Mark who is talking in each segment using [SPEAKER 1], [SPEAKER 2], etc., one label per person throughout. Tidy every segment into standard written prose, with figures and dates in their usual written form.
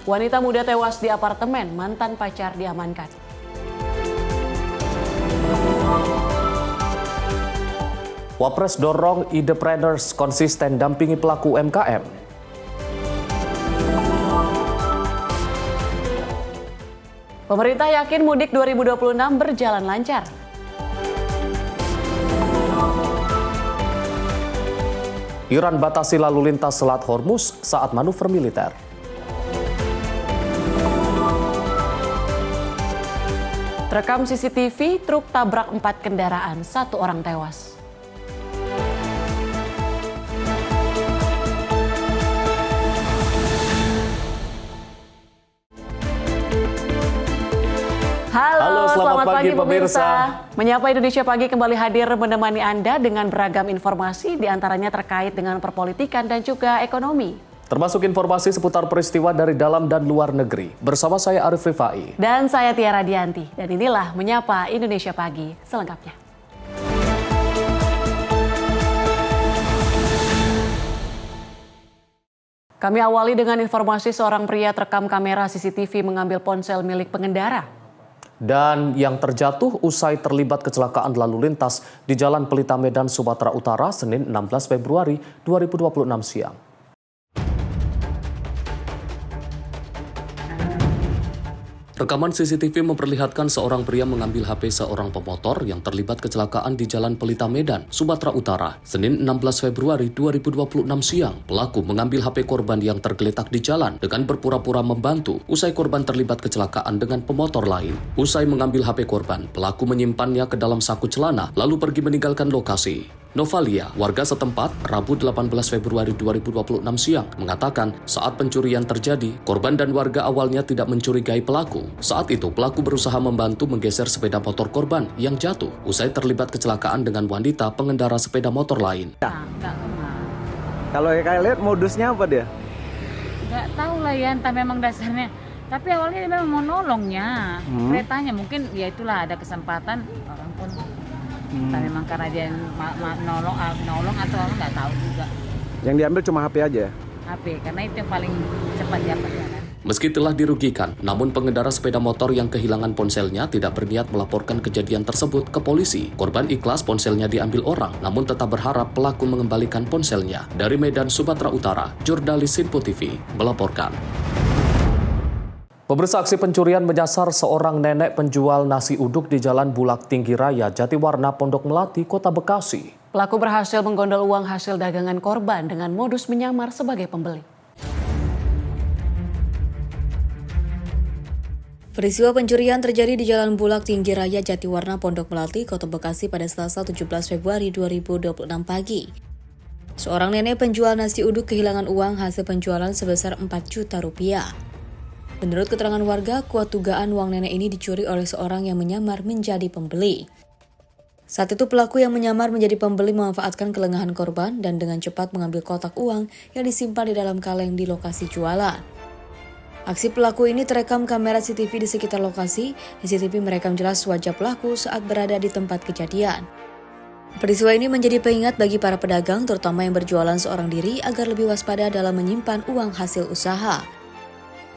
[SPEAKER 1] Wanita muda tewas di apartemen, mantan pacar diamankan.
[SPEAKER 2] Wapres dorong idepreneurs konsisten dampingi pelaku UMKM.
[SPEAKER 1] Pemerintah yakin mudik 2026 berjalan lancar.
[SPEAKER 2] Iran batasi lalu lintas Selat Hormuz saat manuver militer.
[SPEAKER 1] Terekam CCTV, truk tabrak 4 kendaraan, 1 orang tewas. Halo, selamat pagi pemirsa. Menyapa Indonesia Pagi kembali hadir menemani Anda dengan beragam informasi, diantaranya terkait dengan perpolitikan dan juga ekonomi.
[SPEAKER 2] Termasuk informasi seputar peristiwa dari dalam dan luar negeri. Bersama saya Arif Rifai.
[SPEAKER 1] Dan saya Tiara Dianti. Dan inilah Menyapa Indonesia Pagi selengkapnya. Kami awali dengan informasi seorang pria terekam kamera CCTV mengambil ponsel milik pengendara.
[SPEAKER 2] Dan yang terjatuh usai terlibat kecelakaan lalu lintas di Jalan Pelita Medan, Sumatera Utara, Senin 16 Februari 2026 siang. Rekaman CCTV memperlihatkan seorang pria mengambil HP seorang pemotor yang terlibat kecelakaan di Jalan Pelita Medan, Sumatera Utara, Senin 16 Februari 2026 siang. Pelaku mengambil HP korban yang tergeletak di jalan dengan berpura-pura membantu usai korban terlibat kecelakaan dengan pemotor lain. Usai mengambil HP korban, pelaku menyimpannya ke dalam saku celana lalu pergi meninggalkan lokasi. Novalia, warga setempat, Rabu 18 Februari 2026 siang, mengatakan saat pencurian terjadi, korban dan warga awalnya tidak mencurigai pelaku. Saat itu, pelaku berusaha membantu menggeser sepeda motor korban yang jatuh usai terlibat kecelakaan dengan wanita pengendara sepeda motor lain.
[SPEAKER 3] Kalau kayak lihat modusnya apa dia?
[SPEAKER 4] Nggak tahu lah ya, entah memang dasarnya. Tapi awalnya dia memang mau nolongnya, keretanya mungkin ya itulah ada kesempatan orang pun. Entah memang karena dia nolong atau nggak tahu juga.
[SPEAKER 3] Yang diambil cuma HP aja?
[SPEAKER 4] HP, karena itu yang paling cepat dapat ya kan.
[SPEAKER 2] Meski telah dirugikan, namun pengendara sepeda motor yang kehilangan ponselnya tidak berniat melaporkan kejadian tersebut ke polisi. Korban ikhlas ponselnya diambil orang, namun tetap berharap pelaku mengembalikan ponselnya. Dari Medan, Sumatera Utara, jurnalis Sinpo TV melaporkan. Pemirsa, aksi pencurian menyasar seorang nenek penjual nasi uduk di Jalan Bulak Tinggi Raya, Jatiwarna, Pondok Melati, Kota Bekasi.
[SPEAKER 1] Pelaku berhasil menggondol uang hasil dagangan korban dengan modus menyamar sebagai pembeli.
[SPEAKER 5] Peristiwa pencurian terjadi di Jalan Bulak Tinggi Raya, Jatiwarna, Pondok Melati, Kota Bekasi pada Selasa 17 Februari 2026 pagi. Seorang nenek penjual nasi uduk kehilangan uang hasil penjualan sebesar 4 juta rupiah. Menurut keterangan warga, kuat dugaan uang nenek ini dicuri oleh seorang yang menyamar menjadi pembeli. Saat itu pelaku yang menyamar menjadi pembeli memanfaatkan kelengahan korban dan dengan cepat mengambil kotak uang yang disimpan di dalam kaleng di lokasi jualan. Aksi pelaku ini terekam kamera CCTV di sekitar lokasi. CCTV merekam jelas wajah pelaku saat berada di tempat kejadian. Peristiwa ini menjadi pengingat bagi para pedagang, terutama yang berjualan seorang diri, agar lebih waspada dalam menyimpan uang hasil usaha.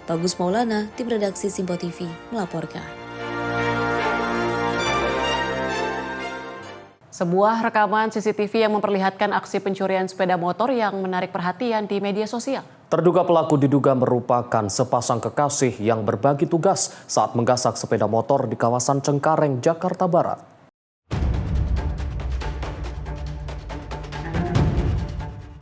[SPEAKER 5] Bagus Maulana, tim redaksi Sinpo TV melaporkan.
[SPEAKER 1] Sebuah rekaman CCTV yang memperlihatkan aksi pencurian sepeda motor yang menarik perhatian di media sosial.
[SPEAKER 2] Terduga pelaku diduga merupakan sepasang kekasih yang berbagi tugas saat menggasak sepeda motor di kawasan Cengkareng, Jakarta Barat.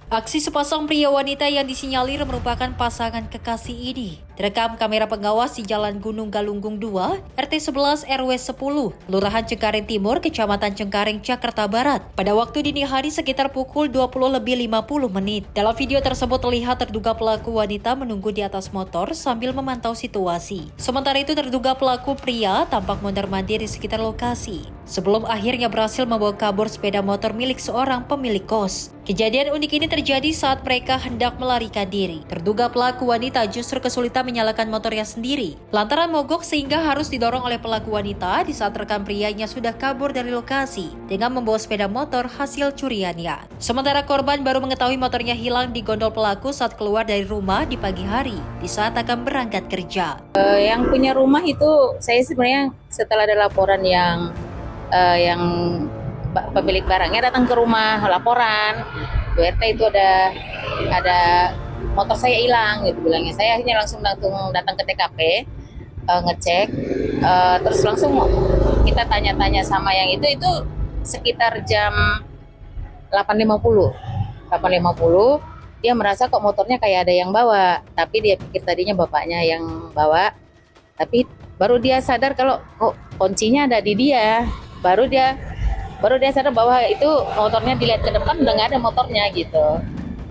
[SPEAKER 5] Aksi sepasang pria wanita yang disinyalir merupakan pasangan kekasih ini terekam kamera pengawas di Jalan Gunung Galunggung 2, RT 11 RW 10, Kelurahan Cengkareng Timur, Kecamatan Cengkareng, Jakarta Barat, pada waktu dini hari sekitar pukul 20:50. Dalam video tersebut terlihat terduga pelaku wanita menunggu di atas motor sambil memantau situasi. Sementara itu terduga pelaku pria tampak mondar-mandir di sekitar lokasi, sebelum akhirnya berhasil membawa kabur sepeda motor milik seorang pemilik kos. Kejadian unik ini terjadi saat mereka hendak melarikan diri. Terduga pelaku wanita justru kesulitan menyalakan motornya sendiri. Lantaran mogok sehingga harus didorong oleh pelaku wanita di saat rekan prianya sudah kabur dari lokasi dengan membawa sepeda motor hasil curiannya. Sementara korban baru mengetahui motornya hilang di gondol pelaku saat keluar dari rumah di pagi hari di saat akan berangkat kerja.
[SPEAKER 4] Yang punya rumah itu saya sebenarnya setelah ada laporan yang pemilik barangnya datang ke rumah laporan Bu RT itu ada motor saya hilang gitu bilangnya. Saya akhirnya langsung datang ke TKP ngecek, terus langsung kita tanya-tanya sama yang itu sekitar jam 8.50 dia merasa kok motornya kayak ada yang bawa, tapi dia pikir tadinya bapaknya yang bawa, tapi baru dia sadar kalau kok kuncinya ada di dia, baru dia sadar bahwa itu motornya dilihat ke depan udah nggak ada motornya gitu.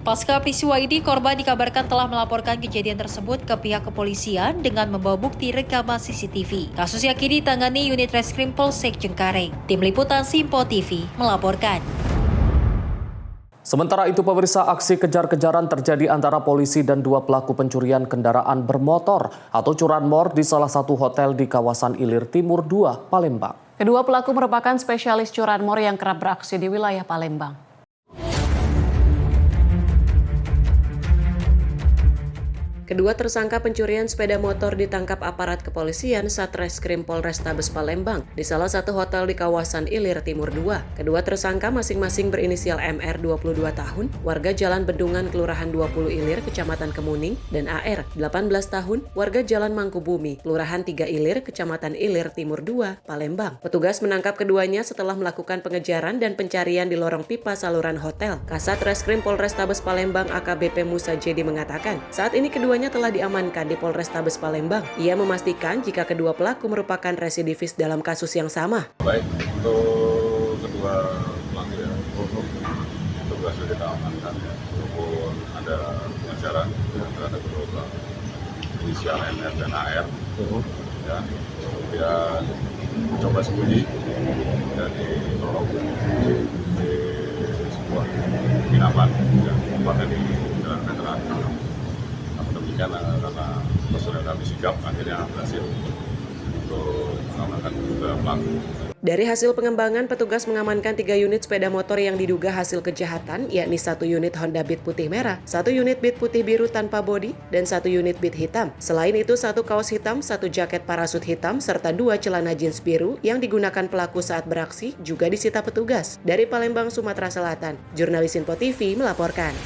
[SPEAKER 5] Pasca peristiwa ini, korban dikabarkan telah melaporkan kejadian tersebut ke pihak kepolisian dengan membawa bukti rekaman CCTV. Kasus yang kini ditangani unit Reskrim Polsek Cengkareng. Tim Liputan Simpo TV melaporkan.
[SPEAKER 2] Sementara itu, pemirsa, aksi kejar-kejaran terjadi antara polisi dan dua pelaku pencurian kendaraan bermotor atau curanmor di salah satu hotel di kawasan Ilir Timur 2, Palembang.
[SPEAKER 1] Kedua pelaku merupakan spesialis curanmor yang kerap beraksi di wilayah Palembang. Kedua tersangka pencurian sepeda motor ditangkap aparat kepolisian Satreskrim Polrestabes Palembang di salah satu hotel di kawasan Ilir Timur 2. Kedua tersangka masing-masing berinisial MR 22 tahun, warga Jalan Bendungan Kelurahan 20 Ilir, Kecamatan Kemuning, dan AR 18 tahun, warga Jalan Mangkubumi, Kelurahan 3 Ilir, Kecamatan Ilir Timur 2, Palembang. Petugas menangkap keduanya setelah melakukan pengejaran dan pencarian di lorong pipa saluran hotel. Kasat Reskrim Polrestabes Palembang AKBP Musa Jedi mengatakan, saat ini keduanya telah diamankan di Polrestabes Palembang. Ia memastikan jika kedua pelaku merupakan residivis dalam kasus yang sama.
[SPEAKER 6] Baik, untuk kedua pelaku ya, tugas sudah kita amankan ya, walaupun ada pengejaran terhadap kedua pelaku, inisial MR dan AR, ya, kemudian coba sembunyi dari lorong di sebuah penginapan, ya, tempatnya di Jalan Veteran. Karena personel kami sigap akhirnya berhasil untuk mengamankan kedua pelaku.
[SPEAKER 1] Dari hasil pengembangan, petugas mengamankan 3 unit sepeda motor yang diduga hasil kejahatan, yakni 1 unit Honda Beat putih merah, 1 unit Beat putih biru tanpa bodi, dan 1 unit Beat hitam. Selain itu, 1 kaos hitam, 1 jaket parasut hitam, serta 2 celana jeans biru yang digunakan pelaku saat beraksi juga disita petugas. Dari Palembang, Sumatera Selatan, jurnalis Simpo TV melaporkan.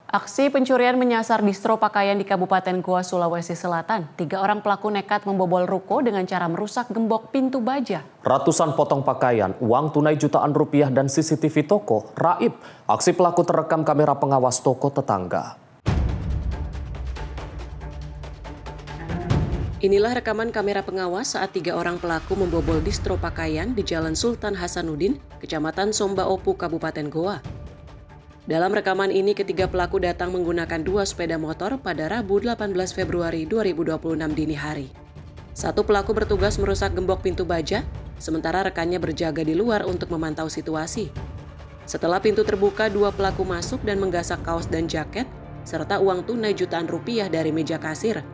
[SPEAKER 1] Aksi pencurian menyasar distro pakaian di Kabupaten Goa, Sulawesi Selatan. 3 orang pelaku nekat membobol ruko dengan cara merusak gembok pintu baja.
[SPEAKER 2] Ratusan potong pakaian, uang tunai jutaan rupiah dan CCTV toko raib. Aksi pelaku terekam kamera pengawas toko tetangga.
[SPEAKER 1] Inilah rekaman kamera pengawas saat 3 orang pelaku membobol distro pakaian di Jalan Sultan Hasanuddin, Kecamatan Sombaopu, Kabupaten Goa. Dalam rekaman ini, ketiga pelaku datang menggunakan 2 sepeda motor pada Rabu 18 Februari 2026 dini hari. 1 pelaku bertugas merusak gembok pintu baja, sementara rekannya berjaga di luar untuk memantau situasi. Setelah pintu terbuka, 2 pelaku masuk dan menggasak kaos dan jaket, serta uang tunai jutaan rupiah dari meja kasir.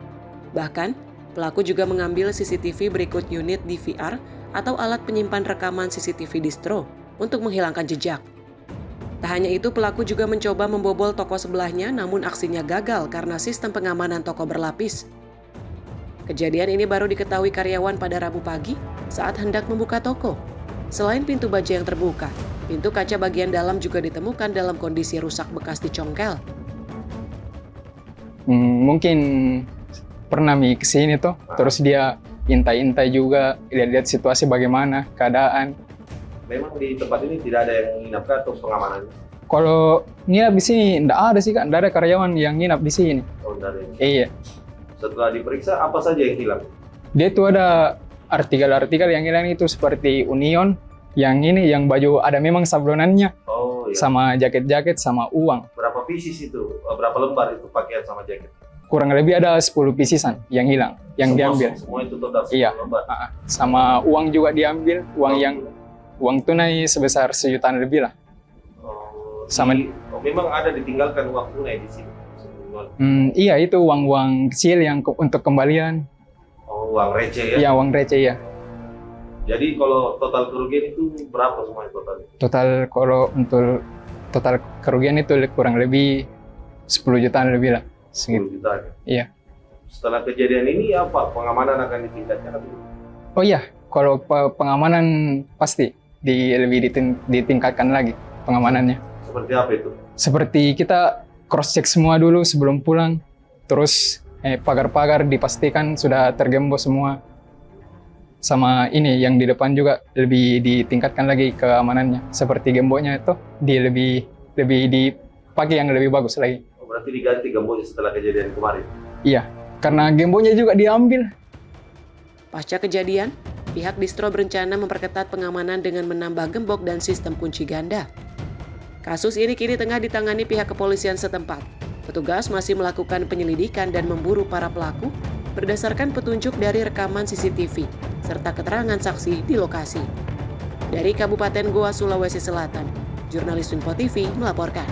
[SPEAKER 1] Bahkan, pelaku juga mengambil CCTV berikut unit DVR atau alat penyimpan rekaman CCTV distro untuk menghilangkan jejak. Tak hanya itu, pelaku juga mencoba membobol toko sebelahnya, namun aksinya gagal karena sistem pengamanan toko berlapis. Kejadian ini baru diketahui karyawan pada Rabu pagi saat hendak membuka toko. Selain pintu baja yang terbuka, pintu kaca bagian dalam juga ditemukan dalam kondisi rusak bekas dicongkel.
[SPEAKER 7] Mungkin pernah kesini tuh, terus dia intai-intai juga, lihat-lihat situasi bagaimana, keadaan.
[SPEAKER 8] Memang di tempat ini tidak ada yang nginap atau pengamanannya?
[SPEAKER 7] Kalau nginap di sini, enggak ada sih Kak, enggak ada karyawan yang nginap di sini.
[SPEAKER 8] Oh, enggak ada.
[SPEAKER 7] Iya.
[SPEAKER 8] Setelah diperiksa, apa saja yang hilang?
[SPEAKER 7] Dia tuh ada artikel-artikel yang hilang itu seperti Union, yang ini, yang baju ada memang sablonannya,
[SPEAKER 8] oh, iya.
[SPEAKER 7] Sama jaket-jaket, sama uang.
[SPEAKER 8] Berapa pieces itu? Berapa lembar itu pakaian sama jaket?
[SPEAKER 7] Kurang lebih ada 10 pieces-an yang hilang, yang diambil.
[SPEAKER 8] Semua itu total 10
[SPEAKER 7] iya.
[SPEAKER 8] lembar?
[SPEAKER 7] Sama uang juga diambil, uang tunai sebesar 1 jutaan lebih lah.
[SPEAKER 8] Oh,
[SPEAKER 7] sama
[SPEAKER 8] memang ada ditinggalkan uang tunai di sini
[SPEAKER 7] Iya, itu uang-uang kecil yang untuk kembalian.
[SPEAKER 8] Oh, uang receh ya?
[SPEAKER 7] Iya, uang receh ya.
[SPEAKER 8] Jadi kalau total kerugian itu berapa semuanya total?
[SPEAKER 7] Kalau untuk total kerugian itu kurang lebih 10 jutaan lebih lah.
[SPEAKER 8] 10 juta.
[SPEAKER 7] Iya.
[SPEAKER 8] Setelah kejadian ini apa pengamanan akan ditingkatkan?
[SPEAKER 7] Oh iya, kalau pengamanan pasti lebih ditingkatkan lagi pengamanannya.
[SPEAKER 8] Seperti apa itu?
[SPEAKER 7] Seperti kita cross check semua dulu sebelum pulang, terus pagar-pagar dipastikan sudah tergembos semua. Sama ini yang di depan juga lebih ditingkatkan lagi keamanannya. Seperti gemboknya itu lebih dipakai yang lebih bagus lagi.
[SPEAKER 8] Oh, berarti diganti gemboknya setelah kejadian kemarin?
[SPEAKER 7] Iya, karena gemboknya juga diambil.
[SPEAKER 1] Pasca kejadian, pihak distro berencana memperketat pengamanan dengan menambah gembok dan sistem kunci ganda. Kasus ini kini tengah ditangani pihak kepolisian setempat. Petugas masih melakukan penyelidikan dan memburu para pelaku berdasarkan petunjuk dari rekaman CCTV serta keterangan saksi di lokasi. Dari Kabupaten Goa, Sulawesi Selatan, jurnalis Info TV melaporkan.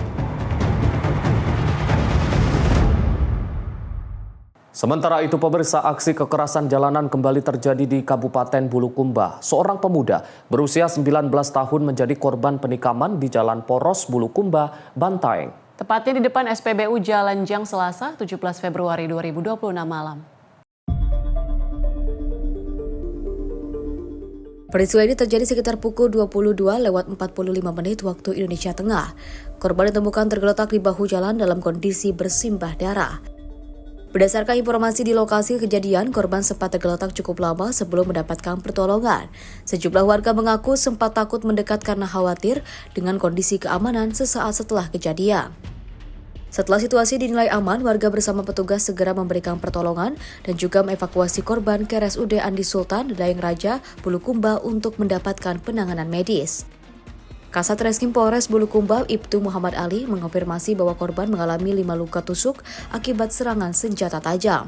[SPEAKER 2] Sementara itu, pemirsa, aksi kekerasan jalanan kembali terjadi di Kabupaten Bulukumba. Seorang pemuda berusia 19 tahun menjadi korban penikaman di Jalan Poros, Bulukumba, Bantaeng.
[SPEAKER 1] Tepatnya di depan SPBU Jalan Jang Selasa, 17 Februari 2026 malam.
[SPEAKER 5] Peristiwa ini terjadi sekitar pukul 22:45 waktu Indonesia Tengah. Korban ditemukan tergeletak di bahu jalan dalam kondisi bersimbah darah. Berdasarkan informasi di lokasi kejadian, korban sempat tergeletak cukup lama sebelum mendapatkan pertolongan. Sejumlah warga mengaku sempat takut mendekat karena khawatir dengan kondisi keamanan sesaat setelah kejadian. Setelah situasi dinilai aman, warga bersama petugas segera memberikan pertolongan dan juga mengevakuasi korban ke RSUD Andi Sultan, Dayeng Raja, Bulukumba untuk mendapatkan penanganan medis. Kasat Reskrim Polres Bulukumba, Ibtu Muhammad Ali, mengonfirmasi bahwa korban mengalami 5 luka tusuk akibat serangan senjata tajam.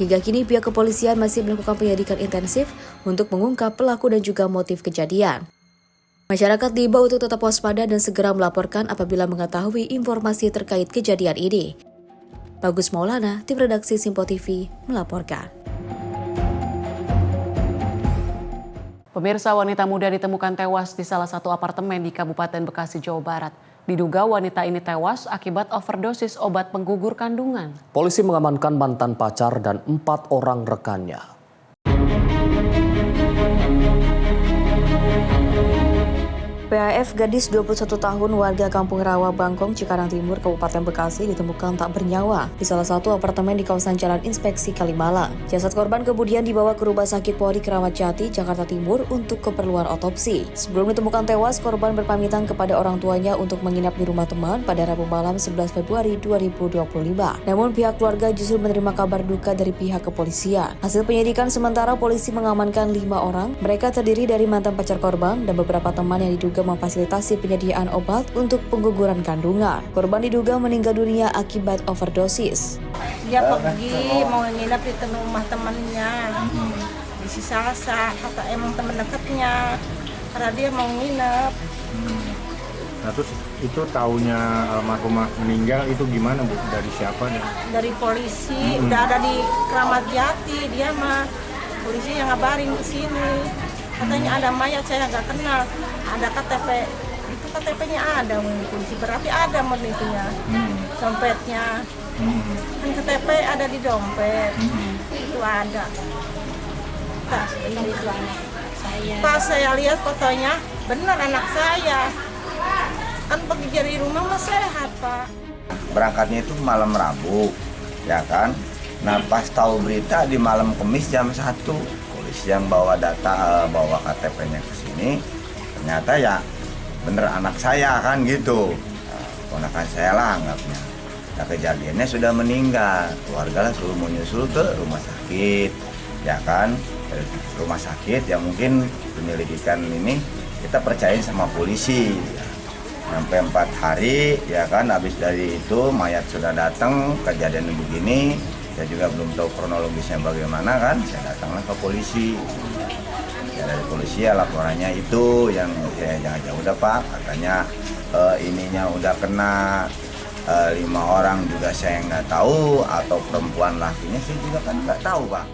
[SPEAKER 5] Hingga kini pihak kepolisian masih melakukan penyelidikan intensif untuk mengungkap pelaku dan juga motif kejadian. Masyarakat diimbau untuk tetap waspada dan segera melaporkan apabila mengetahui informasi terkait kejadian ini. Bagus Maulana, tim redaksi Simpo TV, melaporkan.
[SPEAKER 1] Pemirsa, wanita muda ditemukan tewas di salah satu apartemen di Kabupaten Bekasi, Jawa Barat. Diduga wanita ini tewas akibat overdosis obat penggugur kandungan.
[SPEAKER 2] Polisi mengamankan mantan pacar dan 4 orang rekannya.
[SPEAKER 5] PAF gadis 21 tahun warga Kampung Rawa Bangkong, Cikarang Timur, Kabupaten Bekasi ditemukan tak bernyawa di salah satu apartemen di kawasan Jalan Inspeksi Kalimalang. Jasad korban kemudian dibawa ke Rumah Sakit Polri Kramat Jati, Jakarta Timur untuk keperluan otopsi. Sebelum ditemukan tewas, korban berpamitan kepada orang tuanya untuk menginap di rumah teman pada Rabu malam 11 Februari 2025. Namun pihak keluarga justru menerima kabar duka dari pihak kepolisian. Hasil penyidikan sementara, polisi mengamankan 5 orang. Mereka terdiri dari mantan pacar korban dan beberapa teman yang diduga memfasilitasi penyediaan obat untuk pengguguran kandungan. Korban diduga meninggal dunia akibat overdosis.
[SPEAKER 9] Dia pergi mau nginep di rumah temannya di Salsa, kata emang teman dekatnya karena dia mau nginep.
[SPEAKER 10] Nah, terus itu taunya almarhumah meninggal itu gimana, Bu? Dari siapa?
[SPEAKER 9] Dari polisi, udah ada di Kramat Jati, dia mah polisi yang ngabarin ke sini. Katanya ada mayat, saya nggak kenal. Ada KTP, itu KTP-nya ada polisi, berarti ada itunya, dompetnya. Kan KTP ada di dompet, itu ada. Tas ini itu anak saya. Pas saya lihat fotonya, benar anak saya. Kan pergi dari rumah mah sehat, Pak.
[SPEAKER 11] Berangkatnya itu malam Rabu, ya kan? Nah, pas tahu berita di malam Kamis jam 1, polisi yang bawa data, bawa KTP-nya ke sini, ternyata ya bener anak saya kan gitu. Ponakan saya lah anggapnya. Nah, kejadiannya sudah meninggal, keluarga lah suruh menyusul ke rumah sakit, ya kan? Rumah sakit yang mungkin penyelidikan ini kita percayain sama polisi. Sampai 4 hari, ya kan, habis dari itu mayat sudah datang, kejadian begini, saya juga belum tahu kronologisnya bagaimana kan, saya datanglah ke polisi. Ya dari polisi ya laporannya itu yang ya udah Pak, katanya ininya udah kena 5 orang juga saya nggak tahu, atau perempuan lakinya saya juga kan nggak tahu, Pak.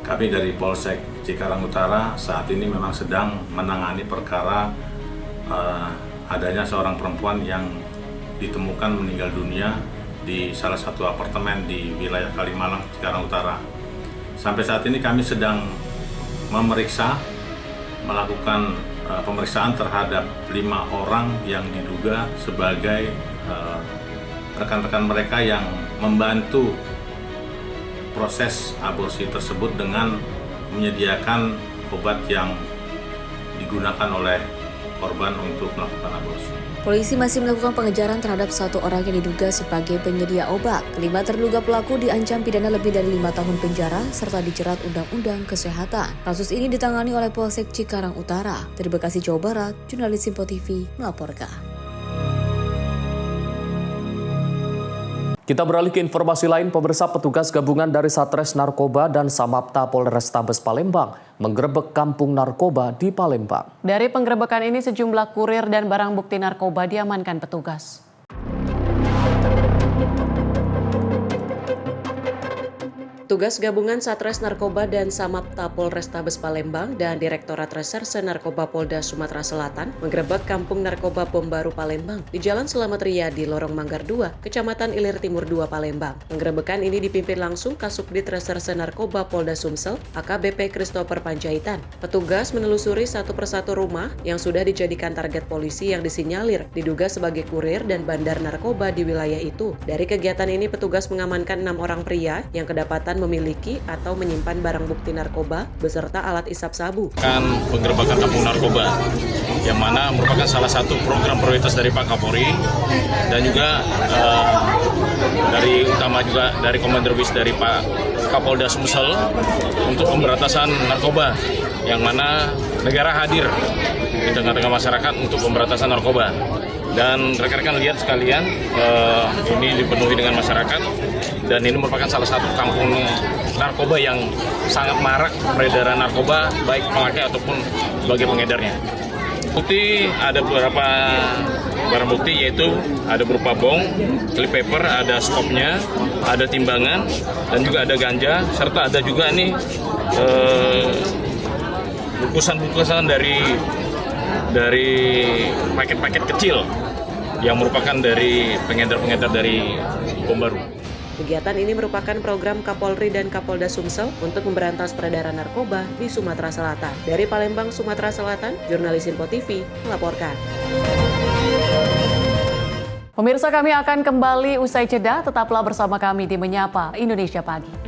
[SPEAKER 6] Kami dari Polsek Cikarang Utara saat ini memang sedang menangani perkara adanya seorang perempuan yang ditemukan meninggal dunia di salah satu apartemen di wilayah Kalimalang, Cikarang Utara. Sampai saat ini kami sedang melakukan pemeriksaan terhadap 5 orang yang diduga sebagai rekan-rekan mereka yang membantu proses aborsi tersebut dengan menyediakan obat yang digunakan oleh korban untuk melakukan aborsi.
[SPEAKER 5] Polisi masih melakukan pengejaran terhadap 1 orang yang diduga sebagai penyedia obat. Kelima terduga pelaku diancam pidana lebih dari 5 tahun penjara serta dijerat Undang-Undang Kesehatan. Kasus ini ditangani oleh Polsek Cikarang Utara. Dari Bekasi, Jawa Barat, jurnalis Simpo TV melaporkan.
[SPEAKER 2] Kita beralih ke informasi lain. Pemirsa, petugas gabungan dari Satres Narkoba dan Samapta Polrestabes Palembang menggerebek kampung narkoba di Palembang.
[SPEAKER 1] Dari penggerebekan ini sejumlah kurir dan barang bukti narkoba diamankan petugas. Tugas gabungan Satres Narkoba dan Samapta Polrestabes Palembang dan Direktorat Reserse Narkoba Polda Sumatera Selatan menggerebek kampung narkoba Bom Baru Palembang di Jalan Selamat Riyadi, Lorong Manggar 2, Kecamatan Ilir Timur 2, Palembang. Penggerebekan ini dipimpin langsung Kasubdit Reserse Narkoba Polda Sumsel, AKBP Christopher Panjaitan. Petugas menelusuri satu persatu rumah yang sudah dijadikan target polisi yang disinyalir diduga sebagai kurir dan bandar narkoba di wilayah itu. Dari kegiatan ini petugas mengamankan 6 orang pria yang kedapatan memiliki atau menyimpan barang bukti narkoba beserta alat isap sabu.
[SPEAKER 12] Penggerebekan kampung narkoba yang mana merupakan salah satu program prioritas dari Pak Kapolri dan juga dari Komander Wis dari Pak Kapolda Sumsel untuk pemberantasan narkoba yang mana negara hadir di tengah-tengah masyarakat untuk pemberantasan narkoba. Dan rekan-rekan lihat sekalian, ini dipenuhi dengan masyarakat dan ini merupakan salah satu kampung narkoba yang sangat marak peredaran narkoba baik pemakai ataupun sebagai pengedarnya. Bukti ada beberapa barang bukti yaitu ada berupa bong, clip paper, ada skopnya, ada timbangan dan juga ada ganja serta ada juga nih bungkusan-bungkusan dari paket-paket kecil yang merupakan dari pengedar-pengedar dari Bom Baru.
[SPEAKER 1] Kegiatan ini merupakan program Kapolri dan Kapolda Sumsel untuk memberantas peredaran narkoba di Sumatera Selatan. Dari Palembang, Sumatera Selatan, jurnalis Simpo TV melaporkan. Pemirsa, kami akan kembali usai jeda. Tetaplah bersama kami di Menyapa Indonesia Pagi.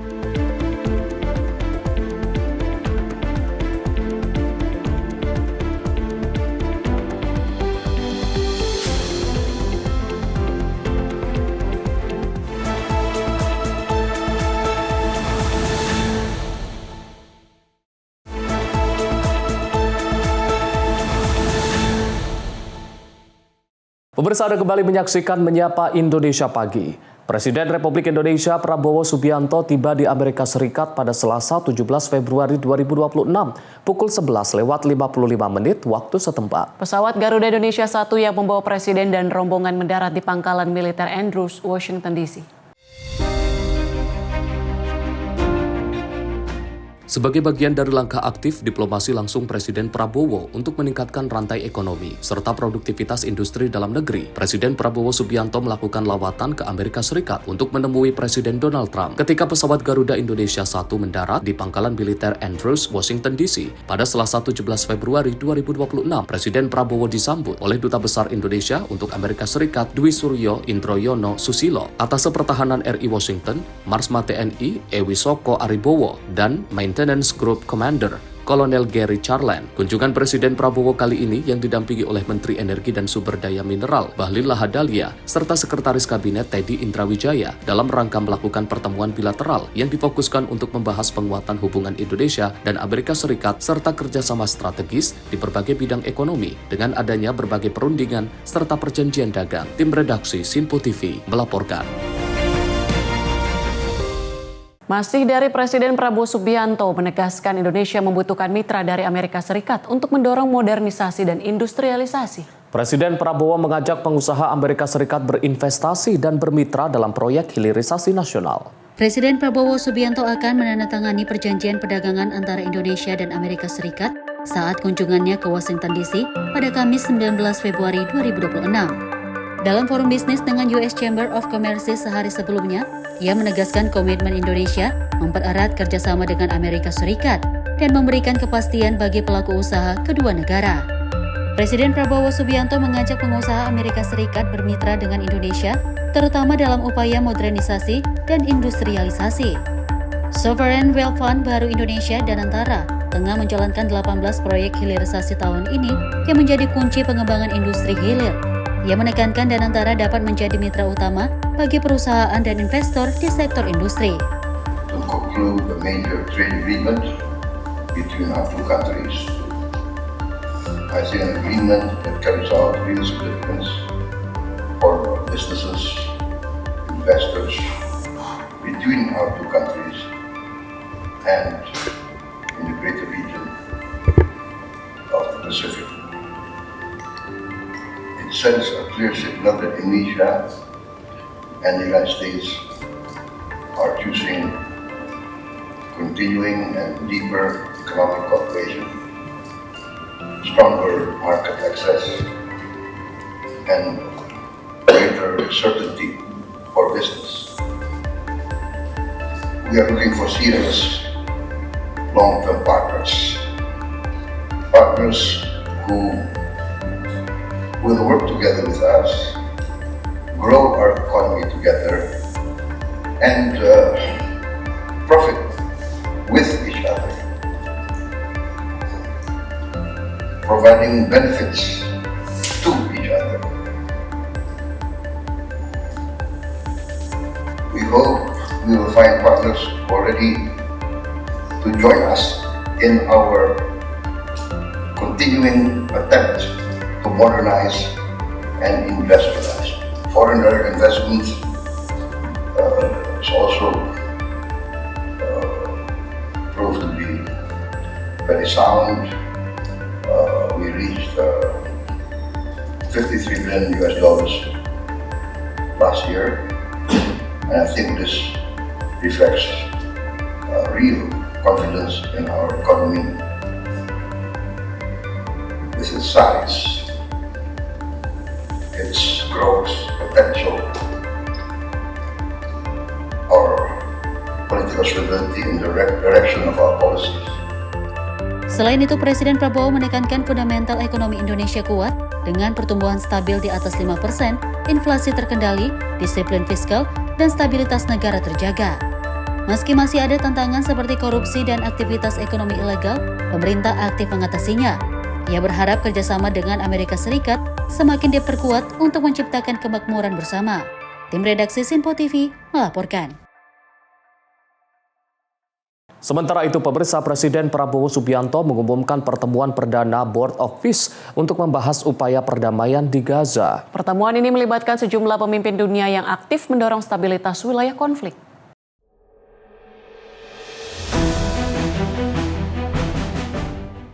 [SPEAKER 2] Pemirsa, Anda kembali menyaksikan Menyapa Indonesia Pagi. Presiden Republik Indonesia Prabowo Subianto tiba di Amerika Serikat pada Selasa 17 Februari 2026 pukul 11:55 waktu setempat.
[SPEAKER 1] Pesawat Garuda Indonesia 1 yang membawa Presiden dan rombongan mendarat di pangkalan militer Andrews, Washington DC.
[SPEAKER 2] Sebagai bagian dari langkah aktif diplomasi langsung Presiden Prabowo untuk meningkatkan rantai ekonomi serta produktivitas industri dalam negeri, Presiden Prabowo Subianto melakukan lawatan ke Amerika Serikat untuk menemui Presiden Donald Trump. Ketika pesawat Garuda Indonesia 1 mendarat di pangkalan militer Andrews, Washington DC pada Selasa 17 Februari 2026, Presiden Prabowo disambut oleh Duta Besar Indonesia untuk Amerika Serikat Dwi Suryo Indroyono Susilo, Atase Pertahanan RI Washington, Marsma TNI Ewisoko Aribowo, dan Maintenance Group Commander Kolonel Gary Charland. Kunjungan Presiden Prabowo kali ini yang didampingi oleh Menteri Energi dan Sumber Daya Mineral Bahlil Lahadalia serta Sekretaris Kabinet Teddy Indrawijaya dalam rangka melakukan pertemuan bilateral yang difokuskan untuk membahas penguatan hubungan Indonesia dan Amerika Serikat serta kerjasama strategis di berbagai bidang ekonomi dengan adanya berbagai perundingan serta perjanjian dagang. Tim redaksi Simpo TV melaporkan.
[SPEAKER 1] Masih dari Presiden Prabowo Subianto menegaskan Indonesia membutuhkan mitra dari Amerika Serikat untuk mendorong modernisasi dan industrialisasi.
[SPEAKER 2] Presiden Prabowo mengajak pengusaha Amerika Serikat berinvestasi dan bermitra dalam proyek hilirisasi nasional.
[SPEAKER 5] Presiden Prabowo Subianto akan menandatangani perjanjian perdagangan antara Indonesia dan Amerika Serikat saat kunjungannya ke Washington DC pada Kamis 19 Februari 2026. Dalam forum bisnis dengan US Chamber of Commerce sehari sebelumnya, ia menegaskan komitmen Indonesia mempererat kerjasama dengan Amerika Serikat dan memberikan kepastian bagi pelaku usaha kedua negara. Presiden Prabowo Subianto mengajak pengusaha Amerika Serikat bermitra dengan Indonesia, terutama dalam upaya modernisasi dan industrialisasi. Sovereign Wealth Fund baru Indonesia dan Antara tengah menjalankan 18 proyek hilirisasi tahun ini yang menjadi kunci pengembangan industri hilir. Ia menekankan Danantara dapat menjadi mitra utama bagi perusahaan dan investor di sektor industri.
[SPEAKER 13] To conclude a major trade agreement between our two countries, I think an agreement that carries out real significance for businesses, investors between our two countries and in the greater region of the Pacific. It sends a clear signal that Indonesia and the United States are choosing continuing and deeper economic cooperation, stronger market access, and greater certainty for business. We are looking for serious long-term partners who will work together with us, grow our economy together, and profit with each other, providing benefits to each other. We hope we will find partners who are ready to join us in our continuing attempt to modernize and industrialize. Foreign direct investment is also proved to be very sound. We reached $53 billion last year, and I think this reflects real confidence in our economy with its size, its growth potential, our political stability in the direction of our policies.
[SPEAKER 5] Selain itu, Presiden Prabowo menekankan fundamental ekonomi Indonesia kuat dengan pertumbuhan stabil di atas 5%, inflasi terkendali, disiplin fiskal, dan stabilitas negara terjaga. Meski masih ada tantangan seperti korupsi dan aktivitas ekonomi ilegal, pemerintah aktif mengatasinya. Ia berharap kerjasama dengan Amerika Serikat semakin diperkuat untuk menciptakan kemakmuran bersama. Tim redaksi Sinpo TV melaporkan.
[SPEAKER 2] Sementara itu, pemirsa, Presiden Prabowo Subianto mengumumkan pertemuan perdana Board of Peace untuk membahas upaya perdamaian di Gaza.
[SPEAKER 1] Pertemuan ini melibatkan sejumlah pemimpin dunia yang aktif mendorong stabilitas wilayah konflik.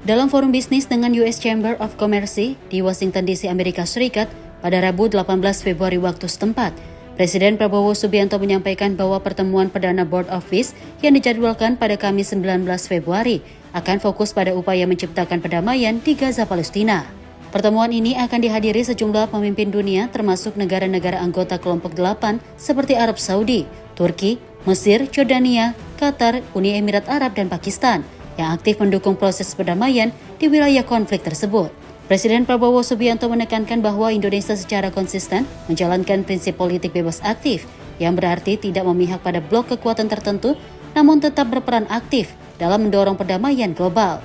[SPEAKER 5] Dalam forum bisnis dengan US Chamber of Commerce di Washington DC, Amerika Serikat pada Rabu 18 Februari waktu setempat, Presiden Prabowo Subianto menyampaikan bahwa pertemuan perdana Board of Peace yang dijadwalkan pada Kamis 19 Februari akan fokus pada upaya menciptakan perdamaian di Gaza, Palestina. Pertemuan ini akan dihadiri sejumlah pemimpin dunia termasuk negara-negara anggota kelompok 8 seperti Arab Saudi, Turki, Mesir, Jordania, Qatar, Uni Emirat Arab, dan Pakistan yang aktif mendukung proses perdamaian di wilayah konflik tersebut. Presiden Prabowo Subianto menekankan bahwa Indonesia secara konsisten menjalankan prinsip politik bebas aktif, yang berarti tidak memihak pada blok kekuatan tertentu, namun tetap berperan aktif dalam mendorong perdamaian global.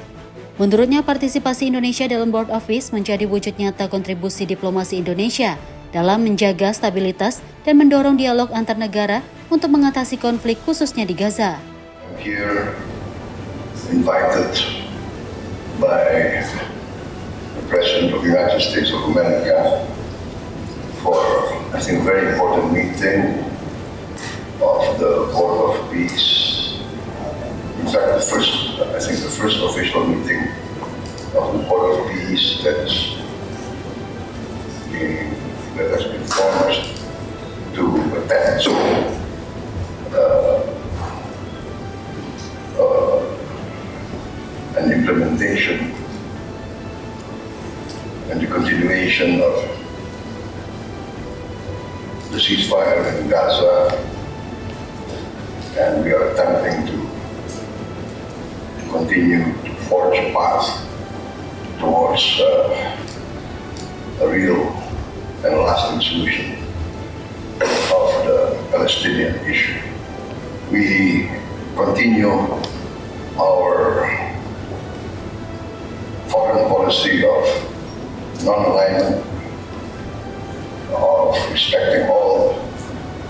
[SPEAKER 5] Menurutnya, partisipasi Indonesia dalam Board of Peace menjadi wujud nyata kontribusi diplomasi Indonesia dalam menjaga stabilitas dan mendorong dialog antar negara untuk mengatasi konflik khususnya di Gaza.
[SPEAKER 13] Here, invited by the President of the United States of America for, I think, a very important meeting of the Board of Peace unofficial meeting of the Board of Peace that has been formed to attend an implementation and the continuation of the ceasefire in Gaza, and we are attempting to continue to forge a path towards a real and lasting solution of the Palestinian issue. We continue our foreign policy of non-alignment, of respecting all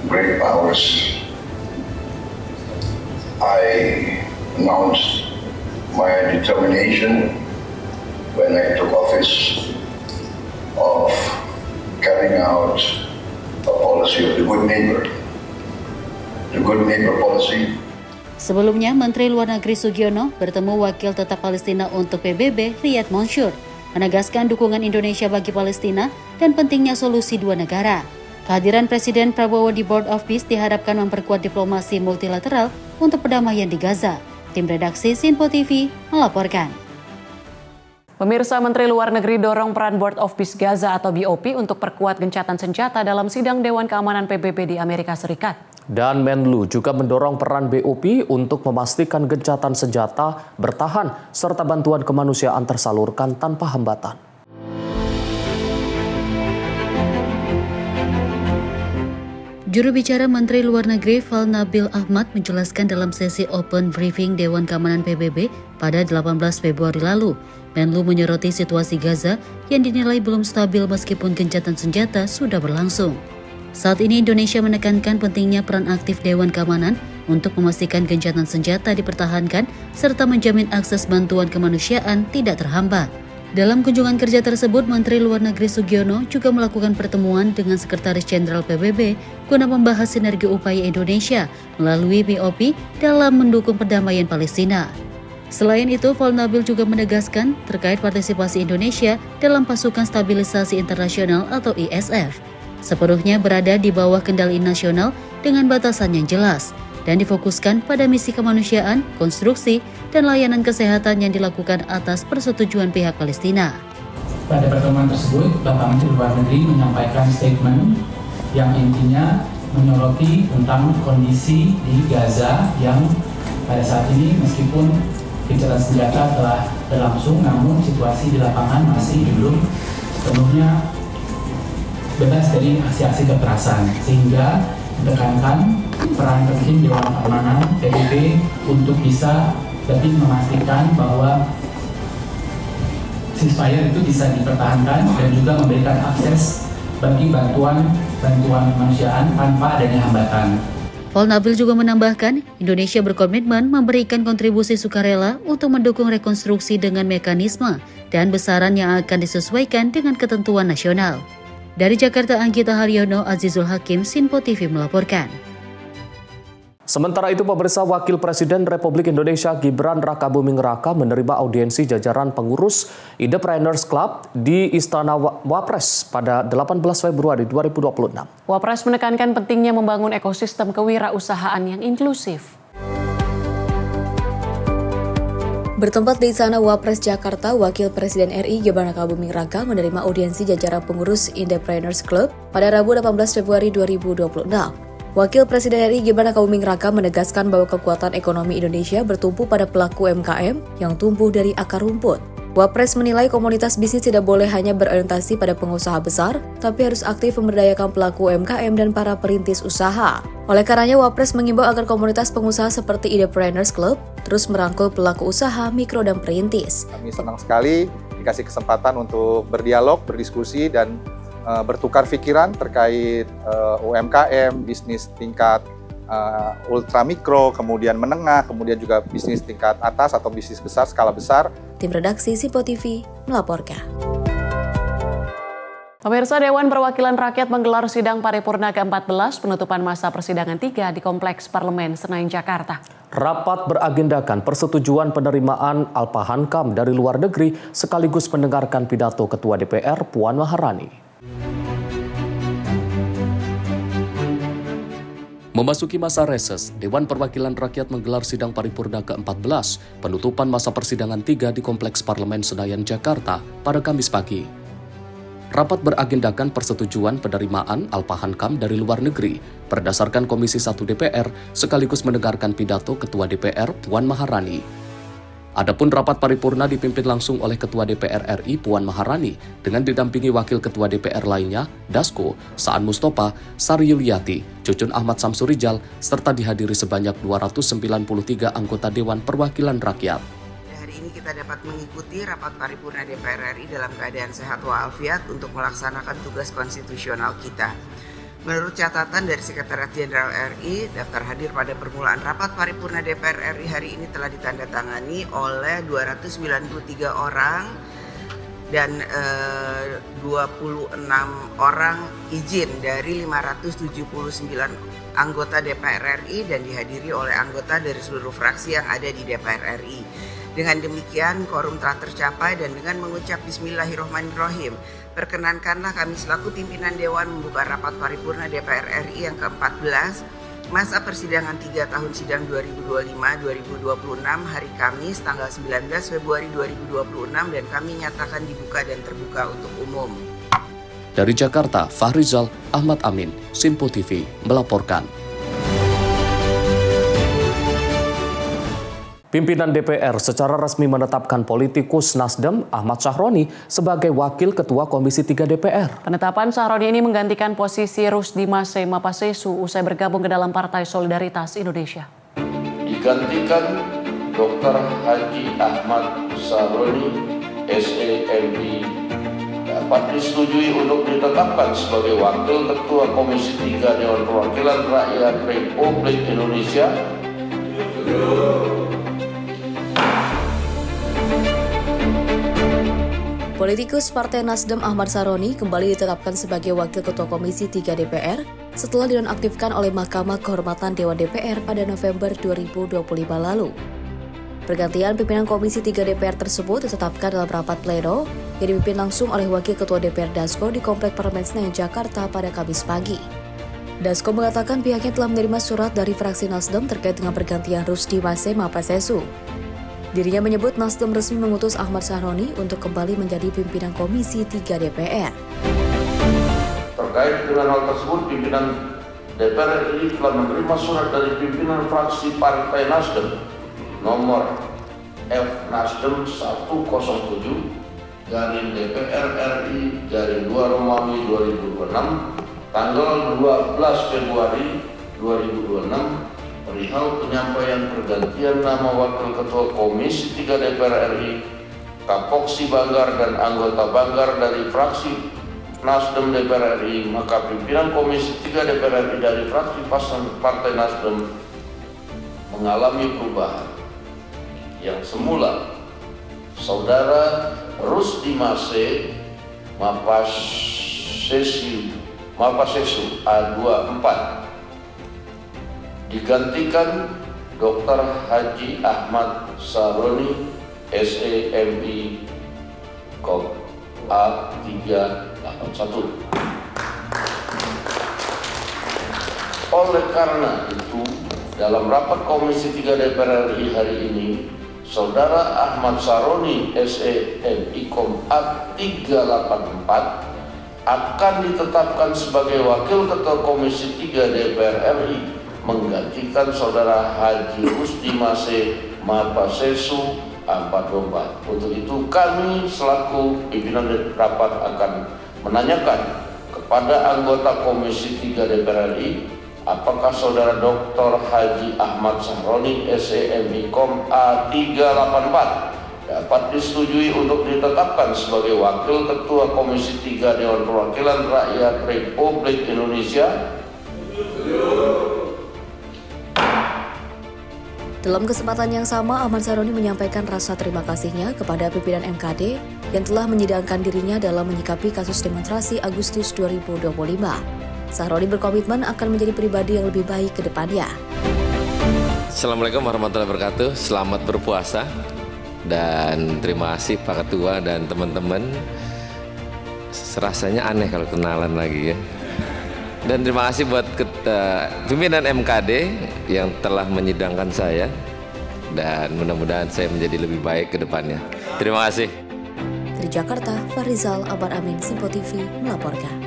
[SPEAKER 13] great powers. I announced my determination when I took office of carrying out a policy of the good neighbor policy.
[SPEAKER 14] Sebelumnya, Menteri Luar Negeri Sugiono bertemu Wakil Tetap Palestina untuk PBB, Riyad Mansyur, menegaskan dukungan Indonesia bagi Palestina dan pentingnya solusi dua negara. Kehadiran Presiden Prabowo di Board of Peace diharapkan memperkuat diplomasi multilateral untuk perdamaian di Gaza. Tim redaksi Sinpo TV melaporkan.
[SPEAKER 1] Pemirsa, Menteri Luar Negeri dorong peran Board of Peace Gaza atau BOP untuk perkuat gencatan senjata dalam sidang Dewan Keamanan PBB di Amerika Serikat.
[SPEAKER 2] Dan Menlu juga mendorong peran BOP untuk memastikan gencatan senjata bertahan serta bantuan kemanusiaan tersalurkan tanpa hambatan.
[SPEAKER 14] Juru bicara Menteri Luar Negeri Falnabil Ahmad menjelaskan dalam sesi open briefing Dewan Keamanan PBB pada 18 Februari lalu, Menlu menyoroti situasi Gaza yang dinilai belum stabil meskipun gencatan senjata sudah berlangsung. Saat ini Indonesia menekankan pentingnya peran aktif Dewan Keamanan untuk memastikan gencatan senjata dipertahankan serta menjamin akses bantuan kemanusiaan tidak terhambat. Dalam kunjungan kerja tersebut, Menteri Luar Negeri Sugiono juga melakukan pertemuan dengan Sekretaris Jenderal PBB guna membahas sinergi upaya Indonesia melalui BOP dalam mendukung perdamaian Palestina. Selain itu, Falnabil juga menegaskan terkait partisipasi Indonesia dalam Pasukan Stabilisasi Internasional atau ISF. Sepenuhnya berada di bawah kendali nasional dengan batasan yang jelas dan difokuskan pada misi kemanusiaan, konstruksi, dan layanan kesehatan yang dilakukan atas persetujuan pihak Palestina.
[SPEAKER 15] Pada pertemuan tersebut, Bapak Menteri Luar Negeri menyampaikan statement yang intinya menyoroti tentang kondisi di Gaza yang pada saat ini meskipun gencatan senjata telah berlangsung, namun situasi di lapangan masih belum sepenuhnya bebas dari aksi-aksi kekerasan, sehingga ditekankan peran penting Dewan Keamanan PBB untuk bisa lebih memastikan bahwa ceasefire itu bisa dipertahankan dan juga memberikan akses bagi bantuan kemanusiaan tanpa adanya hambatan.
[SPEAKER 14] Falnabil juga menambahkan, Indonesia berkomitmen memberikan kontribusi sukarela untuk mendukung rekonstruksi dengan mekanisme dan besaran yang akan disesuaikan dengan ketentuan nasional. Dari Jakarta, Anggita Haryono, Azizul Hakim, Sinpo TV melaporkan.
[SPEAKER 2] Sementara itu, pemirsa, Wakil Presiden Republik Indonesia Gibran Rakabuming Raka menerima audiensi jajaran pengurus Entrepreneurs Club di Istana Wapres pada 18 Februari 2026.
[SPEAKER 1] Wapres menekankan pentingnya membangun ekosistem kewirausahaan yang inklusif.
[SPEAKER 5] Bertempat di Istana Wapres Jakarta, Wakil Presiden RI Gibran Rakabuming Raka menerima audiensi jajaran pengurus Entrepreneurs Club pada Rabu 18 Februari 2026. Wakil Presiden RI Gibran Rakabuming Raka menegaskan bahwa kekuatan ekonomi Indonesia bertumpu pada pelaku UMKM yang tumbuh dari akar rumput. Wapres menilai komunitas bisnis tidak boleh hanya berorientasi pada pengusaha besar, tapi harus aktif memberdayakan pelaku UMKM dan para perintis usaha. Oleh karenanya, Wapres mengimbau agar komunitas pengusaha seperti Entrepreneurs Club terus merangkul pelaku usaha, mikro, dan perintis.
[SPEAKER 16] Kami senang sekali dikasih kesempatan untuk berdialog, berdiskusi, dan bertukar pikiran terkait UMKM, bisnis tingkat ultra mikro, kemudian menengah, kemudian juga bisnis tingkat atas atau bisnis besar, skala besar.
[SPEAKER 5] Tim redaksi Sinpo TV melaporkan.
[SPEAKER 1] Pemirsa, Dewan Perwakilan Rakyat menggelar sidang paripurna ke-14 penutupan masa persidangan 3 di Kompleks Parlemen Senayan, Jakarta.
[SPEAKER 2] Rapat beragendakan persetujuan penerimaan Alphahankam dari luar negeri sekaligus mendengarkan pidato Ketua DPR Puan Maharani. Memasuki masa reses, Dewan Perwakilan Rakyat menggelar sidang paripurna ke-14 penutupan masa persidangan 3 di Kompleks Parlemen Senayan, Jakarta pada Kamis pagi. Rapat beragendakan persetujuan penerimaan Alphahankam dari luar negeri berdasarkan Komisi 1 DPR sekaligus mendengarkan pidato Ketua DPR Puan Maharani. Adapun rapat paripurna dipimpin langsung oleh Ketua DPR RI Puan Maharani dengan didampingi Wakil Ketua DPR lainnya, Dasko, Saan Mustafa, Sari Yuliati, Cucun Ahmad Samsurijal, serta dihadiri sebanyak 293 anggota Dewan Perwakilan Rakyat.
[SPEAKER 17] Ini kita dapat mengikuti rapat paripurna DPR RI dalam keadaan sehat walafiat untuk melaksanakan tugas konstitusional kita. Menurut catatan dari Sekretariat Jenderal RI, daftar hadir pada permulaan rapat paripurna DPR RI hari ini telah ditandatangani oleh 293 orang dan 26 orang izin dari 579 anggota DPR RI dan dihadiri oleh anggota dari seluruh fraksi yang ada di DPR RI. Dengan demikian, quorum telah tercapai dan dengan mengucap Bismillahirrahmanirrahim, perkenankanlah kami selaku pimpinan Dewan membuka rapat paripurna DPR RI yang ke-14, masa persidangan 3 tahun sidang 2025-2026 hari Kamis tanggal 19 Februari 2026 dan kami nyatakan dibuka dan terbuka untuk umum.
[SPEAKER 2] Dari Jakarta, Fahrizal Ahmad Amin, Simpo TV, melaporkan. Pimpinan DPR secara resmi menetapkan politikus Nasdem Ahmad Sahroni sebagai Wakil Ketua Komisi 3 DPR.
[SPEAKER 1] Penetapan Sahroni ini menggantikan posisi Rusdi Mase Mapasesu usai bergabung ke dalam Partai Solidaritas Indonesia.
[SPEAKER 18] Digantikan Dr. Haji Ahmad Sahroni, SEMI, dapat disetujui untuk ditetapkan sebagai Wakil Ketua Komisi 3 Dewan Perwakilan Rakyat Republik Indonesia.
[SPEAKER 5] Politikus Partai Nasdem Ahmad Sahroni kembali ditetapkan sebagai Wakil Ketua Komisi 3 DPR setelah dinonaktifkan oleh Mahkamah Kehormatan Dewan DPR pada November 2025 lalu. Pergantian pimpinan Komisi 3 DPR tersebut ditetapkan dalam rapat pleno yang dipimpin langsung oleh Wakil Ketua DPR Dasko di Kompleks Parlemen Senayan, Jakarta pada Kamis pagi. Dasko mengatakan pihaknya telah menerima surat dari fraksi Nasdem terkait dengan pergantian Rusdi Mase Mapasesu. Dirinya menyebut Nasdem resmi mengutus Ahmad Sahroni untuk kembali menjadi pimpinan Komisi 3 DPR.
[SPEAKER 18] Terkait dengan hal tersebut, pimpinan DPR RI telah menerima surat dari pimpinan fraksi Partai Nasdem nomor F Nasdem 107 garing DPR RI garing 2 Romawi 2026 tanggal 12 Februari 2026 perihal penyampaian pergantian nama Wakil Ketua Komisi 3 DPR RI, Kapoksi Banggar dan anggota Banggar dari fraksi Nasdem DPR RI, maka pimpinan Komisi 3 DPR RI dari fraksi Partai Nasdem mengalami perubahan. Yang semula Saudara Rusdi Mase Mapasesu A24 digantikan Dr. Haji Ahmad Sahroni, SEMI, Kop A381. Oleh karena itu, dalam rapat Komisi 3 DPR RI hari ini, Saudara Ahmad Sahroni, SEMI, Kop A384 akan ditetapkan sebagai Wakil Ketua Komisi 3 DPR RI menggantikan Saudara Haji Rusdi Mase Mapasesu A44. Untuk itu kami selaku pimpinan rapat akan menanyakan kepada anggota Komisi 3 DPR RI, apakah Saudara Dr. Haji Ahmad Sahroni, SEMI, Kom A384 dapat disetujui untuk ditetapkan sebagai Wakil Ketua Komisi 3 Dewan Perwakilan Rakyat Republik Indonesia?
[SPEAKER 5] Dalam kesempatan yang sama, Ahmad Saroni menyampaikan rasa terima kasihnya kepada pimpinan MKD yang telah menyidangkan dirinya dalam menyikapi kasus demonstrasi Agustus 2025. Saroni berkomitmen akan menjadi pribadi yang lebih baik ke depannya.
[SPEAKER 19] Assalamualaikum warahmatullahi wabarakatuh. Selamat berpuasa dan terima kasih Pak Ketua dan teman-teman. Rasanya aneh kalau kenalan lagi ya. Dan terima kasih buat pimpinan MKD yang telah menyidangkan saya dan mudah-mudahan saya menjadi lebih baik ke depannya. Terima kasih.
[SPEAKER 5] Dari Jakarta, Farizal Abar Amin, Simpo TV melaporkan.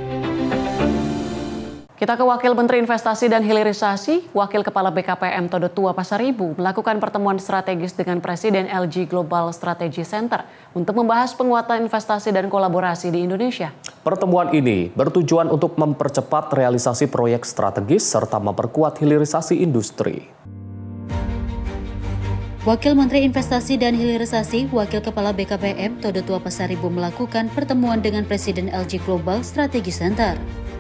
[SPEAKER 1] Kita ke Wakil Menteri Investasi dan Hilirisasi, Wakil Kepala BKPM Todo Tua Pasaribu melakukan pertemuan strategis dengan Presiden LG Global Strategy Center untuk membahas penguatan investasi dan kolaborasi di Indonesia.
[SPEAKER 2] Pertemuan ini bertujuan untuk mempercepat realisasi proyek strategis serta memperkuat hilirisasi industri.
[SPEAKER 14] Wakil Menteri Investasi dan Hilirisasi, Wakil Kepala BKPM Todo Tua Pasaribu melakukan pertemuan dengan Presiden LG Global Strategy Center.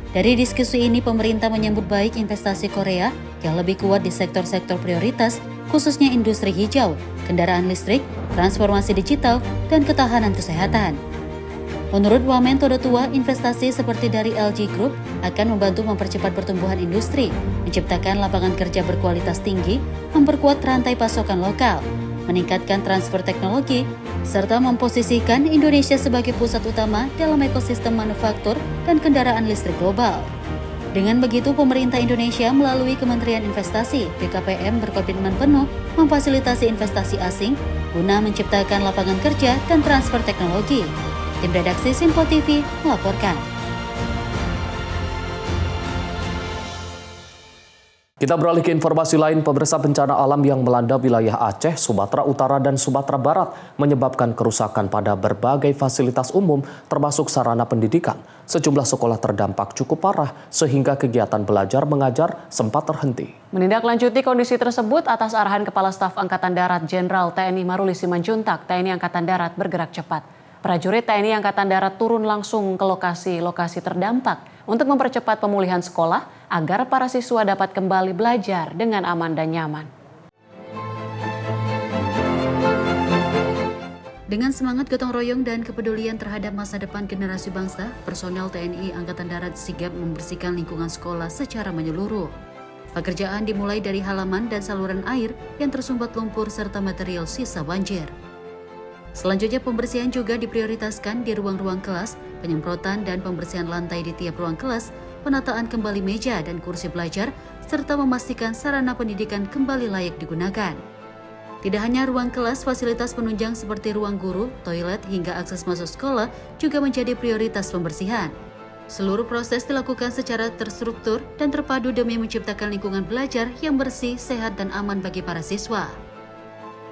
[SPEAKER 14] Dari diskusi ini, pemerintah menyambut baik investasi Korea yang lebih kuat di sektor-sektor prioritas, khususnya industri hijau, kendaraan listrik, transformasi digital, dan ketahanan kesehatan. Menurut Wamen Todo Tua, investasi seperti dari LG Group akan membantu mempercepat pertumbuhan industri, menciptakan lapangan kerja berkualitas tinggi, memperkuat rantai pasokan lokal, meningkatkan transfer teknologi, serta memposisikan Indonesia sebagai pusat utama dalam ekosistem manufaktur dan kendaraan listrik global. Dengan begitu, pemerintah Indonesia melalui Kementerian Investasi, BKPM berkomitmen penuh memfasilitasi investasi asing guna menciptakan lapangan kerja dan transfer teknologi. Tim redaksi Simpo TV melaporkan.
[SPEAKER 2] Kita beralih ke informasi lain. Pemirsa, bencana alam yang melanda wilayah Aceh, Sumatera Utara, dan Sumatera Barat menyebabkan kerusakan pada berbagai fasilitas umum termasuk sarana pendidikan. Sejumlah sekolah terdampak cukup parah sehingga kegiatan belajar mengajar sempat terhenti.
[SPEAKER 1] Menindaklanjuti kondisi tersebut atas arahan Kepala Staf Angkatan Darat Jenderal TNI Maruli Simanjuntak, TNI Angkatan Darat bergerak cepat. Prajurit TNI Angkatan Darat turun langsung ke lokasi-lokasi terdampak untuk mempercepat pemulihan sekolah agar para siswa dapat kembali belajar dengan aman dan nyaman.
[SPEAKER 14] Dengan semangat gotong royong dan kepedulian terhadap masa depan generasi bangsa, personel TNI Angkatan Darat sigap membersihkan lingkungan sekolah secara menyeluruh. Pekerjaan dimulai dari halaman dan saluran air yang tersumbat lumpur serta material sisa banjir. Selanjutnya, pembersihan juga diprioritaskan di ruang-ruang kelas, penyemprotan dan pembersihan lantai di tiap ruang kelas, penataan kembali meja dan kursi belajar, serta memastikan sarana pendidikan kembali layak digunakan. Tidak hanya ruang kelas, fasilitas penunjang seperti ruang guru, toilet, hingga akses masuk sekolah juga menjadi prioritas pembersihan. Seluruh proses dilakukan secara terstruktur dan terpadu demi menciptakan lingkungan belajar yang bersih, sehat, dan aman bagi para siswa.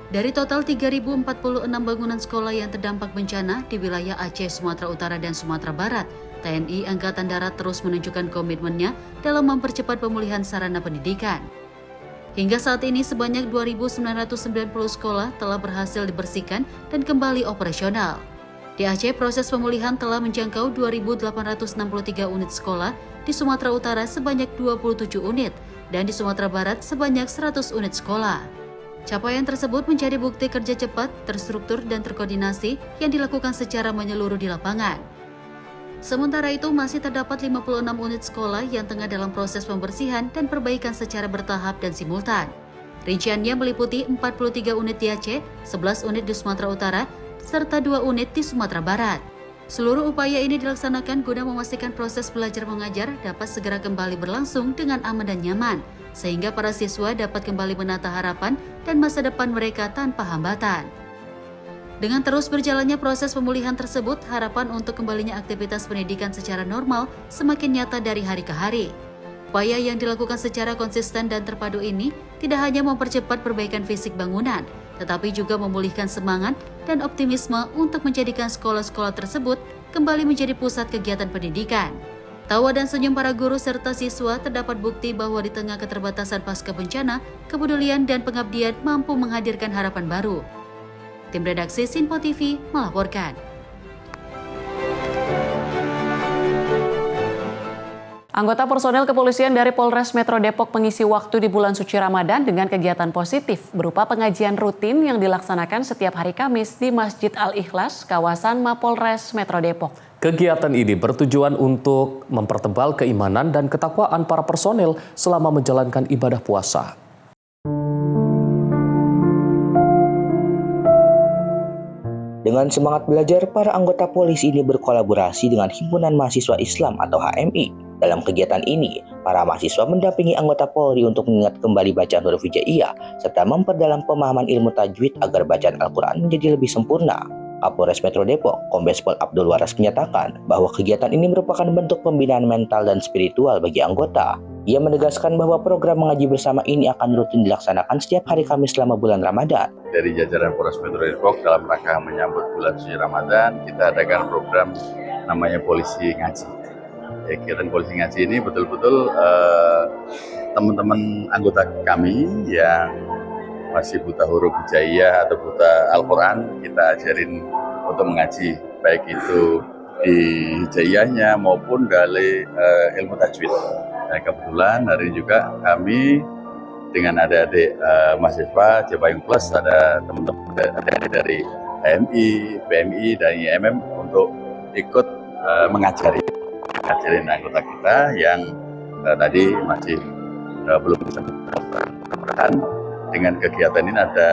[SPEAKER 14] Dari total 3.046 bangunan sekolah yang terdampak bencana di wilayah Aceh, Sumatera Utara, dan Sumatera Barat, TNI Angkatan Darat terus menunjukkan komitmennya dalam mempercepat pemulihan sarana pendidikan. Hingga saat ini sebanyak 2.990 sekolah telah berhasil dibersihkan dan kembali operasional. Di Aceh, proses pemulihan telah menjangkau 2.863 unit sekolah, di Sumatera Utara sebanyak 27 unit, dan di Sumatera Barat sebanyak 100 unit sekolah. Capaian tersebut menjadi bukti kerja cepat, terstruktur, dan terkoordinasi yang dilakukan secara menyeluruh di lapangan. Sementara itu, masih terdapat 56 unit sekolah yang tengah dalam proses pembersihan dan perbaikan secara bertahap dan simultan. Rinciannya meliputi 43 unit di Aceh, 11 unit di Sumatera Utara, serta 2 unit di Sumatera Barat. Seluruh upaya ini dilaksanakan guna memastikan proses belajar mengajar dapat segera kembali berlangsung dengan aman dan nyaman, sehingga para siswa dapat kembali menata harapan dan masa depan mereka tanpa hambatan. Dengan terus berjalannya proses pemulihan tersebut, harapan untuk kembalinya aktivitas pendidikan secara normal semakin nyata dari hari ke hari. Upaya yang dilakukan secara konsisten dan terpadu ini tidak hanya mempercepat perbaikan fisik bangunan, tetapi juga memulihkan semangat dan optimisme untuk menjadikan sekolah-sekolah tersebut kembali menjadi pusat kegiatan pendidikan. Tawa dan senyum para guru serta siswa terdapat bukti bahwa di tengah keterbatasan pasca bencana, kepedulian dan pengabdian mampu menghadirkan harapan baru. Tim redaksi Simpo TV melaporkan.
[SPEAKER 1] Anggota personel kepolisian dari Polres Metro Depok mengisi waktu di bulan suci Ramadan dengan kegiatan positif berupa pengajian rutin yang dilaksanakan setiap hari Kamis di Masjid Al-Ikhlas, kawasan Mapolres Metro Depok.
[SPEAKER 2] Kegiatan ini bertujuan untuk mempertebal keimanan dan ketakwaan para personel selama menjalankan ibadah puasa.
[SPEAKER 20] Dengan semangat belajar, para anggota polisi ini berkolaborasi dengan Himpunan Mahasiswa Islam atau HMI. Dalam kegiatan ini, para mahasiswa mendampingi anggota Polri untuk mengingat kembali bacaan huruf hijaiyah serta memperdalam pemahaman ilmu tajwid agar bacaan Al-Quran menjadi lebih sempurna. Kapolres Metro Depok, Kombes Pol Abdul Waras menyatakan bahwa kegiatan ini merupakan bentuk pembinaan mental dan spiritual bagi anggota. Ia menegaskan bahwa program mengaji bersama ini akan rutin dilaksanakan setiap hari Kamis selama bulan Ramadan.
[SPEAKER 21] Dari jajaran Polres Metro Depok dalam rangka menyambut bulan suci Ramadan, kita adakan program namanya Polisi Ngaji. Kegiatan Polisi Ngaji ini betul-betul teman-teman anggota kami yang masih buta huruf hijaiyah atau buta Al-Quran, kita ajarin untuk mengaji, baik itu di hijaiyahnya maupun dari ilmu tajwid. Nah, kebetulan hari ini juga kami dengan adik-adik mahasiswa Cipayung Plus, ada teman-teman adik-adik dari HMI, PMI, dan IMM untuk ikut ngajarin anggota kita yang tadi masih belum bisa mudah-mudahan dengan kegiatan ini ada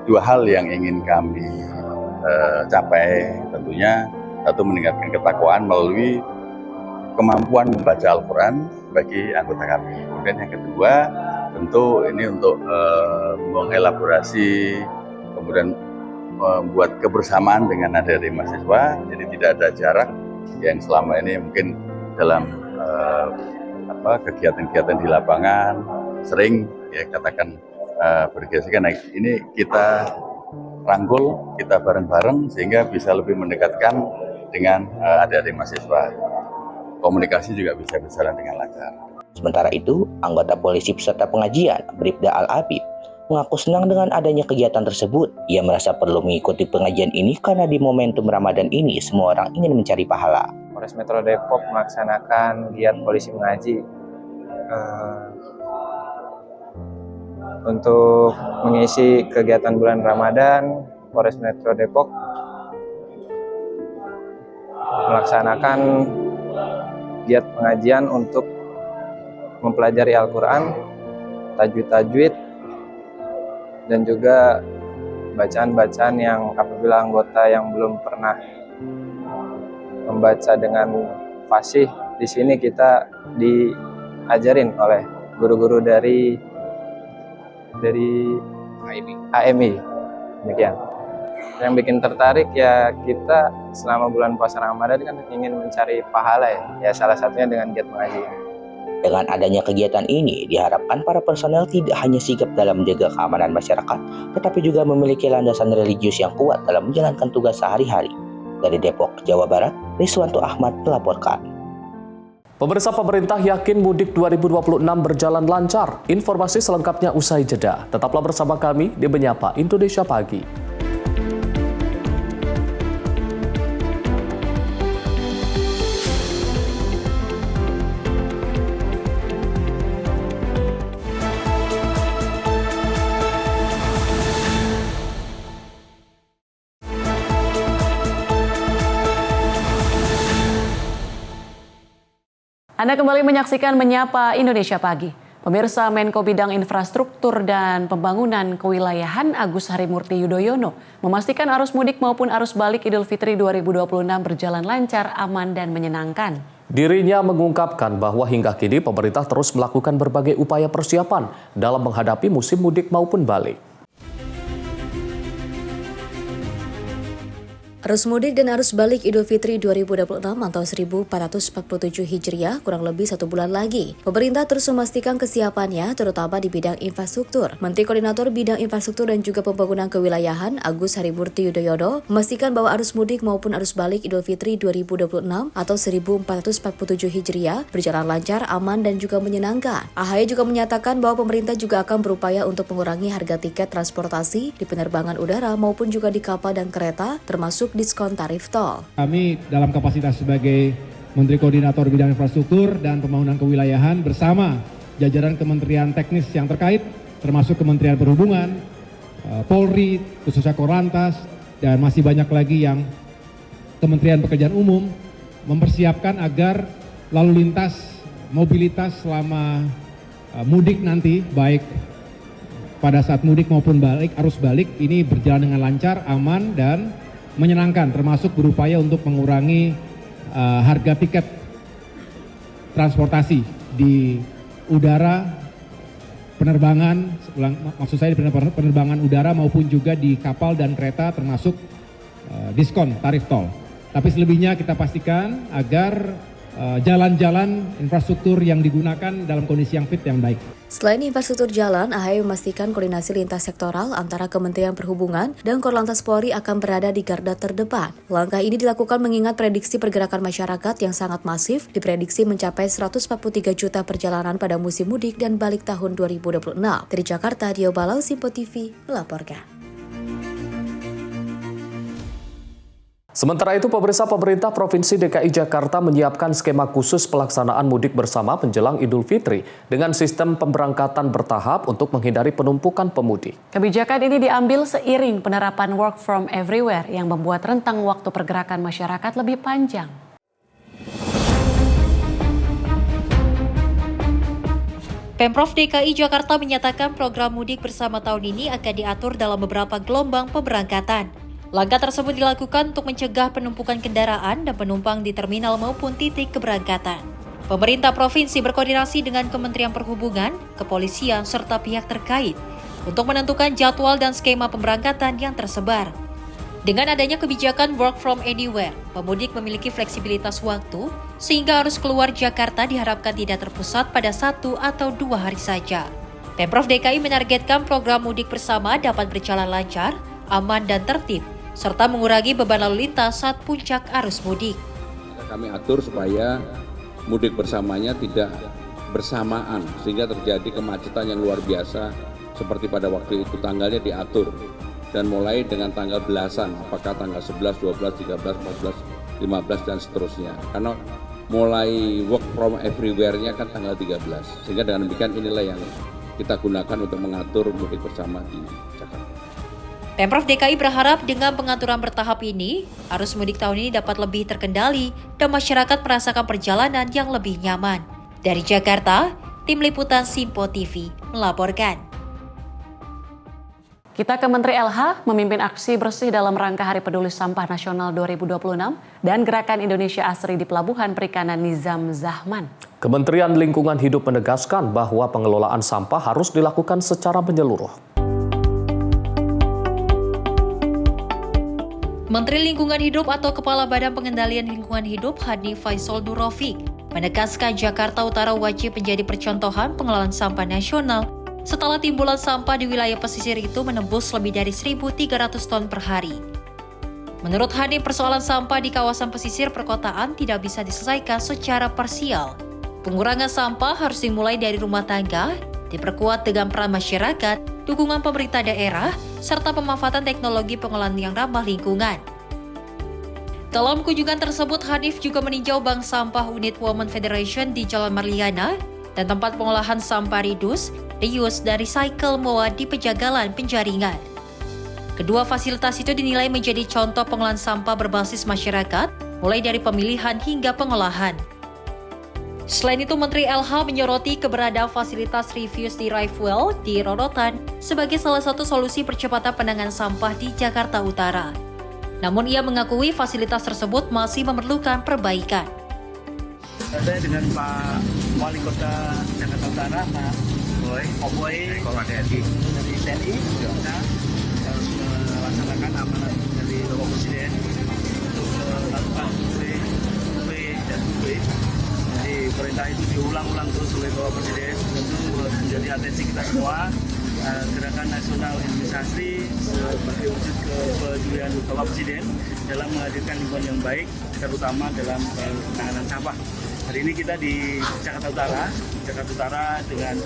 [SPEAKER 21] dua hal yang ingin kami capai. Tentunya satu, meningkatkan ketakwaan melalui kemampuan membaca Al-Quran bagi anggota kami. Kemudian yang kedua, tentu ini untuk mengelaborasi, kemudian membuat kebersamaan dengan adik-adik mahasiswa, jadi tidak ada jarak yang selama ini mungkin dalam kegiatan-kegiatan di lapangan sering ya katakan bergesekan. Nah, ini kita rangkul, kita bareng-bareng sehingga bisa lebih mendekatkan dengan adik-adik mahasiswa. Komunikasi juga bisa berjalan dengan lancar.
[SPEAKER 20] Sementara itu, anggota polisi peserta pengajian, Bribda Al-Habib, mengaku senang dengan adanya kegiatan tersebut. Ia merasa perlu mengikuti pengajian ini karena di momentum Ramadan ini semua orang ingin mencari pahala.
[SPEAKER 22] Polres Metro Depok melaksanakan giat polisi mengaji untuk mengisi kegiatan bulan Ramadan. Polres Metro Depok melaksanakan giat pengajian untuk mempelajari Al-Quran, tajwid-tajwid, dan juga bacaan-bacaan yang apabila anggota yang belum pernah membaca dengan fasih, di sini kita diajarin oleh guru-guru dari AMI. Demikian. Yang bikin tertarik ya, kita selama bulan puasa Ramadan kan ingin mencari pahala ya salah satunya dengan giat mengaji.
[SPEAKER 20] Dengan adanya kegiatan ini, diharapkan para personel tidak hanya sigap dalam menjaga keamanan masyarakat, tetapi juga memiliki landasan religius yang kuat dalam menjalankan tugas sehari-hari. Dari Depok, Jawa Barat, Riswanto Ahmad melaporkan.
[SPEAKER 2] Pemirsa, pemerintah yakin mudik 2026 berjalan lancar. Informasi selengkapnya usai jeda. Tetaplah bersama kami di Menyapa Indonesia Pagi.
[SPEAKER 1] Anda kembali menyaksikan Menyapa Indonesia Pagi. Pemirsa, Menko Bidang Infrastruktur dan Pembangunan Kewilayahan Agus Harimurti Yudhoyono memastikan arus mudik maupun arus balik Idul Fitri 2026 berjalan lancar, aman, dan menyenangkan.
[SPEAKER 2] Dirinya mengungkapkan bahwa hingga kini pemerintah terus melakukan berbagai upaya persiapan dalam menghadapi musim mudik maupun balik.
[SPEAKER 5] Arus mudik dan arus balik Idul Fitri 2026 atau 1447 Hijriah kurang lebih 1 bulan lagi. Pemerintah terus memastikan kesiapannya terutama di bidang infrastruktur. Menteri Koordinator Bidang Infrastruktur dan juga Pembangunan Kewilayahan Agus Harimurti Yudhoyono memastikan bahwa arus mudik maupun arus balik Idul Fitri 2026 atau 1447 Hijriah berjalan lancar, aman, dan juga menyenangkan. AHY juga menyatakan bahwa pemerintah juga akan berupaya untuk mengurangi harga tiket transportasi di penerbangan udara maupun juga di kapal dan kereta, termasuk diskon tarif tol.
[SPEAKER 23] Kami dalam kapasitas sebagai
[SPEAKER 3] Menteri Koordinator Bidang Infrastruktur dan Pembangunan Kewilayahan bersama jajaran kementerian teknis yang terkait, termasuk Kementerian Perhubungan, Polri, khususnya Korlantas, dan masih banyak lagi yang Kementerian Pekerjaan Umum mempersiapkan agar lalu lintas mobilitas selama mudik nanti, baik pada saat mudik maupun arus balik ini berjalan dengan lancar, aman, dan menyenangkan, termasuk berupaya untuk mengurangi harga tiket transportasi di udara, penerbangan, maksud saya di penerbangan udara maupun juga di kapal dan kereta, termasuk diskon tarif tol. Tapi selebihnya kita pastikan agar jalan-jalan infrastruktur yang digunakan dalam kondisi yang fit, yang baik.
[SPEAKER 5] Selain infrastruktur jalan, AHY memastikan koordinasi lintas sektoral antara Kementerian Perhubungan dan Korlantas Polri akan berada di garda terdepan. Langkah ini dilakukan mengingat prediksi pergerakan masyarakat yang sangat masif, diprediksi mencapai 143 juta perjalanan pada musim mudik dan balik tahun 2026. Dari Jakarta, Dio Balau, Simpo TV, melaporkan.
[SPEAKER 2] Sementara itu, pemerintah Provinsi DKI Jakarta menyiapkan skema khusus pelaksanaan mudik bersama menjelang Idul Fitri dengan sistem pemberangkatan bertahap untuk menghindari penumpukan pemudik.
[SPEAKER 1] Kebijakan ini diambil seiring penerapan work from everywhere yang membuat rentang waktu pergerakan masyarakat lebih panjang.
[SPEAKER 4] Pemprov DKI Jakarta menyatakan program mudik bersama tahun ini akan diatur dalam beberapa gelombang pemberangkatan. Langkah tersebut dilakukan untuk mencegah penumpukan kendaraan dan penumpang di terminal maupun titik keberangkatan. Pemerintah provinsi berkoordinasi dengan Kementerian Perhubungan, Kepolisian, serta pihak terkait untuk menentukan jadwal dan skema pemberangkatan yang tersebar. Dengan adanya kebijakan work from anywhere, pemudik memiliki fleksibilitas waktu sehingga arus keluar Jakarta diharapkan tidak terpusat pada 1 atau 2 hari saja. Pemprov DKI menargetkan program mudik bersama dapat berjalan lancar, aman dan tertib, serta mengurangi beban lalu lintas saat puncak arus mudik.
[SPEAKER 23] Kami atur supaya mudik bersamanya tidak bersamaan sehingga terjadi kemacetan yang luar biasa seperti pada waktu itu. Tanggalnya diatur dan mulai dengan tanggal belasan, apakah tanggal 11, 12, 13, 14, 15 dan seterusnya. Karena mulai work from everywhere-nya kan tanggal 13. Sehingga dengan demikian inilah yang kita gunakan untuk mengatur mudik bersama di Jakarta.
[SPEAKER 4] Pemprov DKI berharap dengan pengaturan bertahap ini, arus mudik tahun ini dapat lebih terkendali dan masyarakat merasakan perjalanan yang lebih nyaman. Dari Jakarta, Tim Liputan Simpo TV melaporkan.
[SPEAKER 1] Kita ke Menteri LH memimpin aksi bersih dalam rangka Hari Peduli Sampah Nasional 2026 dan Gerakan Indonesia Asri di Pelabuhan Perikanan Nizam Zahman.
[SPEAKER 2] Kementerian Lingkungan Hidup menegaskan bahwa pengelolaan sampah harus dilakukan secara menyeluruh.
[SPEAKER 4] Menteri Lingkungan Hidup atau Kepala Badan Pengendalian Lingkungan Hidup Hanif Faisal Nurrafiq menegaskan Jakarta Utara wajib menjadi percontohan pengelolaan sampah nasional setelah timbulan sampah di wilayah pesisir itu menembus lebih dari 1.300 ton per hari. Menurut Hanif, persoalan sampah di kawasan pesisir perkotaan tidak bisa diselesaikan secara parsial. Pengurangan sampah harus dimulai dari rumah tangga, diperkuat dengan peran masyarakat, dukungan pemerintah daerah, serta pemanfaatan teknologi pengolahan yang ramah lingkungan. Dalam kunjungan tersebut, Hanif juga meninjau bank sampah unit Women Federation di Jalan Marliana dan tempat pengolahan sampah reduce, reuse, dan recycle MOA di Pejagalan, Penjaringan. Kedua fasilitas itu dinilai menjadi contoh pengolahan sampah berbasis masyarakat, mulai dari pemilihan hingga pengolahan. Selain itu, Menteri LH menyoroti keberadaan fasilitas refuse derived well di Rorotan sebagai salah satu solusi percepatan penanganan sampah di Jakarta Utara. Namun ia mengakui fasilitas tersebut masih memerlukan perbaikan.
[SPEAKER 24] Saya dengan Pak Wali Kota Jakarta Utara, Pak Boy dari TNI, kita melaksanakan amanat dari Bapak Presiden untuk melakukan survei dan survei. Jadi perintah itu diulang-ulang terus oleh Bapak Presiden, tentu menjadi atensi kita semua. Gerakan Nasional Indonesia Asri sebagai wujud kepedulian Bapak Presiden dalam menghadirkan lingkungan yang baik, terutama dalam penanganan sampah. Hari ini kita di Jakarta Utara dengan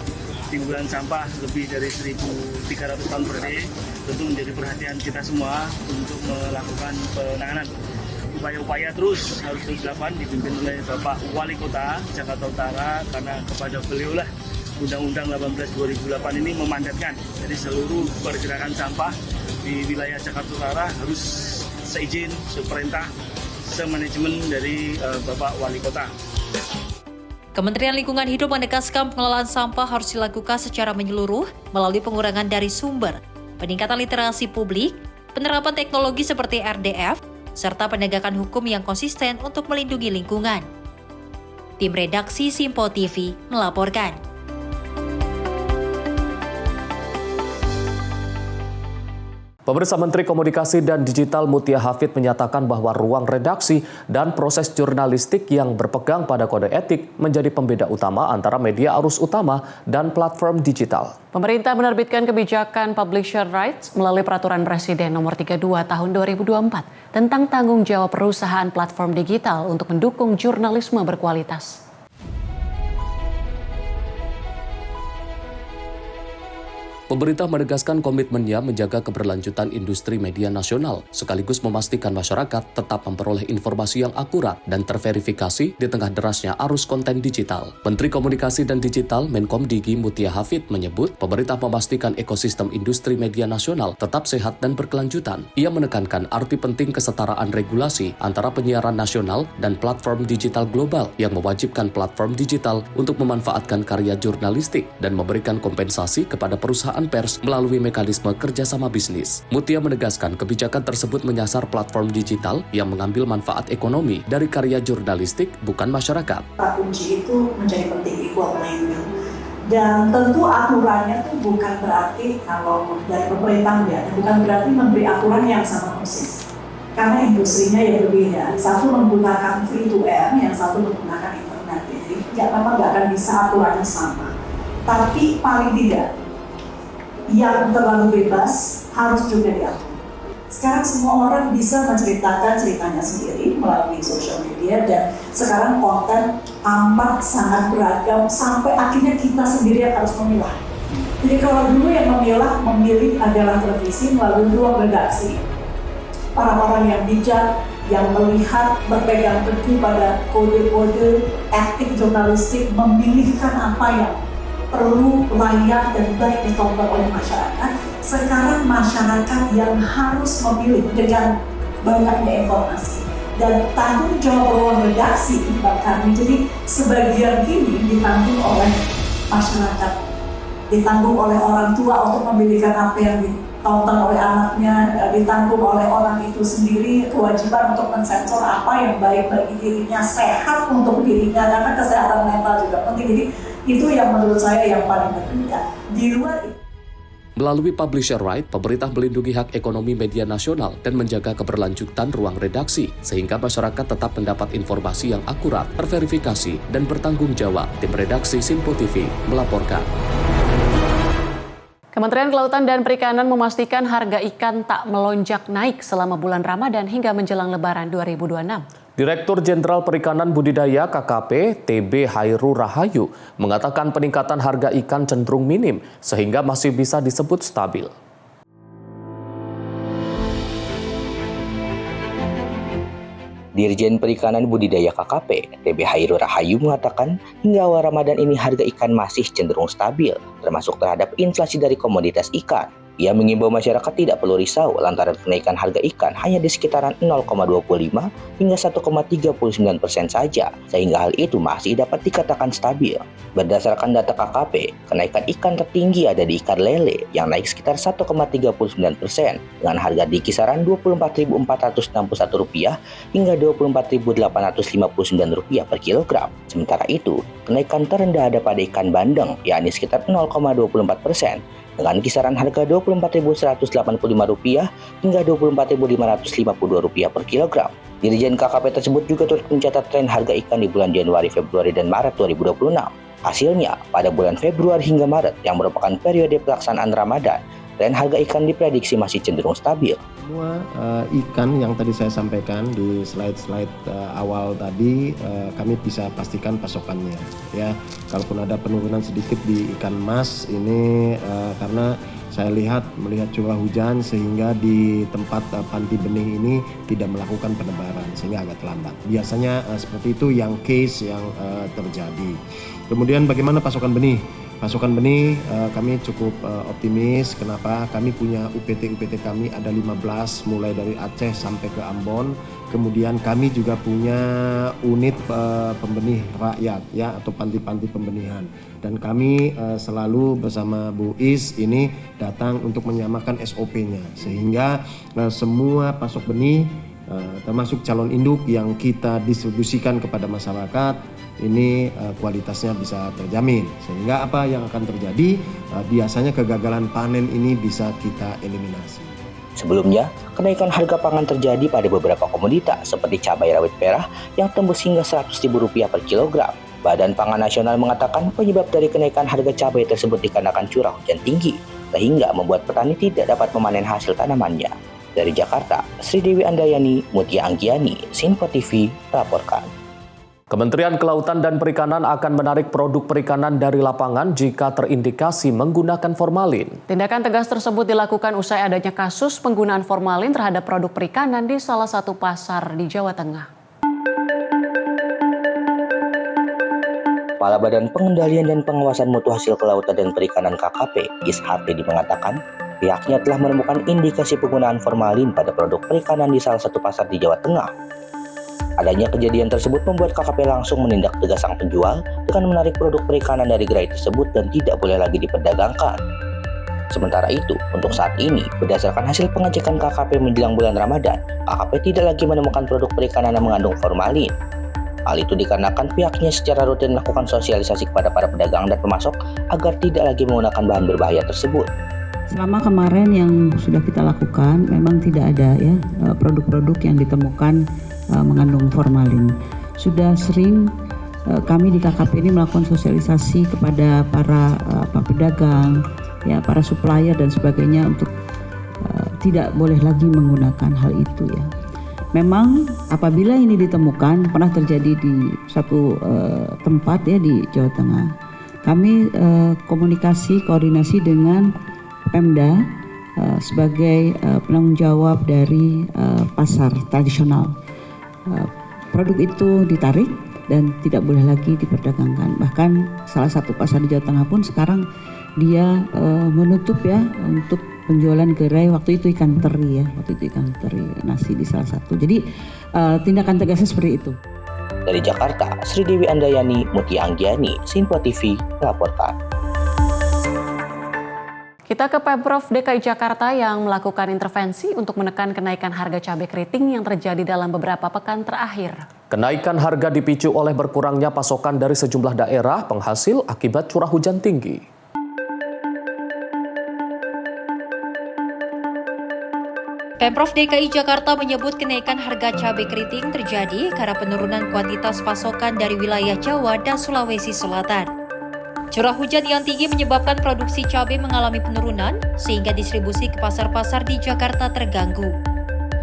[SPEAKER 24] timbulan sampah lebih dari 1.300 ton per hari, tentu menjadi perhatian kita semua untuk melakukan penanganan. upaya-upaya terus harus dilakukan, dipimpin oleh Bapak Wali Kota Jakarta Utara, karena kepada beliau lah Undang-Undang 18/2008 ini memandatkan. Jadi seluruh pergerakan sampah di wilayah Jakarta Utara harus seizin, seperintah, semanajemen dari Bapak Wali Kota.
[SPEAKER 4] Kementerian Lingkungan Hidup menegaskan pengelolaan sampah harus dilakukan secara menyeluruh melalui pengurangan dari sumber, peningkatan literasi publik, penerapan teknologi seperti RDF, serta penegakan hukum yang konsisten untuk melindungi lingkungan. Tim redaksi Simpo TV melaporkan.
[SPEAKER 2] Pemirsa, Menteri Komunikasi dan Digital Mutia Hafid menyatakan bahwa ruang redaksi dan proses jurnalistik yang berpegang pada kode etik menjadi pembeda utama antara media arus utama dan platform digital.
[SPEAKER 7] Pemerintah menerbitkan kebijakan Publisher Rights melalui Peraturan Presiden Nomor 32 Tahun 2024 tentang tanggung jawab perusahaan platform digital untuk mendukung jurnalisme berkualitas.
[SPEAKER 2] Pemerintah menegaskan komitmennya menjaga keberlanjutan industri media nasional, sekaligus memastikan masyarakat tetap memperoleh informasi yang akurat dan terverifikasi di tengah derasnya arus konten digital. Menteri Komunikasi dan Digital Menkom Digi Mutia Hafid menyebut pemerintah memastikan ekosistem industri media nasional tetap sehat dan berkelanjutan. Ia menekankan arti penting kesetaraan regulasi antara penyiaran nasional dan platform digital global yang mewajibkan platform digital untuk memanfaatkan karya jurnalistik dan memberikan kompensasi kepada perusahaan pers melalui mekanisme kerjasama bisnis. Mutia menegaskan kebijakan tersebut menyasar platform digital yang mengambil manfaat ekonomi dari karya jurnalistik, bukan masyarakat.
[SPEAKER 8] Kunci itu menjadi penting, equal playing field. Dan tentu aturannya itu bukan berarti kalau dari pemerintah ya, bukan berarti memberi aturan yang sama persis. Karena industrinya yang berbeda. Satu menggunakan free to air, yang satu menggunakan internet. Jadi memang nggak akan bisa aturannya sama. Tapi paling tidak yang terlalu bebas harus juga diatur. Sekarang semua orang bisa menceritakan ceritanya sendiri melalui sosial media, dan sekarang konten amat sangat beragam sampai akhirnya kita sendiri yang harus memilah. Jadi kalau dulu yang memilih adalah televisi melalui ruang redaksi. Orang-orang yang bijak, yang melihat, berpegang teguh pada kode-kode etik jurnalistik, memilihkan apa yang perlu, layak, dan baik ditonton oleh masyarakat. Sekarang masyarakat yang harus memilih dengan banyaknya informasi. Dan tanggung jawab ruang redaksi bahkan menjadi sebagian ini ditanggung oleh masyarakat, ditanggung oleh orang tua untuk memilihkan apa yang ditonton oleh anaknya, ditanggung oleh orang itu sendiri kewajiban untuk mensensor apa yang baik bagi dirinya, sehat untuk dirinya, karena kesehatan mental juga penting. Jadi itu yang menurut saya yang paling penting. Di luar itu,
[SPEAKER 2] melalui Publisher Right, pemerintah melindungi hak ekonomi media nasional dan menjaga keberlanjutan ruang redaksi, sehingga masyarakat tetap mendapat informasi yang akurat, terverifikasi, dan bertanggung jawab. Tim redaksi Simpo TV melaporkan.
[SPEAKER 7] Kementerian Kelautan dan Perikanan memastikan harga ikan tak melonjak naik selama bulan Ramadan hingga menjelang Lebaran 2026.
[SPEAKER 2] Direktur Jenderal Perikanan Budidaya KKP TB Hairu Rahayu mengatakan peningkatan harga ikan cenderung minim sehingga masih bisa disebut stabil.
[SPEAKER 20] Dirjen Perikanan Budidaya KKP TB Hairu Rahayu mengatakan hingga awal Ramadan ini harga ikan masih cenderung stabil, termasuk terhadap inflasi dari komoditas ikan. Ia mengimbau masyarakat tidak perlu risau lantaran kenaikan harga ikan hanya di sekitaran 0,25 hingga 1,39% saja, sehingga hal itu masih dapat dikatakan stabil. Berdasarkan data KKP, kenaikan ikan tertinggi ada di ikan lele yang naik sekitar 1,39% dengan harga di kisaran Rp24.461 hingga Rp24.859 per kilogram. Sementara itu, kenaikan terendah ada pada ikan bandeng yakni sekitar 0,24%. dengan kisaran harga Rp24.185 hingga Rp24.552 per kilogram. Dirjen KKP tersebut juga turut mencatat tren harga ikan di bulan Januari, Februari, dan Maret 2026. Hasilnya, pada bulan Februari hingga Maret yang merupakan periode pelaksanaan Ramadan, tren harga ikan diprediksi masih cenderung stabil.
[SPEAKER 9] Semua ikan yang tadi saya sampaikan di slide-slide awal tadi kami bisa pastikan pasokannya. Ya, kalaupun ada penurunan sedikit di ikan mas ini karena saya melihat curah hujan sehingga di tempat panti benih ini tidak melakukan penebaran sehingga agak terlambat. Biasanya seperti itu yang case yang terjadi. Kemudian bagaimana pasokan benih? Pasokan benih kami cukup optimis. Kenapa? Kami punya UPT kami ada 15 mulai dari Aceh sampai ke Ambon. Kemudian kami juga punya unit pembenih rakyat ya atau panti-panti pembenihan. Dan kami selalu bersama Bu Is ini datang untuk menyamakan SOP-nya sehingga semua pasok benih termasuk calon induk yang kita distribusikan kepada masyarakat ini kualitasnya bisa terjamin. Sehingga apa yang akan terjadi? Biasanya kegagalan panen ini bisa kita eliminasi.
[SPEAKER 20] Sebelumnya, kenaikan harga pangan terjadi pada beberapa komoditas seperti cabai rawit merah yang tembus hingga Rp100.000 per kilogram. Badan Pangan Nasional mengatakan penyebab dari kenaikan harga cabai tersebut dikarenakan curah hujan tinggi, sehingga membuat petani tidak dapat memanen hasil tanamannya. Dari Jakarta, Sri Dewi Andayani, Mutia Anggiani, Sinpo TV, melaporkan.
[SPEAKER 2] Kementerian Kelautan dan Perikanan akan menarik produk perikanan dari lapangan jika terindikasi menggunakan formalin.
[SPEAKER 7] Tindakan tegas tersebut dilakukan usai adanya kasus penggunaan formalin terhadap produk perikanan di salah satu pasar di Jawa Tengah.
[SPEAKER 20] Kepala Badan Pengendalian dan Pengawasan Mutu Hasil Kelautan dan Perikanan KKP, Is Hartedi mengatakan, pihaknya telah menemukan indikasi penggunaan formalin pada produk perikanan di salah satu pasar di Jawa Tengah. Adanya kejadian tersebut membuat KKP langsung menindak tegas sang penjual dengan menarik produk perikanan dari gerai tersebut dan tidak boleh lagi diperdagangkan. Sementara itu, untuk saat ini, berdasarkan hasil pengecekan KKP menjelang bulan Ramadan, KKP tidak lagi menemukan produk perikanan yang mengandung formalin. Hal itu dikarenakan pihaknya secara rutin melakukan sosialisasi kepada para pedagang dan pemasok agar tidak lagi menggunakan bahan berbahaya tersebut.
[SPEAKER 6] Selama kemarin yang sudah kita lakukan, memang tidak ada ya produk-produk yang ditemukan mengandung formalin. Sudah sering kami di KKP ini melakukan sosialisasi kepada para pedagang, ya para supplier dan sebagainya untuk tidak boleh lagi menggunakan hal itu ya. Memang apabila ini ditemukan pernah terjadi di satu tempat ya di Jawa Tengah, kami koordinasi dengan Pemda sebagai penanggung jawab dari pasar tradisional. Produk itu ditarik dan tidak boleh lagi diperdagangkan. Bahkan salah satu pasar di Jawa Tengah pun sekarang dia menutup ya untuk penjualan gerai, waktu itu ikan teri nasi di salah satu. Jadi tindakan tegasnya seperti itu.
[SPEAKER 20] Dari Jakarta, Sri Dewi Andayani, Mutia Anggiani, Sinpo TV melaporkan.
[SPEAKER 7] Kita ke Pemprov DKI Jakarta yang melakukan intervensi untuk menekan kenaikan harga cabai keriting yang terjadi dalam beberapa pekan terakhir.
[SPEAKER 2] Kenaikan harga dipicu oleh berkurangnya pasokan dari sejumlah daerah penghasil akibat curah hujan tinggi.
[SPEAKER 4] Pemprov DKI Jakarta menyebut kenaikan harga cabai keriting terjadi karena penurunan kuantitas pasokan dari wilayah Jawa dan Sulawesi Selatan. Curah hujan yang tinggi menyebabkan produksi cabai mengalami penurunan sehingga distribusi ke pasar-pasar di Jakarta terganggu.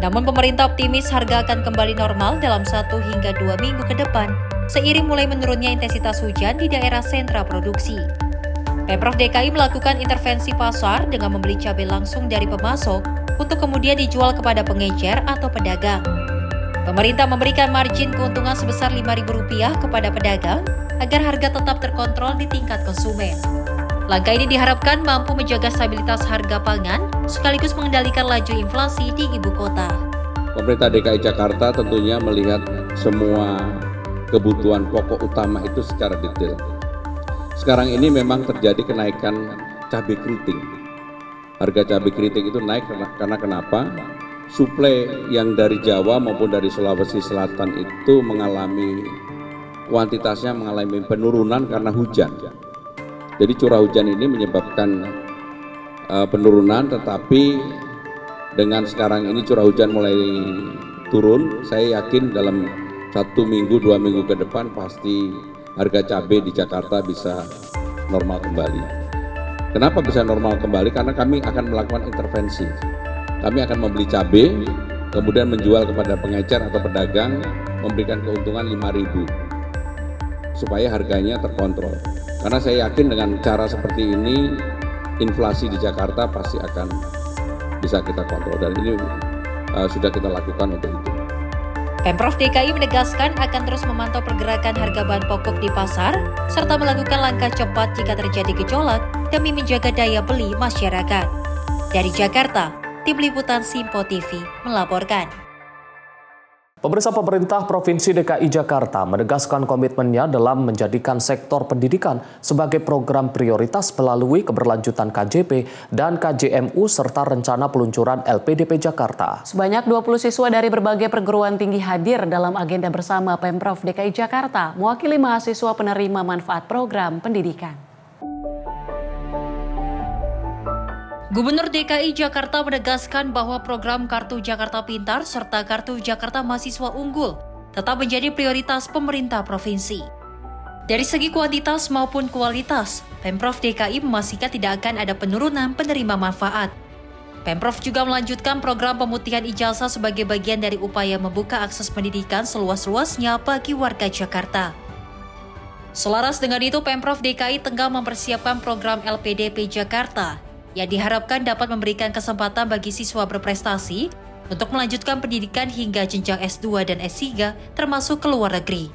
[SPEAKER 4] Namun pemerintah optimis harga akan kembali normal dalam 1 hingga 2 minggu ke depan seiring mulai menurunnya intensitas hujan di daerah sentra produksi. Pemprov DKI melakukan intervensi pasar dengan membeli cabai langsung dari pemasok untuk kemudian dijual kepada pengecer atau pedagang. Pemerintah memberikan margin keuntungan sebesar Rp5.000 kepada pedagang agar harga tetap terkontrol di tingkat konsumen. Langkah ini diharapkan mampu menjaga stabilitas harga pangan sekaligus mengendalikan laju inflasi di ibu kota.
[SPEAKER 23] Pemerintah DKI Jakarta tentunya melihat semua kebutuhan pokok utama itu secara detail. Sekarang ini memang terjadi kenaikan cabai keriting. Harga cabai keriting itu naik karena kenapa? Suplai yang dari Jawa maupun dari Sulawesi Selatan itu kuantitasnya mengalami penurunan karena hujan. Jadi curah hujan ini menyebabkan penurunan, tetapi dengan sekarang ini curah hujan mulai turun, saya yakin dalam 1 minggu, 2 minggu ke depan pasti harga cabai di Jakarta bisa normal kembali. Kenapa bisa normal kembali? Karena kami akan melakukan intervensi. Kami akan membeli cabai, kemudian menjual kepada pengecer atau pedagang, memberikan keuntungan Rp5.000 supaya harganya terkontrol. Karena saya yakin dengan cara seperti ini inflasi di Jakarta pasti akan bisa kita kontrol, dan ini sudah kita lakukan untuk itu.
[SPEAKER 4] Pemprov DKI menegaskan akan terus memantau pergerakan harga bahan pokok di pasar, serta melakukan langkah cepat jika terjadi gejolak demi menjaga daya beli masyarakat. Dari Jakarta, Tim Liputan Simpo TV melaporkan.
[SPEAKER 2] Pemerintah Provinsi DKI Jakarta menegaskan komitmennya dalam menjadikan sektor pendidikan sebagai program prioritas melalui keberlanjutan KJP dan KJMU serta rencana peluncuran LPDP Jakarta.
[SPEAKER 7] Sebanyak 20 siswa dari berbagai perguruan tinggi hadir dalam agenda bersama Pemprov DKI Jakarta mewakili mahasiswa penerima manfaat program pendidikan.
[SPEAKER 4] Gubernur DKI Jakarta menegaskan bahwa program Kartu Jakarta Pintar serta Kartu Jakarta Mahasiswa Unggul tetap menjadi prioritas pemerintah provinsi. Dari segi kuantitas maupun kualitas, Pemprov DKI memastikan tidak akan ada penurunan penerima manfaat. Pemprov juga melanjutkan program pemutihan ijazah sebagai bagian dari upaya membuka akses pendidikan seluas-luasnya bagi warga Jakarta. Selaras dengan itu, Pemprov DKI tengah mempersiapkan program LPDP Jakarta yang diharapkan dapat memberikan kesempatan bagi siswa berprestasi untuk melanjutkan pendidikan hingga jenjang S2 dan S3 termasuk ke luar negeri.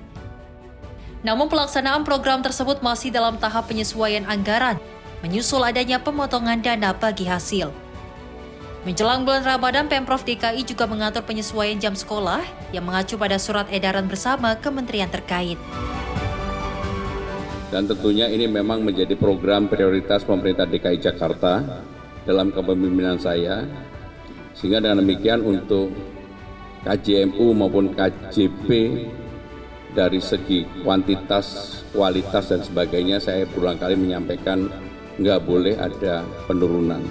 [SPEAKER 4] Namun pelaksanaan program tersebut masih dalam tahap penyesuaian anggaran, menyusul adanya pemotongan dana bagi hasil. Menjelang bulan Ramadan, Pemprov DKI juga mengatur penyesuaian jam sekolah yang mengacu pada surat edaran bersama kementerian terkait.
[SPEAKER 23] Dan tentunya ini memang menjadi program prioritas pemerintah DKI Jakarta dalam kepemimpinan saya. Sehingga dengan demikian untuk KJMU maupun KJP dari segi kuantitas, kualitas dan sebagainya saya berulang kali menyampaikan nggak boleh ada penurunan.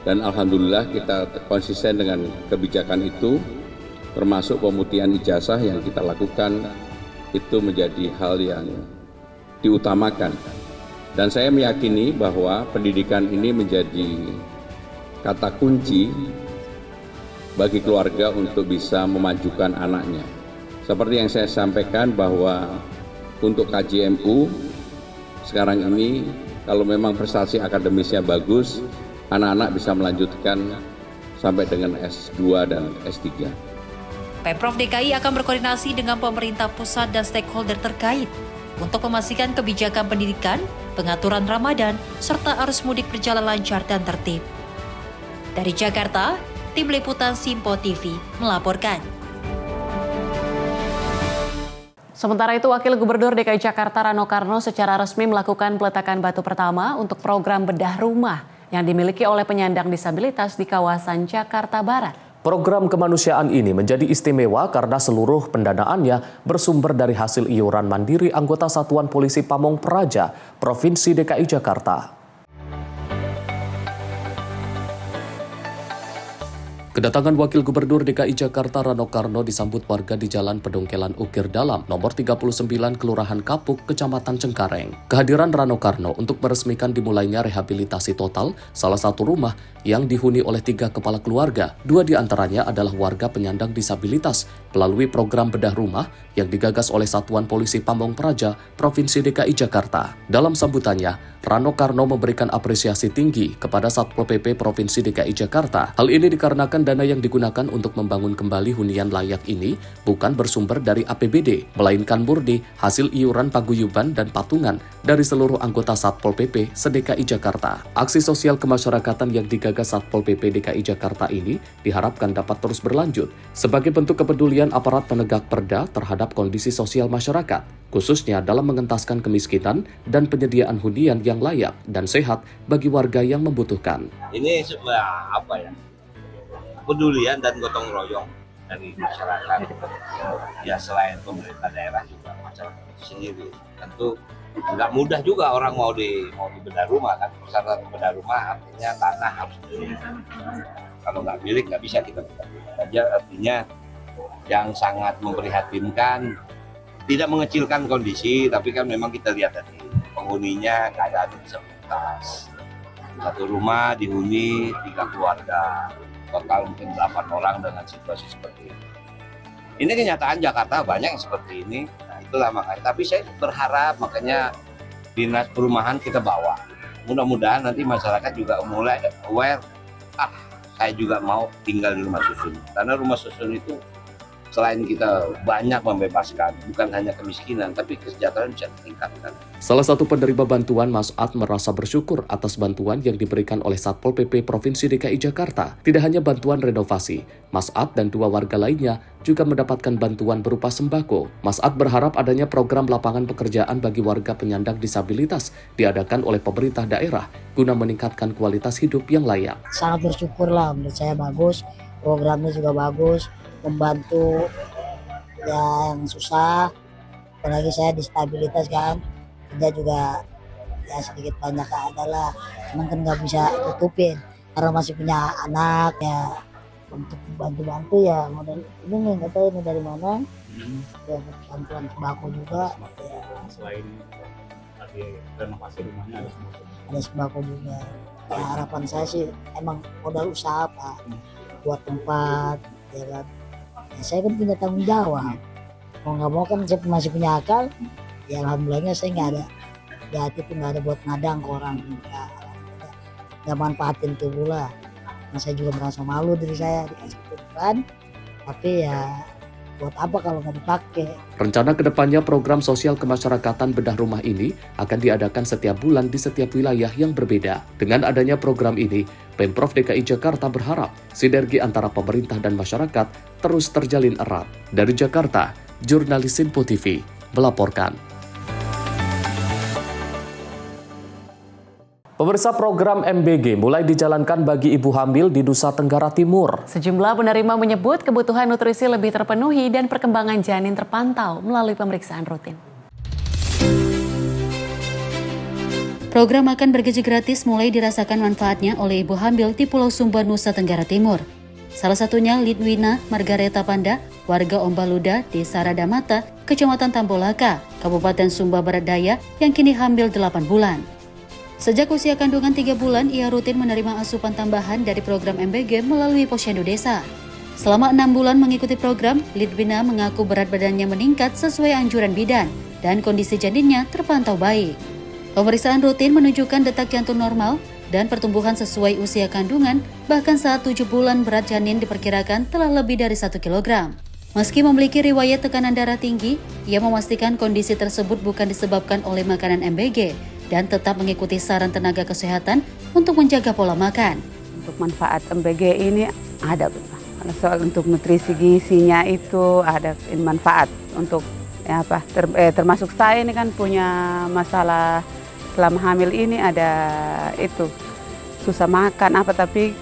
[SPEAKER 23] Dan alhamdulillah kita konsisten dengan kebijakan itu, termasuk pemutihan ijazah yang kita lakukan itu menjadi hal yang diutamakan. Dan saya meyakini bahwa pendidikan ini menjadi kata kunci bagi keluarga untuk bisa memajukan anaknya. Seperti yang saya sampaikan bahwa untuk KJMU sekarang ini kalau memang prestasi akademisnya bagus, anak-anak bisa melanjutkan sampai dengan S2 dan S3.
[SPEAKER 4] Pemprov DKI akan berkoordinasi dengan pemerintah pusat dan stakeholder terkait untuk memastikan kebijakan pendidikan, pengaturan Ramadan, serta arus mudik berjalan lancar dan tertib. Dari Jakarta, Tim Liputan Simpo TV melaporkan.
[SPEAKER 7] Sementara itu, Wakil Gubernur DKI Jakarta Rano Karno secara resmi melakukan peletakan batu pertama untuk program bedah rumah yang dimiliki oleh penyandang disabilitas di kawasan Jakarta Barat.
[SPEAKER 2] Program kemanusiaan ini menjadi istimewa karena seluruh pendanaannya bersumber dari hasil iuran mandiri anggota Satuan Polisi Pamong Praja, Provinsi DKI Jakarta. Kedatangan Wakil Gubernur DKI Jakarta Rano Karno disambut warga di Jalan Pedongkelan Ukir Dalam, nomor 39 Kelurahan Kapuk, Kecamatan Cengkareng. Kehadiran Rano Karno untuk meresmikan dimulainya rehabilitasi total salah satu rumah yang dihuni oleh 3 kepala keluarga. 2 diantaranya adalah warga penyandang disabilitas melalui program bedah rumah yang digagas oleh Satuan Polisi Pamong Praja, Provinsi DKI Jakarta. Dalam sambutannya, Rano Karno memberikan apresiasi tinggi kepada Satpol PP Provinsi DKI Jakarta. Hal ini dikarenakan dana yang digunakan untuk membangun kembali hunian layak ini bukan bersumber dari APBD, melainkan murni hasil iuran paguyuban dan patungan dari seluruh anggota Satpol PP se-DKI Jakarta. Aksi sosial kemasyarakatan yang digagas Satpol PP DKI Jakarta ini diharapkan dapat terus berlanjut sebagai bentuk kepedulian aparat penegak perda terhadap kondisi sosial masyarakat, khususnya dalam mengentaskan kemiskinan dan penyediaan hunian yang layak dan sehat bagi warga yang membutuhkan.
[SPEAKER 10] Ini apa ya? Kepedulian dan gotong royong dari masyarakat. Ya selain pemerintah daerah juga masyarakat sendiri. Tentu nggak mudah juga orang mau di bedah rumah kan. Persyaratan bedah rumah artinya tanah harus milik. Kalau nggak milik nggak bisa kita bedah. Aja artinya yang sangat memprihatinkan, tidak mengecilkan kondisi, tapi kan memang kita lihat tadi penghuninya keadaan disabilitas. Satu rumah dihuni 3 keluarga, total mungkin 8 orang dengan situasi seperti ini. Ini kenyataan Jakarta banyak yang seperti ini. Nah, itulah makanya. Tapi saya berharap makanya dinas perumahan kita bawa mudah-mudahan nanti masyarakat juga mulai aware, saya juga mau tinggal di rumah susun. Karena rumah susun itu selain kita banyak membebaskan, bukan hanya kemiskinan, tapi kesejahteraan bisa ditingkatkan.
[SPEAKER 2] Salah satu penerima bantuan, Mas Ad, merasa bersyukur atas bantuan yang diberikan oleh Satpol PP Provinsi DKI Jakarta. Tidak hanya bantuan renovasi, Mas Ad dan 2 warga lainnya juga mendapatkan bantuan berupa sembako. Mas Ad berharap adanya program lapangan pekerjaan bagi warga penyandang disabilitas diadakan oleh pemerintah daerah guna meningkatkan kualitas hidup yang layak.
[SPEAKER 11] Sangat bersyukur lah, menurut saya bagus, programnya juga bagus, membantu yang susah, apalagi saya disabilitas kan, kerja juga ya sedikit banyak adalah, cuman kan nggak bisa tutupin karena masih punya anak ya, untuk bantu-bantu ya modal ini nih, nggak tahu ini dari mana, ya bantuan sembako juga ya.
[SPEAKER 12] Selain tadi renovasi rumahnya
[SPEAKER 11] ada sembako juga ya, harapan saya sih emang modal usaha Pak, buat tempat ya kan. Ya, saya kan punya tanggung jawab, mau nggak mau kan saya masih punya akal ya, alhamdulillahnya saya nggak ada di hati tuh, nggak ada buat ngadang ke orang, nggak manfaatin tuh pula. Nah, saya juga merasa malu diri saya dikasih Tuhan, tapi ya buat apa kalau nggak dipakai.
[SPEAKER 2] Rencana kedepannya program sosial kemasyarakatan bedah rumah ini akan diadakan setiap bulan di setiap wilayah yang berbeda. Dengan adanya program ini, Pemprov DKI Jakarta berharap sinergi antara pemerintah dan masyarakat terus terjalin erat. Dari Jakarta, jurnalis Info TV melaporkan. Pemirsa, program MBG mulai dijalankan bagi ibu hamil di Nusa Tenggara Timur.
[SPEAKER 7] Sejumlah penerima menyebut kebutuhan nutrisi lebih terpenuhi dan perkembangan janin terpantau melalui pemeriksaan rutin.
[SPEAKER 14] Program makan bergizi gratis mulai dirasakan manfaatnya oleh ibu hamil di Pulau Sumba, Nusa Tenggara Timur. Salah satunya Lidwina Margareta Panda, warga Ombaluda, Desa Radamata, Kecamatan Tambolaka, Kabupaten Sumba Barat Daya, yang kini hamil 8 bulan. Sejak usia kandungan 3 bulan, ia rutin menerima asupan tambahan dari program MBG melalui Posyandu Desa. Selama 6 bulan mengikuti program, Lidwina mengaku berat badannya meningkat sesuai anjuran bidan dan kondisi janinnya terpantau baik. Pemeriksaan rutin menunjukkan detak jantung normal dan pertumbuhan sesuai usia kandungan, bahkan saat 7 bulan berat janin diperkirakan telah lebih dari 1 kg. Meski memiliki riwayat tekanan darah tinggi, ia memastikan kondisi tersebut bukan disebabkan oleh makanan MBG dan tetap mengikuti saran tenaga kesehatan untuk menjaga pola makan.
[SPEAKER 13] Untuk manfaat MBG ini ada, soal untuk nutrisi gizinya itu ada manfaat untuk ya apa, termasuk saya ini kan punya masalah selama hamil ini, ada itu susah makan apa, tapi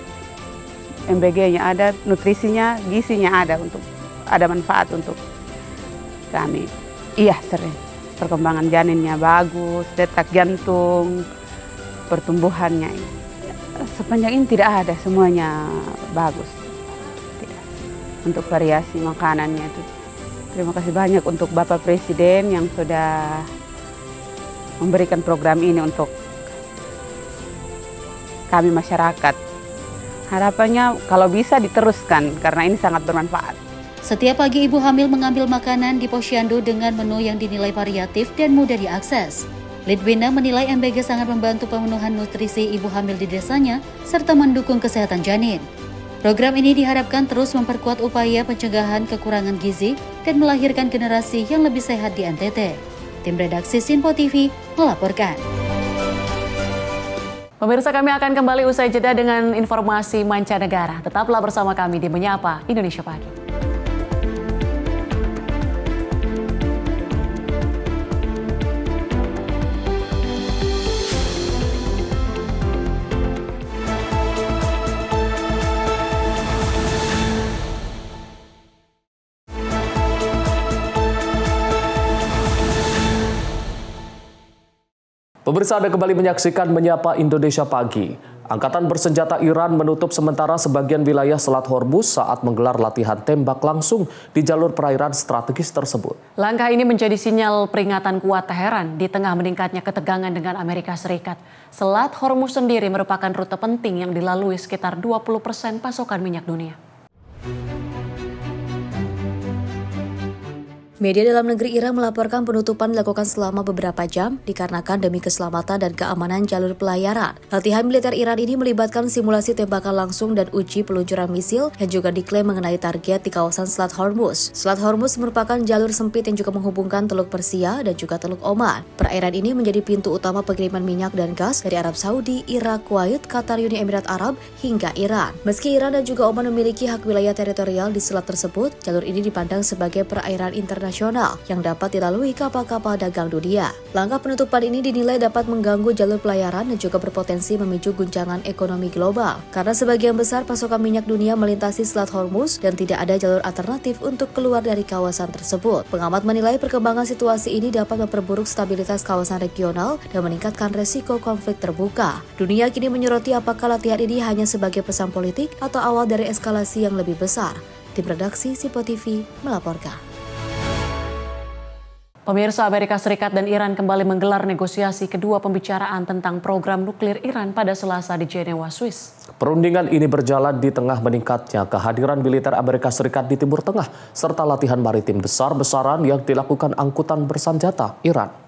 [SPEAKER 13] MBG-nya ada, nutrisinya, gizinya ada, untuk ada manfaat untuk kami. Iya, sering. Perkembangan janinnya bagus, detak jantung, pertumbuhannya. Sepanjang ini tidak ada, semuanya bagus. Tidak. Untuk variasi makanannya itu. Terima kasih banyak untuk Bapak Presiden yang sudah memberikan program ini untuk kami masyarakat. Harapannya kalau bisa diteruskan karena ini sangat bermanfaat.
[SPEAKER 14] Setiap pagi ibu hamil mengambil makanan di Posyandu dengan menu yang dinilai variatif dan mudah diakses. Lidwina menilai MBG sangat membantu pemenuhan nutrisi ibu hamil di desanya serta mendukung kesehatan janin. Program ini diharapkan terus memperkuat upaya pencegahan kekurangan gizi dan melahirkan generasi yang lebih sehat di NTT. Tim redaksi Info TV melaporkan.
[SPEAKER 7] Pemirsa, kami akan kembali usai jeda dengan informasi mancanegara. Tetaplah bersama kami di Menyapa Indonesia Pagi.
[SPEAKER 2] Pemirsa, Anda kembali menyaksikan Menyapa Indonesia Pagi. Angkatan bersenjata Iran menutup sementara sebagian wilayah Selat Hormuz saat menggelar latihan tembak langsung di jalur perairan strategis tersebut.
[SPEAKER 7] Langkah ini menjadi sinyal peringatan kuat Teheran di tengah meningkatnya ketegangan dengan Amerika Serikat. Selat Hormuz sendiri merupakan rute penting yang dilalui sekitar 20% pasokan minyak dunia.
[SPEAKER 5] Media dalam negeri Iran melaporkan penutupan dilakukan selama beberapa jam dikarenakan demi keselamatan dan keamanan jalur pelayaran. Latihan militer Iran ini melibatkan simulasi tembakan langsung dan uji peluncuran misil yang juga diklaim mengenai target di kawasan Selat Hormuz. Selat Hormuz merupakan jalur sempit yang juga menghubungkan Teluk Persia dan juga Teluk Oman. Perairan ini menjadi pintu utama pengiriman minyak dan gas dari Arab Saudi, Irak, Kuwait, Qatar, Uni Emirat Arab, hingga Iran. Meski Iran dan juga Oman memiliki hak wilayah teritorial di selat tersebut, jalur ini dipandang sebagai perairan internasional yang dapat dilalui kapal-kapal dagang dunia. Langkah penutupan ini dinilai dapat mengganggu jalur pelayaran dan juga berpotensi memicu guncangan ekonomi global. Karena sebagian besar pasokan minyak dunia melintasi Selat Hormuz dan tidak ada jalur alternatif untuk keluar dari kawasan tersebut. Pengamat menilai perkembangan situasi ini dapat memperburuk stabilitas kawasan regional dan meningkatkan resiko konflik terbuka. Dunia kini menyoroti apakah latihan ini hanya sebagai pesan politik atau awal dari eskalasi yang lebih besar. Tim redaksi Simpo TV melaporkan.
[SPEAKER 7] Pemirsa, Amerika Serikat dan Iran kembali menggelar negosiasi kedua pembicaraan tentang program nuklir Iran pada Selasa di Jenewa, Swiss.
[SPEAKER 2] Perundingan ini berjalan di tengah meningkatnya kehadiran militer Amerika Serikat di Timur Tengah serta latihan maritim besar-besaran yang dilakukan angkutan bersenjata Iran.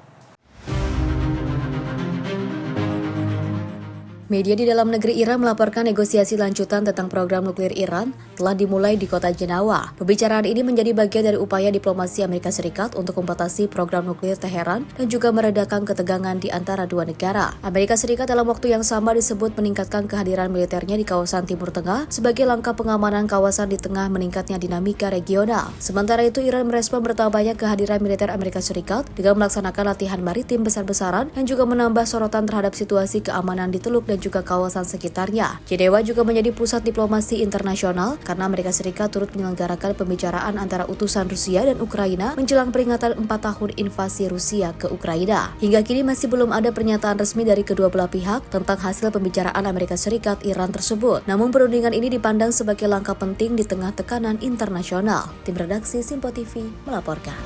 [SPEAKER 5] Media di dalam negeri Iran melaporkan negosiasi lanjutan tentang program nuklir Iran telah dimulai di kota Jenewa. Pembicaraan ini menjadi bagian dari upaya diplomasi Amerika Serikat untuk membatasi program nuklir Teheran dan juga meredakan ketegangan di antara dua negara. Amerika Serikat dalam waktu yang sama disebut meningkatkan kehadiran militernya di kawasan Timur Tengah sebagai langkah pengamanan kawasan di tengah meningkatnya dinamika regional. Sementara itu, Iran merespon bertambahnya kehadiran militer Amerika Serikat dengan melaksanakan latihan maritim besar-besaran yang juga menambah sorotan terhadap situasi keamanan di Teluk dan juga kawasan sekitarnya. Jenewa juga menjadi pusat diplomasi internasional karena Amerika Serikat turut menyelenggarakan pembicaraan antara utusan Rusia dan Ukraina menjelang peringatan 4 tahun invasi Rusia ke Ukraina. Hingga kini masih belum ada pernyataan resmi dari kedua belah pihak tentang hasil pembicaraan Amerika Serikat Iran tersebut. Namun perundingan ini dipandang sebagai langkah penting di tengah tekanan internasional. Tim redaksi Simpo TV melaporkan.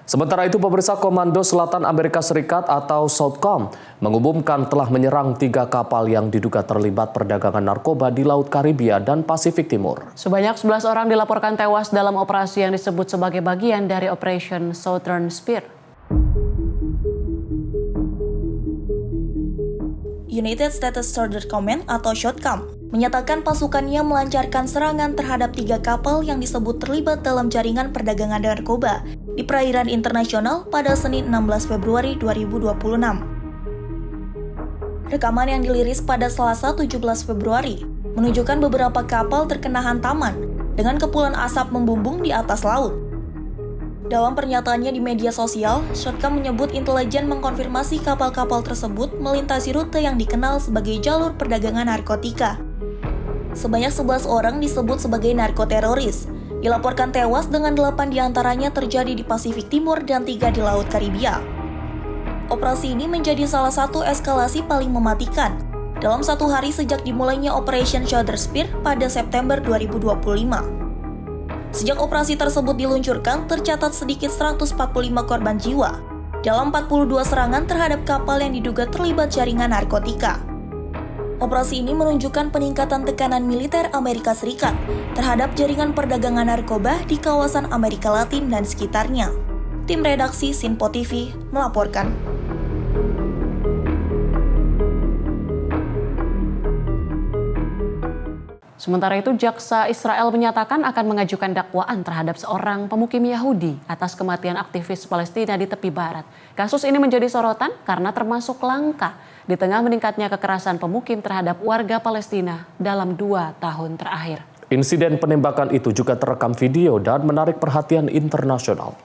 [SPEAKER 2] Sementara itu, pemirsa, Komando Selatan Amerika Serikat atau Southcom mengumumkan telah menyerang 3 kapal yang diduga terlibat perdagangan narkoba di Laut Karibia dan Pasifik Timur.
[SPEAKER 7] Sebanyak 11 orang dilaporkan tewas dalam operasi yang disebut sebagai bagian dari Operation Southern Spear.
[SPEAKER 15] United States Soldier Command atau SOCOM menyatakan pasukannya melancarkan serangan terhadap 3 kapal yang disebut terlibat dalam jaringan perdagangan narkoba di perairan internasional pada Senin 16 Februari 2026. Rekaman yang diliris pada Selasa 17 Februari menunjukkan beberapa kapal terkena hantaman dengan kepulan asap membumbung di atas laut. Dalam pernyataannya di media sosial, SOCOM menyebut intelijen mengkonfirmasi kapal-kapal tersebut melintasi rute yang dikenal sebagai jalur perdagangan narkotika. Sebanyak 11 orang disebut sebagai narkoteroris, dilaporkan tewas dengan 8 diantaranya terjadi di Pasifik Timur dan 3 di Laut Karibia. Operasi ini menjadi salah satu eskalasi paling mematikan dalam satu hari sejak dimulainya Operation Southern Spear pada September 2025. Sejak operasi tersebut diluncurkan, tercatat sedikit 145 korban jiwa dalam 42 serangan terhadap kapal yang diduga terlibat jaringan narkotika. Operasi ini menunjukkan peningkatan tekanan militer Amerika Serikat terhadap jaringan perdagangan narkoba di kawasan Amerika Latin dan sekitarnya. Tim redaksi Simpo TV melaporkan.
[SPEAKER 7] Sementara itu, jaksa Israel menyatakan akan mengajukan dakwaan terhadap seorang pemukim Yahudi atas kematian aktivis Palestina di tepi barat. Kasus ini menjadi sorotan karena termasuk langka di tengah meningkatnya kekerasan pemukim terhadap warga Palestina dalam 2 tahun terakhir.
[SPEAKER 2] Insiden penembakan itu juga terekam video dan menarik perhatian internasional.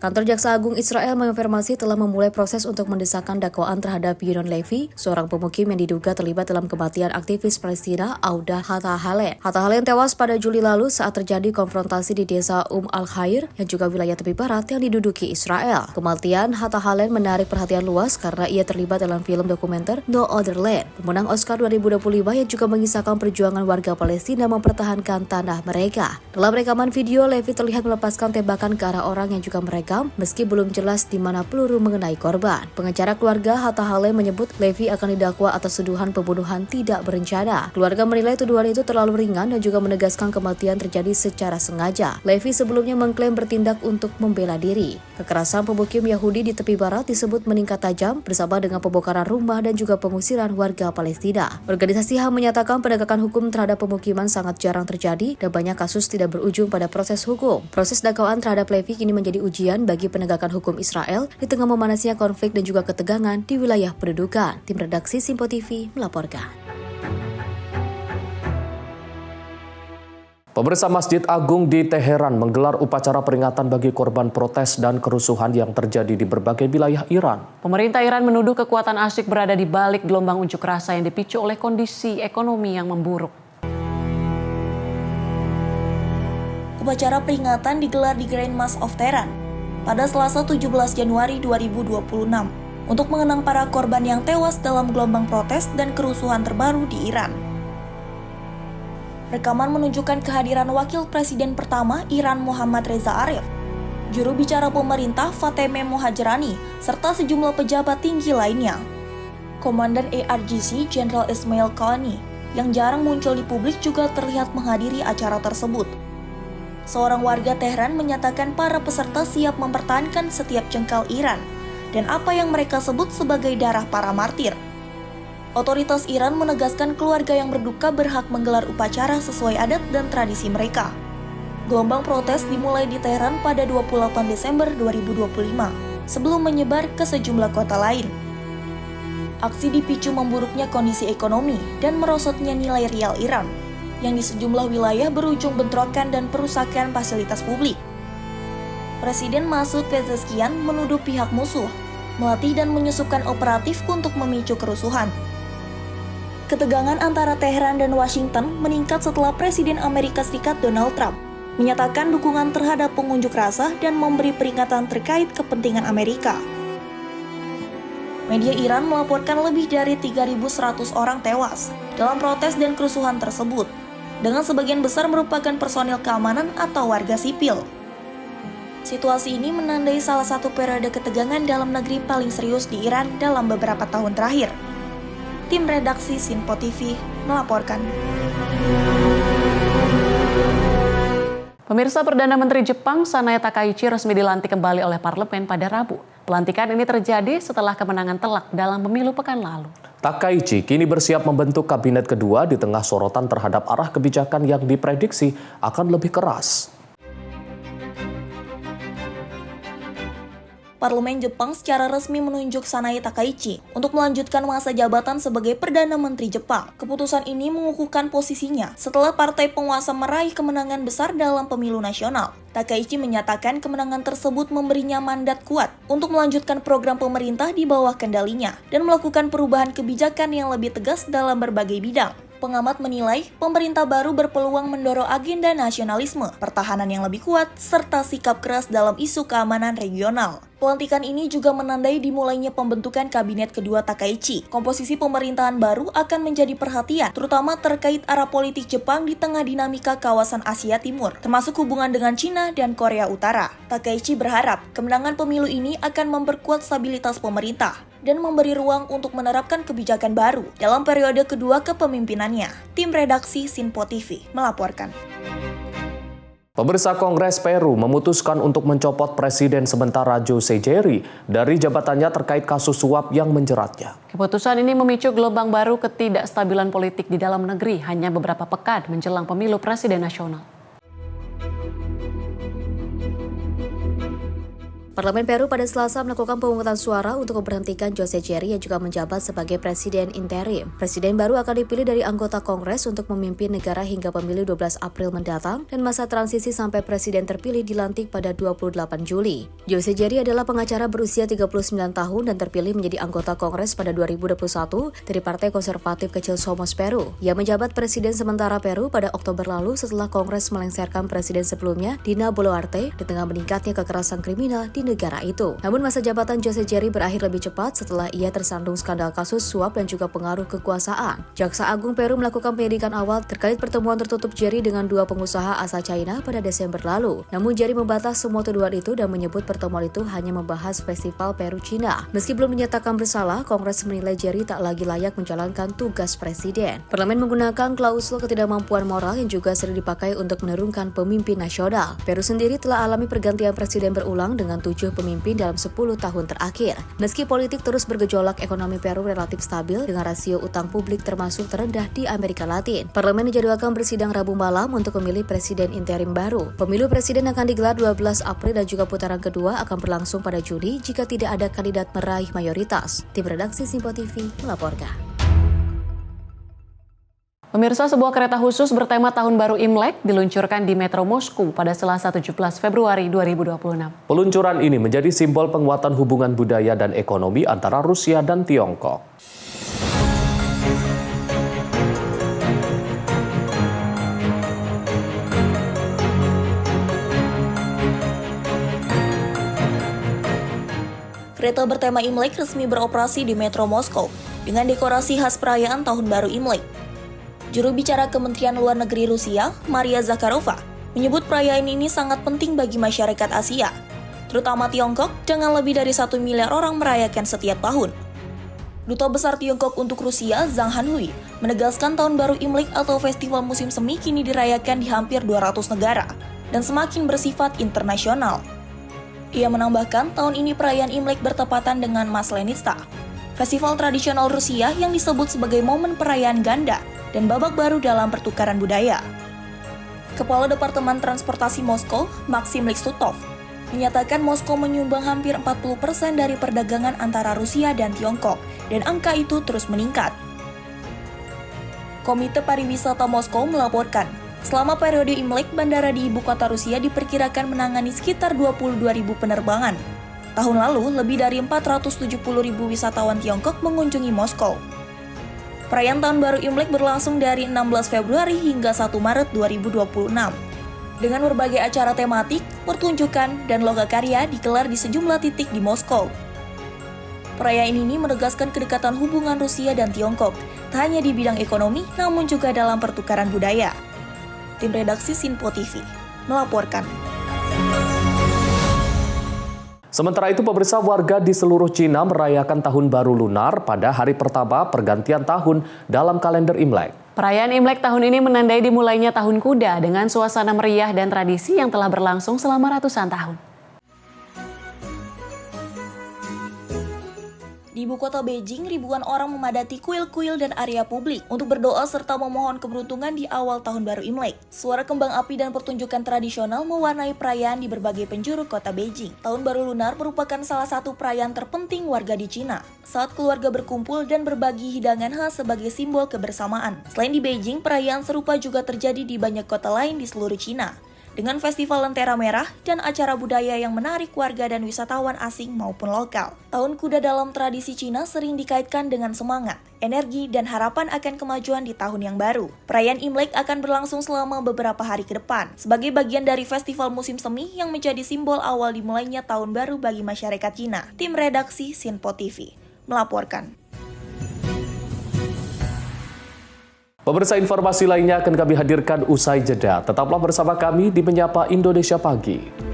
[SPEAKER 5] Kantor Jaksa Agung Israel mengonfirmasi telah memulai proses untuk mendesakkan dakwaan terhadap Yunon Levi, seorang pemukim yang diduga terlibat dalam kematian aktivis Palestina Auda Hatta Halen. Hatta Halen tewas pada Juli lalu saat terjadi konfrontasi di desa Al-Khair yang juga wilayah tepi barat yang diduduki Israel. Kematian Hatta Halen menarik perhatian luas karena ia terlibat dalam film dokumenter No Other Land, pemenang Oscar 2025 yang juga mengisahkan perjuangan warga Palestina mempertahankan tanah mereka. Dalam rekaman video, Levi terlihat melepaskan tembakan ke arah orang yang juga mereka merekam meski belum jelas di mana peluru mengenai korban. Pengacara keluarga Hatta Hale menyebut Levi akan didakwa atas tuduhan pembunuhan tidak berencana. Keluarga menilai tuduhan itu terlalu ringan dan juga menegaskan kematian terjadi secara sengaja. Levi sebelumnya mengklaim bertindak untuk membela diri. Kekerasan pemukim Yahudi di tepi barat disebut meningkat tajam bersama dengan pembongkaran rumah dan juga pengusiran warga Palestina. Organisasi HAM menyatakan penegakan hukum terhadap pemukiman sangat jarang terjadi dan banyak kasus tidak berujung pada proses hukum. Proses dakwaan terhadap Levi kini menjadi ujian bagi penegakan hukum Israel di tengah memanasnya konflik dan juga ketegangan di wilayah pendudukan. Tim redaksi Simpo TV melaporkan.
[SPEAKER 2] Pemirsa, Masjid Agung di Teheran menggelar upacara peringatan bagi korban protes dan kerusuhan yang terjadi di berbagai wilayah Iran.
[SPEAKER 7] Pemerintah Iran menuduh kekuatan asyik berada di balik gelombang unjuk rasa yang dipicu oleh kondisi ekonomi yang memburuk.
[SPEAKER 15] Upacara peringatan digelar di Grand Mosque of Tehran pada Selasa 17 Januari 2026 untuk mengenang para korban yang tewas dalam gelombang protes dan kerusuhan terbaru di Iran. Rekaman menunjukkan kehadiran Wakil Presiden pertama Iran Muhammad Reza Arif, juru bicara pemerintah Fatemeh Mohajerani, serta sejumlah pejabat tinggi lainnya. Komandan ARGC Jenderal Ismail Qaani yang jarang muncul di publik juga terlihat menghadiri acara tersebut. Seorang warga Tehran menyatakan para peserta siap mempertahankan setiap jengkal Iran dan apa yang mereka sebut sebagai darah para martir. Otoritas Iran menegaskan keluarga yang berduka berhak menggelar upacara sesuai adat dan tradisi mereka. Gelombang protes dimulai di Tehran pada 28 Desember 2025 sebelum menyebar ke sejumlah kota lain. Aksi dipicu memburuknya kondisi ekonomi dan merosotnya nilai rial Iran yang di sejumlah wilayah berujung bentrokan dan perusakan fasilitas publik. Presiden Masoud Pezeshkian menuduh pihak musuh melatih dan menyusupkan operatif untuk memicu kerusuhan. Ketegangan antara Teheran dan Washington meningkat setelah Presiden Amerika Serikat Donald Trump menyatakan dukungan terhadap pengunjuk rasa dan memberi peringatan terkait kepentingan Amerika. Media Iran melaporkan lebih dari 3.100 orang tewas dalam protes dan kerusuhan tersebut, dengan sebagian besar merupakan personil keamanan atau warga sipil. Situasi ini menandai salah satu periode ketegangan dalam negeri paling serius di Iran dalam beberapa tahun terakhir. Tim redaksi Simpo TV melaporkan.
[SPEAKER 7] Pemirsa, Perdana Menteri Jepang Sanae Takaichi resmi dilantik kembali oleh parlemen pada Rabu. Pelantikan ini terjadi setelah kemenangan telak dalam pemilu pekan lalu.
[SPEAKER 2] Takaichi kini bersiap membentuk kabinet kedua di tengah sorotan terhadap arah kebijakan yang diprediksi akan lebih keras.
[SPEAKER 15] Parlemen Jepang secara resmi menunjuk Sanae Takaichi untuk melanjutkan masa jabatan sebagai Perdana Menteri Jepang. Keputusan ini mengukuhkan posisinya setelah partai penguasa meraih kemenangan besar dalam pemilu nasional. Takaichi menyatakan kemenangan tersebut memberinya mandat kuat untuk melanjutkan program pemerintah di bawah kendalinya dan melakukan perubahan kebijakan yang lebih tegas dalam berbagai bidang. Pengamat menilai pemerintah baru berpeluang mendorong agenda nasionalisme, pertahanan yang lebih kuat, serta sikap keras dalam isu keamanan regional. Pelantikan ini juga menandai dimulainya pembentukan kabinet kedua Takaichi. Komposisi pemerintahan baru akan menjadi perhatian, terutama terkait arah politik Jepang di tengah dinamika kawasan Asia Timur, termasuk hubungan dengan Cina dan Korea Utara. Takaichi berharap kemenangan pemilu ini akan memperkuat stabilitas pemerintah dan memberi ruang untuk menerapkan kebijakan baru dalam periode kedua kepemimpinannya. Tim redaksi Simpo TV melaporkan.
[SPEAKER 2] Pemirsa, Kongres Peru memutuskan untuk mencopot Presiden sementara Jose Jerry dari jabatannya terkait kasus suap yang menjeratnya.
[SPEAKER 7] Keputusan ini memicu gelombang baru ketidakstabilan politik di dalam negeri hanya beberapa pekan menjelang pemilu presiden nasional.
[SPEAKER 5] Parlemen Peru pada Selasa melakukan pemungutan suara untuk memberhentikan Jose Jerry yang juga menjabat sebagai presiden interim. Presiden baru akan dipilih dari anggota Kongres untuk memimpin negara hingga pemilu 12 April mendatang dan masa transisi sampai presiden terpilih dilantik pada 28 Juli. Jose Jerry adalah pengacara berusia 39 tahun dan terpilih menjadi anggota Kongres pada 2021 dari Partai Konservatif Kecil Somos Peru. Ia menjabat presiden sementara Peru pada Oktober lalu setelah Kongres melengsarkan presiden sebelumnya, Dina Boluarte, di tengah meningkatnya kekerasan kriminal di di negara itu. Namun masa jabatan Jose Jerry berakhir lebih cepat setelah ia tersandung skandal kasus suap dan juga pengaruh kekuasaan. Jaksa Agung Peru melakukan penyidikan awal terkait pertemuan tertutup Jerry dengan dua pengusaha asal China pada Desember lalu. Namun Jerry membantah semua tuduhan itu dan menyebut pertemuan itu hanya membahas Festival Peru Cina. Meski belum dinyatakan bersalah, Kongres menilai Jerry tak lagi layak menjalankan tugas presiden. Parlemen menggunakan klausul ketidakmampuan moral yang juga sering dipakai untuk menurunkan pemimpin nasional. Peru sendiri telah alami pergantian presiden berulang dengan 7 pemimpin dalam 10 tahun terakhir. Meski politik terus bergejolak, ekonomi Peru relatif stabil dengan rasio utang publik termasuk terendah di Amerika Latin. Parlemen dijadwalkan bersidang Rabu malam untuk memilih presiden interim baru. Pemilu presiden akan digelar 12 April dan juga putaran kedua akan berlangsung pada Juni jika tidak ada kandidat meraih mayoritas. Tim redaksi Simpo TV melaporkan.
[SPEAKER 7] Pemirsa, sebuah kereta khusus bertema Tahun Baru Imlek diluncurkan di Metro Moskow pada Selasa 17 Februari 2026.
[SPEAKER 2] Peluncuran ini menjadi simbol penguatan hubungan budaya dan ekonomi antara Rusia dan Tiongkok.
[SPEAKER 15] Kereta bertema Imlek resmi beroperasi di Metro Moskow dengan dekorasi khas perayaan Tahun Baru Imlek. Juru bicara Kementerian Luar Negeri Rusia, Maria Zakharova, menyebut perayaan ini sangat penting bagi masyarakat Asia, terutama Tiongkok, dengan lebih dari 1 miliar orang merayakan setiap tahun. Duta Besar Tiongkok untuk Rusia, Zhang Hanhui, menegaskan Tahun Baru Imlek atau festival musim semi kini dirayakan di hampir 200 negara dan semakin bersifat internasional. Ia menambahkan tahun ini perayaan Imlek bertepatan dengan Maslenitsa, festival tradisional Rusia yang disebut sebagai momen perayaan ganda dan babak baru dalam pertukaran budaya. Kepala Departemen Transportasi Moskow, Maxim Liksutov, menyatakan Moskow menyumbang hampir 40% dari perdagangan antara Rusia dan Tiongkok, dan angka itu terus meningkat. Komite Pariwisata Moskow melaporkan, selama periode Imlek, bandara di ibu kota Rusia diperkirakan menangani sekitar 22.000 penerbangan. Tahun lalu, lebih dari 470.000 wisatawan Tiongkok mengunjungi Moskow. Perayaan Tahun Baru Imlek berlangsung dari 16 Februari hingga 1 Maret 2026. Dengan berbagai acara tematik, pertunjukan, dan logakarya digelar di sejumlah titik di Moskow. Perayaan ini menegaskan kedekatan hubungan Rusia dan Tiongkok, tak hanya di bidang ekonomi, namun juga dalam pertukaran budaya. Tim redaksi Simpo TV melaporkan.
[SPEAKER 2] Sementara itu, pemirsa, warga di seluruh Cina merayakan Tahun Baru Lunar pada hari pertama pergantian tahun dalam kalender Imlek.
[SPEAKER 7] Perayaan Imlek tahun ini menandai dimulainya Tahun Kuda dengan suasana meriah dan tradisi yang telah berlangsung selama ratusan tahun.
[SPEAKER 15] Di ibu kota Beijing, ribuan orang memadati kuil-kuil dan area publik untuk berdoa serta memohon keberuntungan di awal Tahun Baru Imlek. Suara kembang api dan pertunjukan tradisional mewarnai perayaan di berbagai penjuru kota Beijing. Tahun Baru Lunar merupakan salah satu perayaan terpenting warga di Cina, saat keluarga berkumpul dan berbagi hidangan khas sebagai simbol kebersamaan. Selain di Beijing, perayaan serupa juga terjadi di banyak kota lain di seluruh Cina, dengan festival Lentera Merah dan acara budaya yang menarik warga dan wisatawan asing maupun lokal. Tahun Kuda dalam tradisi Cina sering dikaitkan dengan semangat, energi, dan harapan akan kemajuan di tahun yang baru. Perayaan Imlek akan berlangsung selama beberapa hari ke depan, sebagai bagian dari festival musim semi yang menjadi simbol awal dimulainya tahun baru bagi masyarakat Cina. Tim redaksi Simpo TV melaporkan.
[SPEAKER 2] Pemirsa, informasi lainnya akan kami hadirkan usai jeda. Tetaplah bersama kami di Menyapa Indonesia Pagi.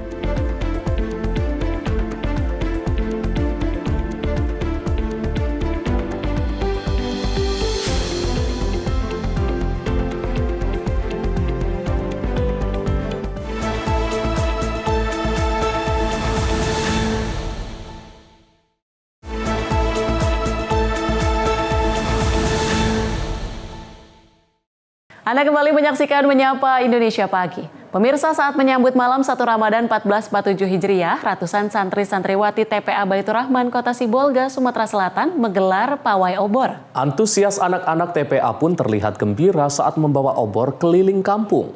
[SPEAKER 7] Anda kembali menyaksikan Menyapa Indonesia Pagi. Pemirsa, saat menyambut malam 1 Ramadan 1447 Hijriah, ratusan santri-santriwati TPA Baitur Rahman, Kota Sibolga, Sumatera Selatan menggelar pawai obor.
[SPEAKER 2] Antusias anak-anak TPA pun terlihat gembira saat membawa obor keliling kampung.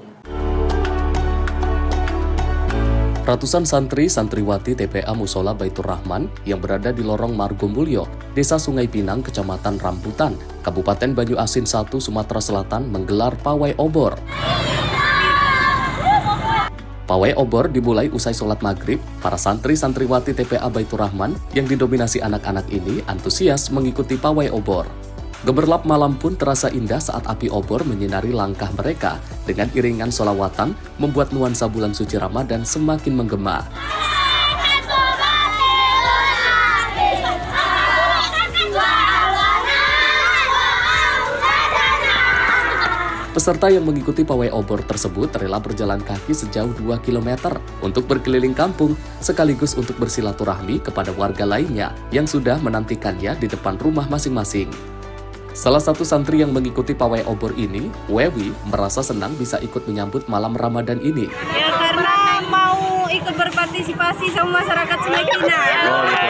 [SPEAKER 2] Ratusan santri-santriwati TPA Musola Baitur Rahman yang berada di lorong Margomulyo, Desa Sungai Pinang, Kecamatan Rambutan, Kabupaten Banyu Asin 1, Sumatera Selatan menggelar pawai obor. Pawai obor dimulai usai sholat maghrib. Para santri-santriwati TPA Baitur Rahman yang didominasi anak-anak ini antusias mengikuti pawai obor. Gemerlap malam pun terasa indah saat api obor menyinari langkah mereka dengan iringan sholawatan membuat nuansa bulan suci Ramadan semakin menggema. Peserta yang mengikuti pawai obor tersebut rela berjalan kaki sejauh 2 km untuk berkeliling kampung, sekaligus untuk bersilaturahmi kepada warga lainnya yang sudah menantikannya di depan rumah masing-masing. Salah satu santri yang mengikuti pawai obor ini, Wewi, merasa senang bisa ikut menyambut malam Ramadan ini.
[SPEAKER 16] Ya karena mau ikut berpartisipasi sama masyarakat Sungai Pinang.
[SPEAKER 24] Oh, gitu.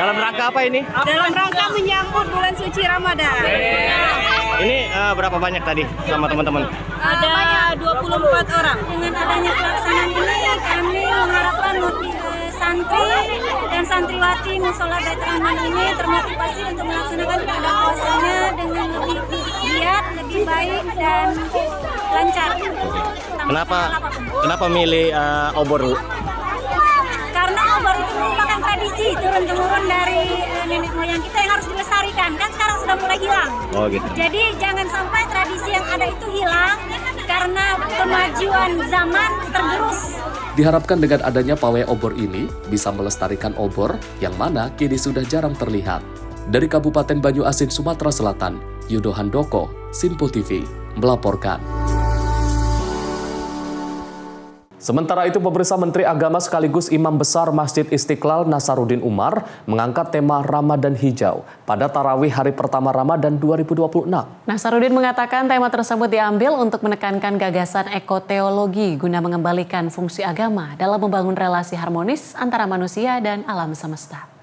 [SPEAKER 24] Dalam rangka apa ini?
[SPEAKER 16] Dalam rangka menyambut bulan suci Ramadan.
[SPEAKER 24] Ini berapa banyak tadi sama teman-teman?
[SPEAKER 16] Ada 24 orang. Dengan adanya pelaksanaan ini, kami mengharapkan santri dan santriwati Musola Baitur Rahman ini termotivasi untuk melaksanakan ibadah puasanya dengan lebih giat, lebih baik dan lancar.
[SPEAKER 24] Kenapa milih obor?
[SPEAKER 16] Karena obor itu merupakan tradisi turun-temurun dari nenek moyang kita yang harus dilestarikan. Kan sekarang sudah mulai hilang.
[SPEAKER 24] Oh gitu.
[SPEAKER 16] Jadi jangan sampai tradisi yang ada itu hilang karena kemajuan zaman tergerus.
[SPEAKER 2] Diharapkan dengan adanya pawai obor ini bisa melestarikan obor yang mana kini sudah jarang terlihat. Dari Kabupaten Banyuasin, Sumatera Selatan, Yudo Handoko, Simpo TV, melaporkan. Sementara itu, pemirsa, Menteri Agama sekaligus Imam Besar Masjid Istiqlal Nasaruddin Umar mengangkat tema Ramadan Hijau pada tarawih hari pertama Ramadan 2026.
[SPEAKER 7] Nasaruddin mengatakan tema tersebut diambil untuk menekankan gagasan ekoteologi guna mengembalikan fungsi agama dalam membangun relasi harmonis antara manusia dan alam semesta.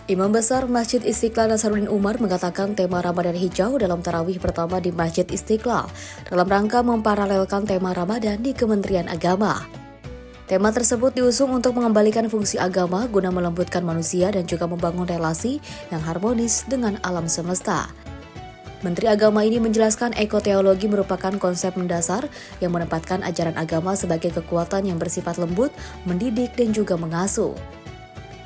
[SPEAKER 5] Imam Besar Masjid Istiqlal Nasaruddin Umar mengatakan tema Ramadan Hijau dalam tarawih pertama di Masjid Istiqlal dalam rangka memparalelkan tema Ramadan di Kementerian Agama. Tema tersebut diusung untuk mengembalikan fungsi agama guna melembutkan manusia dan juga membangun relasi yang harmonis dengan alam semesta. Menteri Agama ini menjelaskan ekoteologi merupakan konsep mendasar yang menempatkan ajaran agama sebagai kekuatan yang bersifat lembut, mendidik, dan juga mengasuh.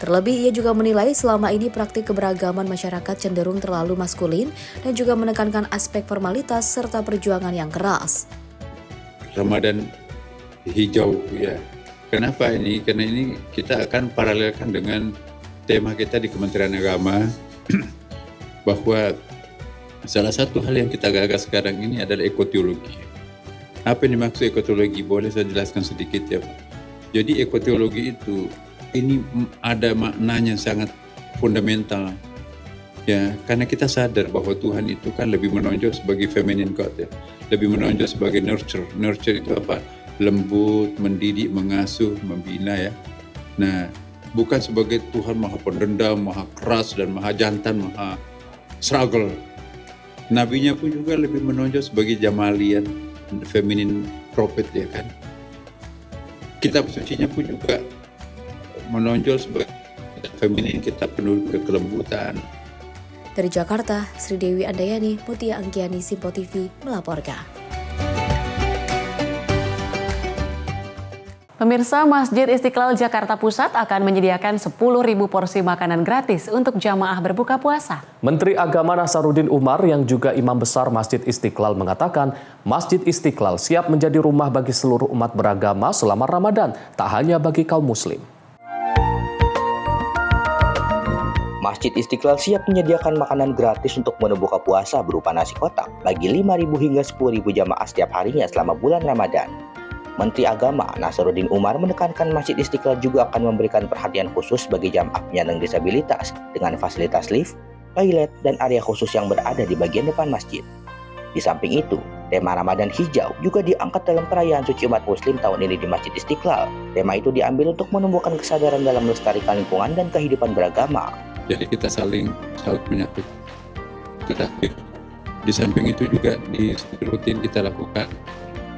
[SPEAKER 5] Terlebih, ia juga menilai selama ini praktik keberagaman masyarakat cenderung terlalu maskulin dan juga menekankan aspek formalitas serta perjuangan yang keras.
[SPEAKER 17] Ramadan hijau, ya. Kenapa ini? Karena ini kita akan paralelkan dengan tema kita di Kementerian Agama bahwa salah satu hal yang kita gagas sekarang ini adalah ekoteologi. Apa yang dimaksud ekoteologi? Boleh saya jelaskan sedikit ya Pak? Jadi ekoteologi itu ini ada maknanya sangat fundamental ya, karena kita sadar bahwa Tuhan itu kan lebih menonjol sebagai feminine God ya, lebih menonjol sebagai nurture itu apa? Lembut, mendidik, mengasuh, membina ya. Nah, bukan sebagai Tuhan maha pendendam, maha keras dan maha jantan, maha struggle. Nabinya pun juga lebih menonjol sebagai jamalian, feminine prophet ya kan. Kitab sucinya pun juga menonjol sebagai feminin, kita penuh kelembutan.
[SPEAKER 5] Dari Jakarta, Sri Dewi Andayani, Mutia Anggiani, Simpo TV melaporkan.
[SPEAKER 7] Pemirsa, Masjid Istiqlal Jakarta Pusat akan menyediakan 10.000 porsi makanan gratis untuk jamaah berbuka puasa.
[SPEAKER 2] Menteri Agama Nasaruddin Umar yang juga Imam Besar Masjid Istiqlal mengatakan Masjid Istiqlal siap menjadi rumah bagi seluruh umat beragama selama Ramadan, tak hanya bagi kaum muslim.
[SPEAKER 20] Masjid Istiqlal siap menyediakan makanan gratis untuk menu buka puasa berupa nasi kotak bagi 5.000 hingga 10.000 jamaah setiap harinya selama bulan Ramadan. Menteri Agama Nasaruddin Umar menekankan Masjid Istiqlal juga akan memberikan perhatian khusus bagi jamaah penyandang disabilitas dengan fasilitas lift, toilet, dan area khusus yang berada di bagian depan masjid. Di samping itu, tema Ramadan Hijau juga diangkat dalam perayaan suci umat muslim tahun ini di Masjid Istiqlal. Tema itu diambil untuk menumbuhkan kesadaran dalam melestarikan lingkungan dan kehidupan beragama.
[SPEAKER 17] Jadi kita saling menyatu. Tetapi di samping itu juga di rutin kita lakukan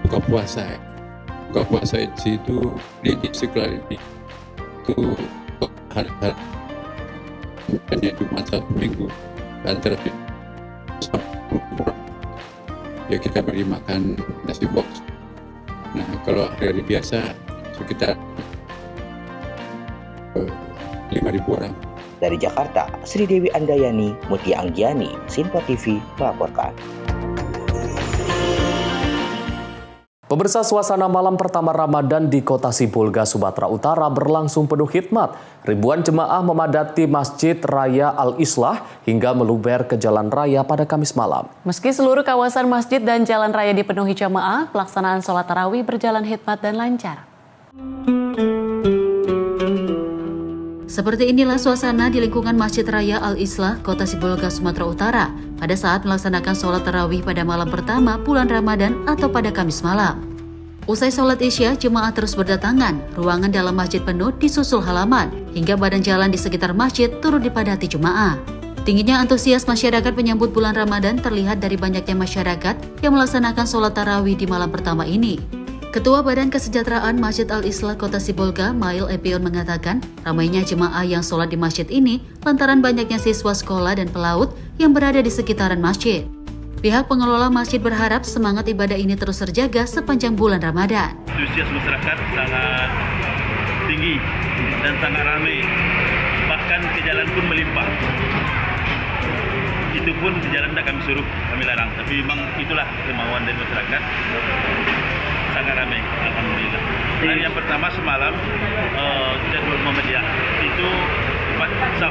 [SPEAKER 17] buka puasa. Buka puasa itu di Istiqlal ini itu hari-hari hanya Jumat 1 minggu antara ya kita beri makan nasi box. Nah kalau hari biasa sekitar 5.000 orang.
[SPEAKER 20] Dari Jakarta, Sri Dewi Andayani, Mutia Anggiani, Sinpo TV melaporkan.
[SPEAKER 2] Pemirsa, suasana malam pertama Ramadan di Kota Sibolga, Sumatera Utara berlangsung penuh khidmat. Ribuan jemaah memadati Masjid Raya Al-Islah hingga meluber ke jalan raya pada Kamis malam.
[SPEAKER 7] Meski seluruh kawasan masjid dan jalan raya dipenuhi jemaah, pelaksanaan sholat tarawih berjalan khidmat dan lancar.
[SPEAKER 14] Seperti inilah suasana di lingkungan Masjid Raya Al-Islah, Kota Sibolga, Sumatera Utara pada saat melaksanakan sholat tarawih pada malam pertama bulan Ramadan atau pada Kamis malam. Usai sholat Isya, jemaah terus berdatangan, ruangan dalam masjid penuh disusul halaman, hingga badan jalan di sekitar masjid turut dipadati jemaah. Tingginya antusias masyarakat menyambut bulan Ramadan terlihat dari banyaknya masyarakat yang melaksanakan sholat tarawih di malam pertama ini. Ketua Badan Kesejahteraan Masjid Al-Islah Kota Sibolga, Mail Epion mengatakan, ramainya jemaah yang sholat di masjid ini lantaran banyaknya siswa sekolah dan pelaut yang berada di sekitaran masjid. Pihak pengelola masjid berharap semangat ibadah ini terus terjaga sepanjang bulan Ramadan.
[SPEAKER 24] Antusias masyarakat sangat tinggi dan sangat ramai, bahkan ke jalan pun melimpah. Itu pun ke jalan tidak kami suruh, kami larang, tapi memang itulah kemauan dari masyarakat. Sangat ramai, alhamdulillah. Dan yang pertama semalam jadwal Muhammadiyah itu 4 saf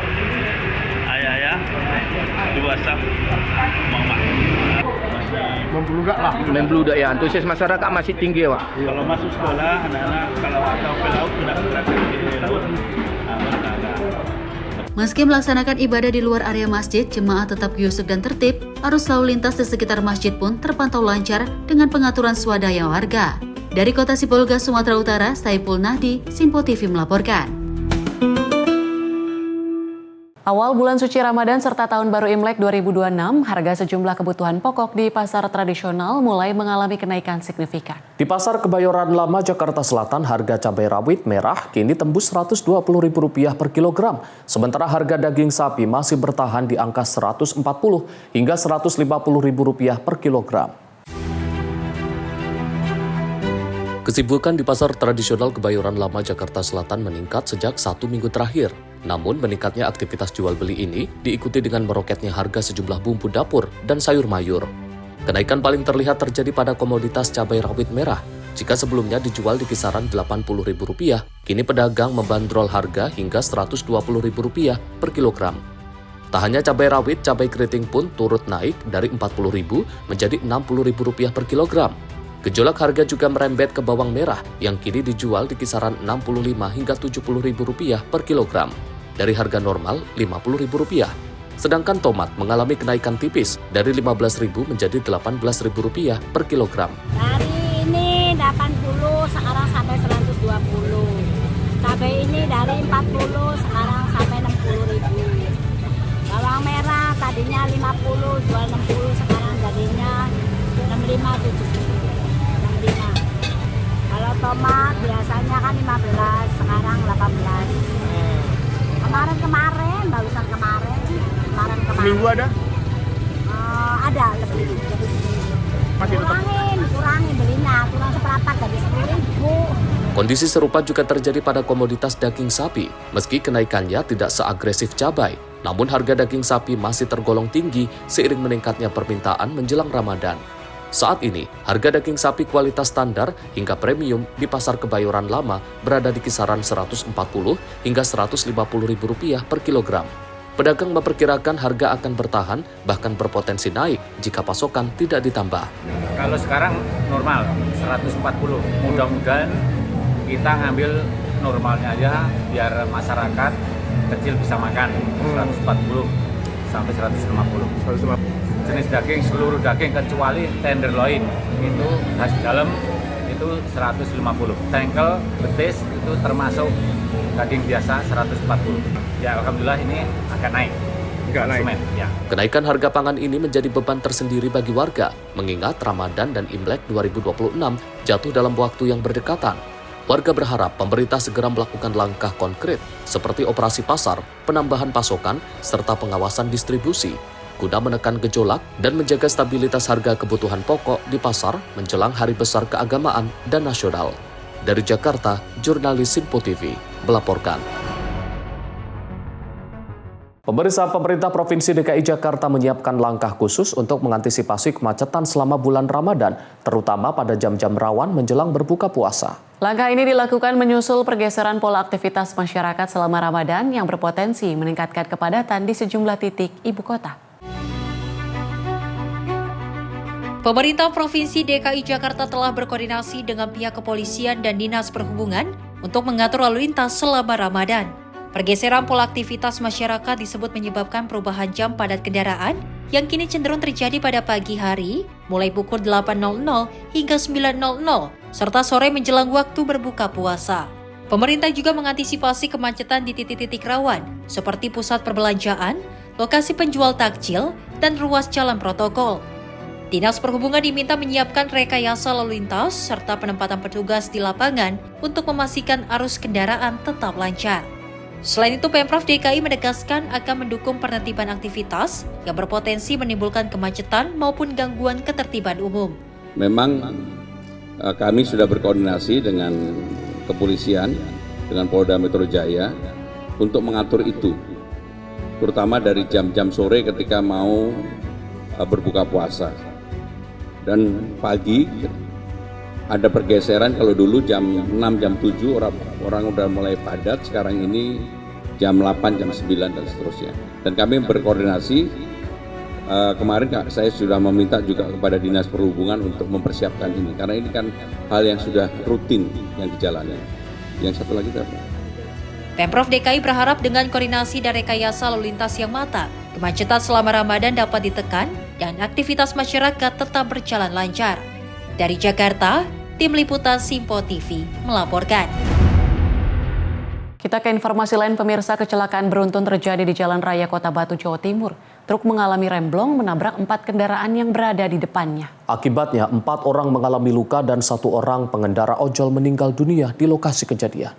[SPEAKER 24] ayah-ayah, 2 saf mama.
[SPEAKER 18] Membludak lah, membludak ya. Antusias masyarakat masih tinggi, Pak.
[SPEAKER 24] Kalau masuk sekolah, anak-anak kalau atau pelaut sudah berangkat di laut.
[SPEAKER 14] Meski melaksanakan ibadah di luar area masjid, jemaah tetap khusyuk dan tertib. Arus lalu lintas di sekitar masjid pun terpantau lancar dengan pengaturan swadaya warga. Dari Kota Sibolga, Sumatera Utara, Saiful Nahdi, Sinpo TV melaporkan.
[SPEAKER 7] Awal bulan suci Ramadan serta tahun baru Imlek 2026, harga sejumlah kebutuhan pokok di pasar tradisional mulai mengalami kenaikan signifikan.
[SPEAKER 2] Di Pasar Kebayoran Lama, Jakarta Selatan, harga cabai rawit merah kini tembus Rp120.000 per kilogram. Sementara harga daging sapi masih bertahan di angka Rp140 hingga Rp150.000 per kilogram. Kesibukan di Pasar Tradisional Kebayoran Lama, Jakarta Selatan meningkat sejak 1 minggu terakhir. Namun meningkatnya aktivitas jual beli ini diikuti dengan meroketnya harga sejumlah bumbu dapur dan sayur mayur. Kenaikan paling terlihat terjadi pada komoditas cabai rawit merah. Jika sebelumnya dijual di kisaran Rp80.000, kini pedagang membandrol harga hingga Rp120.000 per kilogram. Tak hanya cabai rawit, cabai keriting pun turut naik dari Rp40.000 menjadi Rp60.000 per kilogram. Gejolak harga juga merembet ke bawang merah yang kini dijual di kisaran Rp65 hingga Rp70.000 per kilogram. Dari harga normal Rp50.000. Sedangkan tomat mengalami kenaikan tipis dari Rp15.000 menjadi Rp18.000 per kilogram.
[SPEAKER 19] Dari ini 80 sekarang sampai 120. Cabai ini dari 40 sekarang sampai 60.000. Bawang merah tadinya 50 jual 60 sekarang jadinya 65 70. Kalau tomat biasanya kan 15, sekarang 18. Kemarin, barusan kemarin.
[SPEAKER 18] Seminggu ada?
[SPEAKER 19] Ada lebih.
[SPEAKER 18] Masih
[SPEAKER 19] Kurangin belinya, kurang seperempat dari 10.000.
[SPEAKER 2] Kondisi serupa juga terjadi pada komoditas daging sapi. Meski kenaikannya tidak seagresif cabai, namun harga daging sapi masih tergolong tinggi seiring meningkatnya permintaan menjelang Ramadan. Saat ini, harga daging sapi kualitas standar hingga premium di Pasar Kebayoran Lama berada di kisaran Rp140 hingga Rp150.000 per kilogram. Pedagang memperkirakan harga akan bertahan, bahkan berpotensi naik jika pasokan tidak ditambah.
[SPEAKER 12] Kalau sekarang normal, 140. Mudah-mudahan kita ngambil normalnya aja, biar masyarakat kecil bisa makan. 140 sampai 150. Jenis daging, seluruh daging kecuali tenderloin itu khas dalam itu 150. Tengkel, betis itu termasuk daging biasa 140. Ya alhamdulillah ini akan naik. Ya.
[SPEAKER 2] Kenaikan harga pangan ini menjadi beban tersendiri bagi warga, mengingat Ramadan dan Imlek 2026 jatuh dalam waktu yang berdekatan. Warga berharap pemerintah segera melakukan langkah konkret seperti operasi pasar, penambahan pasokan, serta pengawasan distribusi. guna menekan gejolak dan menjaga stabilitas harga kebutuhan pokok di pasar menjelang hari besar keagamaan dan nasional. Dari Jakarta, jurnalis Simpo TV melaporkan. Pemirsa, pemerintah Provinsi DKI Jakarta menyiapkan langkah khusus untuk mengantisipasi kemacetan selama bulan Ramadan, terutama pada jam-jam rawan menjelang berbuka puasa.
[SPEAKER 7] Langkah ini dilakukan menyusul pergeseran pola aktivitas masyarakat selama Ramadan yang berpotensi meningkatkan kepadatan di sejumlah titik ibu kota.
[SPEAKER 4] Pemerintah Provinsi DKI Jakarta telah berkoordinasi dengan pihak kepolisian dan Dinas Perhubungan untuk mengatur lalu lintas selama Ramadan. Pergeseran pola aktivitas masyarakat disebut menyebabkan perubahan jam padat kendaraan yang kini cenderung terjadi pada pagi hari, mulai pukul 8.00 hingga 9.00, serta sore menjelang waktu berbuka puasa. Pemerintah juga mengantisipasi kemacetan di titik-titik rawan, seperti pusat perbelanjaan, lokasi penjual takjil, dan ruas jalan protokol. Dinas Perhubungan diminta menyiapkan rekayasa lalu lintas serta penempatan petugas di lapangan untuk memastikan arus kendaraan tetap lancar. Selain itu, Pemprov DKI menegaskan akan mendukung penertiban aktivitas yang berpotensi menimbulkan kemacetan maupun gangguan ketertiban umum.
[SPEAKER 23] Memang kami sudah berkoordinasi dengan kepolisian, dengan Polda Metro Jaya untuk mengatur itu, terutama dari jam-jam sore ketika mau berbuka puasa. Dan pagi ada pergeseran, kalau dulu jam 6, jam 7 orang udah mulai padat, sekarang ini jam 8, jam 9 dan seterusnya. Dan kami berkoordinasi, kemarin saya sudah meminta juga kepada Dinas Perhubungan untuk mempersiapkan ini, karena ini kan hal yang sudah rutin yang dijalani. Yang satu lagi apa?
[SPEAKER 4] Pemprov DKI berharap dengan koordinasi dan rekayasa lalu lintas yang matang, kemacetan selama Ramadan dapat ditekan dan aktivitas masyarakat tetap berjalan lancar. Dari Jakarta, tim liputan Simpo TV melaporkan.
[SPEAKER 7] Kita ke informasi lain, pemirsa. Kecelakaan beruntun terjadi di Jalan Raya Kota Batu, Jawa Timur. Truk mengalami remblong menabrak 4 kendaraan yang berada di depannya.
[SPEAKER 2] Akibatnya 4 orang mengalami luka dan 1 orang pengendara ojol meninggal dunia di lokasi kejadian.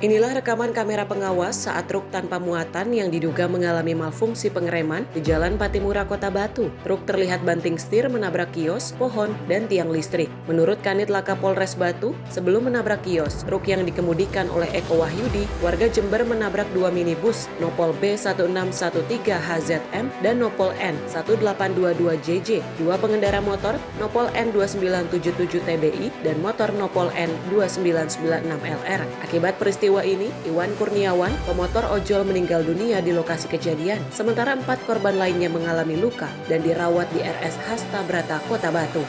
[SPEAKER 1] Inilah rekaman kamera pengawas saat truk tanpa muatan yang diduga mengalami malfungsi pengereman di Jalan Patimura, Kota Batu. Truk terlihat banting setir menabrak kios, pohon, dan tiang listrik. Menurut Kanit Laka Polres Batu, sebelum menabrak kios, truk yang dikemudikan oleh Eko Wahyudi, warga Jember menabrak 2 minibus, Nopol B1613 HZM dan Nopol N1822JJ, 2 pengendara motor, Nopol N2977 TBI, dan motor Nopol N2996LR. Akibat peristiwa ini, Iwan Kurniawan, pemotor ojol meninggal dunia di lokasi kejadian, sementara 4 korban lainnya mengalami luka dan dirawat di RS Hasta Brata, Kota Batu.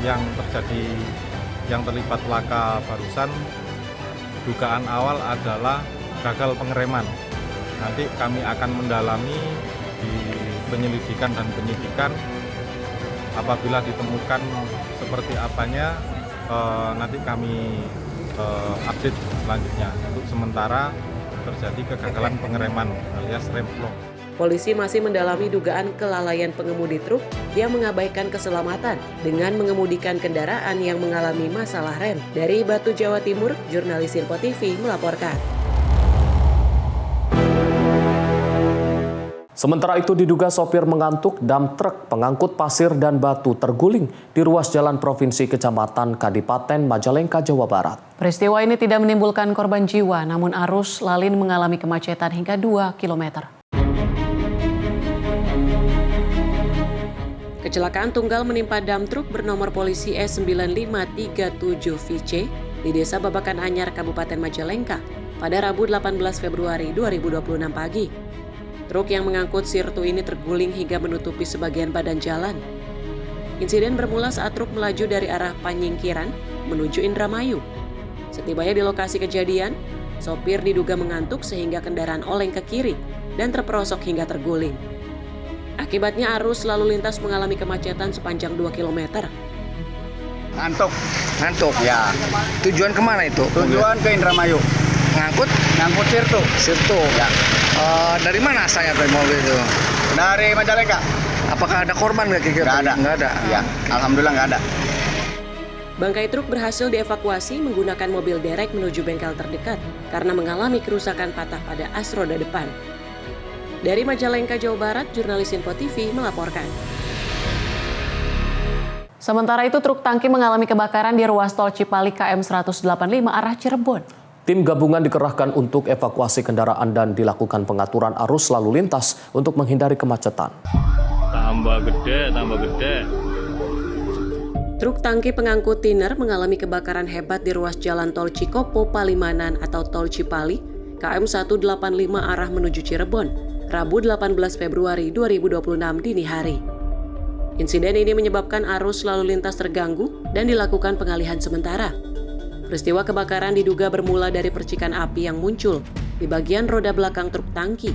[SPEAKER 3] Yang terlibat laka barusan, dugaan awal adalah gagal pengereman. Nanti kami akan mendalami di penyelidikan dan penyidikan. Apabila ditemukan seperti apanya, nanti kami update selanjutnya. Untuk sementara terjadi kegagalan pengereman alias remblong.
[SPEAKER 1] Polisi masih mendalami dugaan kelalaian pengemudi truk yang mengabaikan keselamatan dengan mengemudikan kendaraan yang mengalami masalah rem. Dari Batu, Jawa Timur, jurnalis Simpo TV melaporkan.
[SPEAKER 2] Sementara itu diduga sopir mengantuk, dam truk pengangkut pasir dan batu terguling di ruas jalan provinsi Kecamatan Kadipaten Majalengka, Jawa Barat.
[SPEAKER 7] Peristiwa ini tidak menimbulkan korban jiwa, namun arus lalin mengalami kemacetan hingga 2 km.
[SPEAKER 1] Kecelakaan tunggal menimpa dam truk bernomor polisi S9537VC di Desa Babakan Anyar, Kabupaten Majalengka pada Rabu 18 Februari 2026 pagi. Truk yang mengangkut sirtu ini terguling hingga menutupi sebagian badan jalan. Insiden bermula saat truk melaju dari arah Panyingkiran menuju Indramayu. Setibanya di lokasi kejadian, sopir diduga mengantuk sehingga kendaraan oleng ke kiri dan terperosok hingga terguling. Akibatnya arus lalu lintas mengalami kemacetan sepanjang 2 km.
[SPEAKER 18] Ngantuk ya. Tujuan kemana itu? Tujuan ke Indramayu. Ngangkut sirtu. Ya. Dari mana asalnya tuh mobil itu? Dari Majalengka. Apakah ada korban nggak kira-kira? Nggak ada. Ya, alhamdulillah nggak ada.
[SPEAKER 1] Bangkai truk berhasil dievakuasi menggunakan mobil derek menuju bengkel terdekat karena mengalami kerusakan patah pada as roda depan. Dari Majalengka, Jawa Barat, jurnalis Info TV melaporkan.
[SPEAKER 7] Sementara itu, truk tangki mengalami kebakaran di ruas tol Cipali KM 185 arah Cirebon.
[SPEAKER 2] Tim gabungan dikerahkan untuk evakuasi kendaraan dan dilakukan pengaturan arus lalu lintas untuk menghindari kemacetan.
[SPEAKER 8] Tambah gede.
[SPEAKER 1] Truk tangki pengangkut tiner mengalami kebakaran hebat di ruas jalan tol Cikopo Palimanan atau tol Cipali, KM 185 arah menuju Cirebon, Rabu 18 Februari 2026 dini hari. Insiden ini menyebabkan arus lalu lintas terganggu dan dilakukan pengalihan sementara. Peristiwa kebakaran diduga bermula dari percikan api yang muncul di bagian roda belakang truk tangki.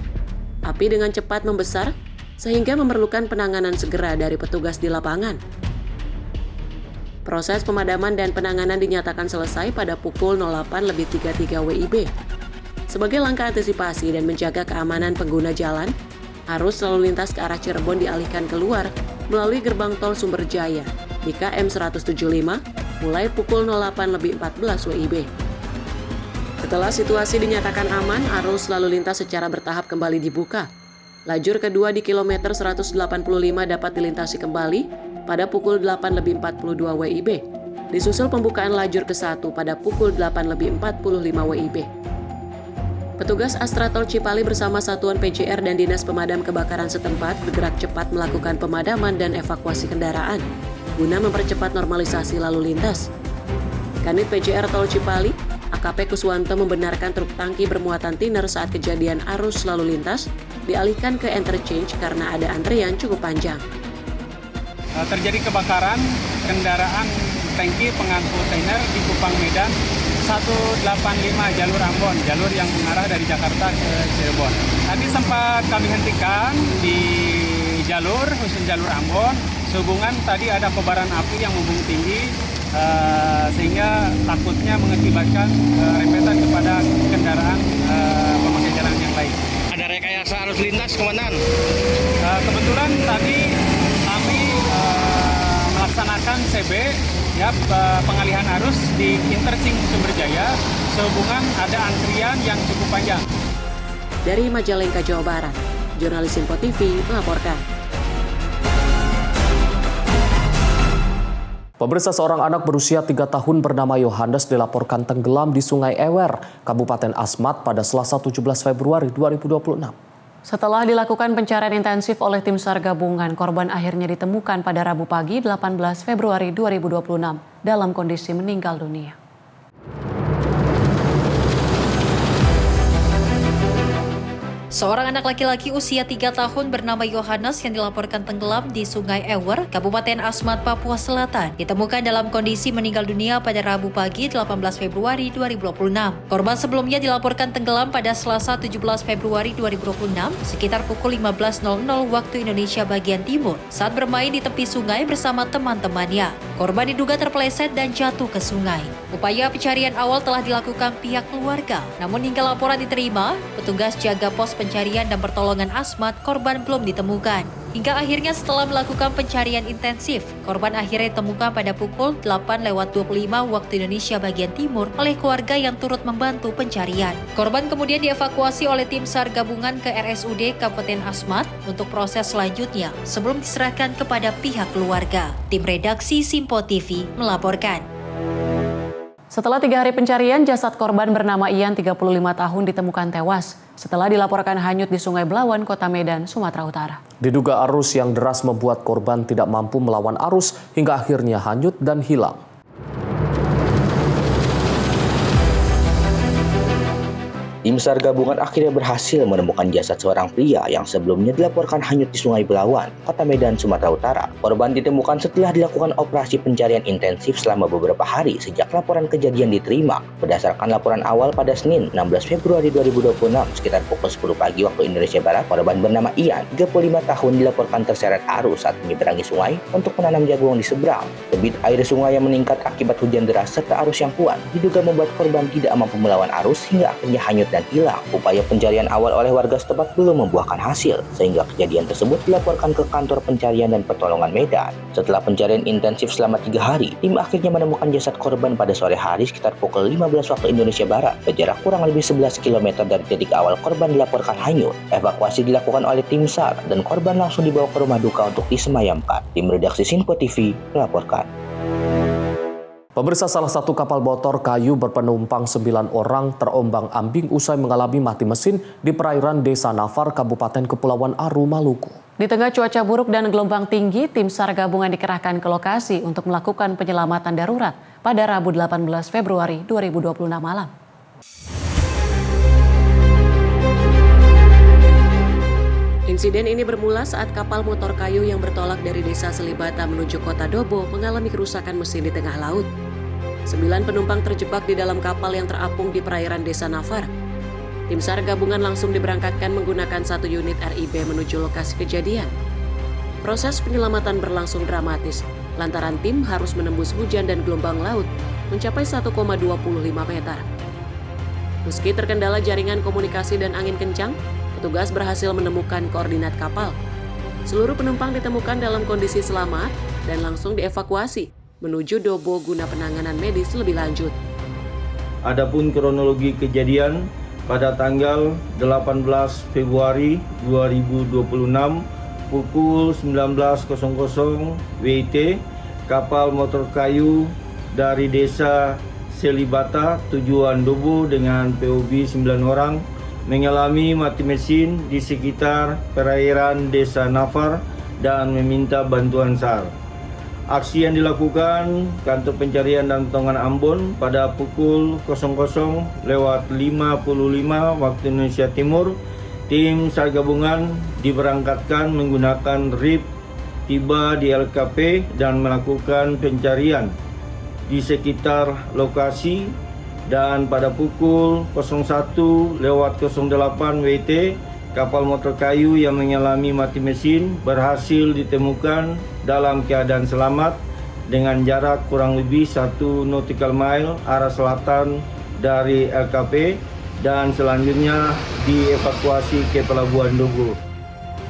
[SPEAKER 1] Api dengan cepat membesar sehingga memerlukan penanganan segera dari petugas di lapangan. Proses pemadaman dan penanganan dinyatakan selesai pada pukul 08.33 WIB. Sebagai langkah antisipasi dan menjaga keamanan pengguna jalan, arus lalu lintas ke arah Cirebon dialihkan keluar melalui gerbang tol Sumberjaya di KM 175 mulai pukul 08.14 WIB. Setelah situasi dinyatakan aman, arus lalu lintas secara bertahap kembali dibuka. Lajur kedua di kilometer 185 dapat dilintasi kembali pada pukul 8.42 WIB. Disusul pembukaan lajur ke-1 pada pukul 8.45 WIB. Petugas Astra Tol Cipali bersama Satuan PJR dan Dinas Pemadam Kebakaran setempat bergerak cepat melakukan pemadaman dan evakuasi kendaraan guna mempercepat normalisasi lalu lintas. Kanit PJR Tol Cipali, AKP Kuswanto membenarkan truk tangki bermuatan tiner saat kejadian arus lalu lintas dialihkan ke interchange karena ada antrian cukup panjang.
[SPEAKER 9] Terjadi kebakaran kendaraan tangki pengangkut tiner di Kupang Medan 185 jalur Ambon, jalur yang mengarah dari Jakarta ke Cirebon. Tadi sempat kami hentikan di jalur, khusus jalur Ambon, sehubungan tadi ada kobaran api yang membumbung tinggi, sehingga takutnya mengakibatkan rempetan kepada kendaraan pemakai jalan yang lain.
[SPEAKER 24] Ada rekayasa arus lintas, Komandan?
[SPEAKER 9] Kebetulan tadi kami melaksanakan CB, ya, pengalihan arus di interchange Sumberjaya sehubungan ada antrian yang cukup panjang.
[SPEAKER 1] Dari Majalengka, Jawa Barat, jurnalis Info TV melaporkan.
[SPEAKER 2] Pemirsa, seorang anak berusia 3 tahun bernama Yohanes dilaporkan tenggelam di Sungai Ewer, Kabupaten Asmat pada Selasa 17 Februari 2026.
[SPEAKER 7] Setelah dilakukan pencarian intensif oleh tim SAR gabungan, korban akhirnya ditemukan pada Rabu pagi 18 Februari 2026 dalam kondisi meninggal dunia.
[SPEAKER 4] Seorang anak laki-laki usia 3 tahun bernama Yohanes yang dilaporkan tenggelam di Sungai Ewer, Kabupaten Asmat, Papua Selatan, ditemukan dalam kondisi meninggal dunia pada Rabu pagi 18 Februari 2026. Korban sebelumnya dilaporkan tenggelam pada Selasa 17 Februari 2026 sekitar pukul 15.00 waktu Indonesia bagian timur saat bermain di tepi sungai bersama teman-temannya. Korban diduga terpeleset dan jatuh ke sungai. Upaya pencarian awal telah dilakukan pihak keluarga, namun hingga laporan diterima, petugas jaga pos pencarian dan pertolongan Asmat, korban belum ditemukan. Hingga akhirnya setelah melakukan pencarian intensif, korban akhirnya ditemukan pada pukul 8.25 waktu Indonesia bagian timur oleh keluarga yang turut membantu pencarian. Korban kemudian dievakuasi oleh tim SAR gabungan ke RSUD Kabupaten Asmat untuk proses selanjutnya sebelum diserahkan kepada pihak keluarga. Tim redaksi Simpo TV melaporkan.
[SPEAKER 7] Setelah 3 hari pencarian, jasad korban bernama Ian 35 tahun ditemukan tewas setelah dilaporkan hanyut di Sungai Belawan, Kota Medan, Sumatera Utara.
[SPEAKER 2] Diduga arus yang deras membuat korban tidak mampu melawan arus hingga akhirnya hanyut dan hilang.
[SPEAKER 20] Tim SAR gabungan akhirnya berhasil menemukan jasad seorang pria yang sebelumnya dilaporkan hanyut di Sungai Belawan, Kota Medan, Sumatera Utara. Korban ditemukan setelah dilakukan operasi pencarian intensif selama beberapa hari sejak laporan kejadian diterima. Berdasarkan laporan awal pada Senin 16 Februari 2026 sekitar pukul 10 pagi waktu Indonesia Barat, korban bernama Ian, 35 tahun, dilaporkan terseret arus saat menyeberangi sungai untuk menanam jagung di seberang. Debit air sungai yang meningkat akibat hujan deras serta arus yang kuat diduga membuat korban tidak mampu melawan arus hingga akhirnya hanyut dan hilang. Upaya pencarian awal oleh warga setempat belum membuahkan hasil, sehingga kejadian tersebut dilaporkan ke kantor pencarian dan pertolongan Medan. Setelah pencarian intensif selama 3 hari, tim akhirnya menemukan jasad korban pada sore hari sekitar pukul 15 waktu Indonesia Barat, berjarak kurang lebih 11 km dari titik awal korban dilaporkan hanyut. Evakuasi dilakukan oleh tim SAR dan korban langsung dibawa ke rumah duka untuk disemayamkan. Tim redaksi Sinpo TV melaporkan.
[SPEAKER 2] Pemirsa, salah satu kapal motor kayu berpenumpang 9 orang terombang-ambing usai mengalami mati mesin di perairan Desa Nafar, Kabupaten Kepulauan Aru, Maluku.
[SPEAKER 7] Di tengah cuaca buruk dan gelombang tinggi, tim SAR gabungan dikerahkan ke lokasi untuk melakukan penyelamatan darurat pada Rabu 18 Februari 2026 malam.
[SPEAKER 1] Insiden ini bermula saat kapal motor kayu yang bertolak dari Desa Selibata menuju Kota Dobo mengalami kerusakan mesin di tengah laut. 9 penumpang terjebak di dalam kapal yang terapung di perairan Desa Nafar. Tim SAR gabungan langsung diberangkatkan menggunakan 1 unit RIB menuju lokasi kejadian. Proses penyelamatan berlangsung dramatis, lantaran tim harus menembus hujan dan gelombang laut mencapai 1,25 meter. Meski terkendala jaringan komunikasi dan angin kencang, petugas berhasil menemukan koordinat kapal. Seluruh penumpang ditemukan dalam kondisi selamat dan langsung dievakuasi menuju Dobo guna penanganan medis lebih lanjut.
[SPEAKER 6] Adapun kronologi kejadian, pada tanggal 18 Februari 2026 pukul 19.00 WIT, kapal motor kayu dari Desa Selibata tujuan Dobo dengan POB 9 orang mengalami mati mesin di sekitar perairan Desa Nafar dan meminta bantuan SAR. Aksi yang dilakukan Kantor Pencarian dan Pertolongan Ambon pada pukul 00.55 waktu Indonesia Timur, tim SAR gabungan diberangkatkan menggunakan RIB tiba di LKP dan melakukan pencarian di sekitar lokasi, dan pada pukul 01.08 WIT kapal motor kayu yang mengalami mati mesin berhasil ditemukan dalam keadaan selamat dengan jarak kurang lebih 1 nautical mile arah selatan dari LKP dan selanjutnya dievakuasi ke Pelabuhan Dobo.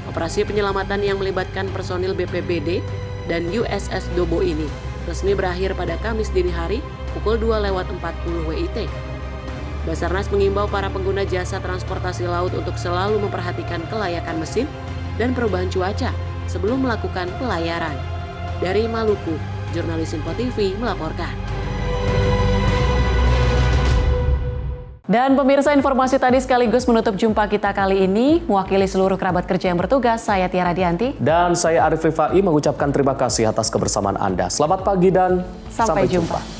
[SPEAKER 1] Operasi penyelamatan yang melibatkan personil BPBD dan USS Dobo ini resmi berakhir pada Kamis dini hari pukul 2.40 WIT. Basarnas mengimbau para pengguna jasa transportasi laut untuk selalu memperhatikan kelayakan mesin dan perubahan cuaca sebelum melakukan pelayaran. Dari Maluku, jurnalis Sinpo TV melaporkan.
[SPEAKER 7] Dan pemirsa, informasi tadi sekaligus menutup jumpa kita kali ini. Mewakili seluruh kerabat kerja yang bertugas, saya Tiara Dianti.
[SPEAKER 2] Dan saya Arif Rifai mengucapkan terima kasih atas kebersamaan Anda. Selamat pagi dan sampai jumpa.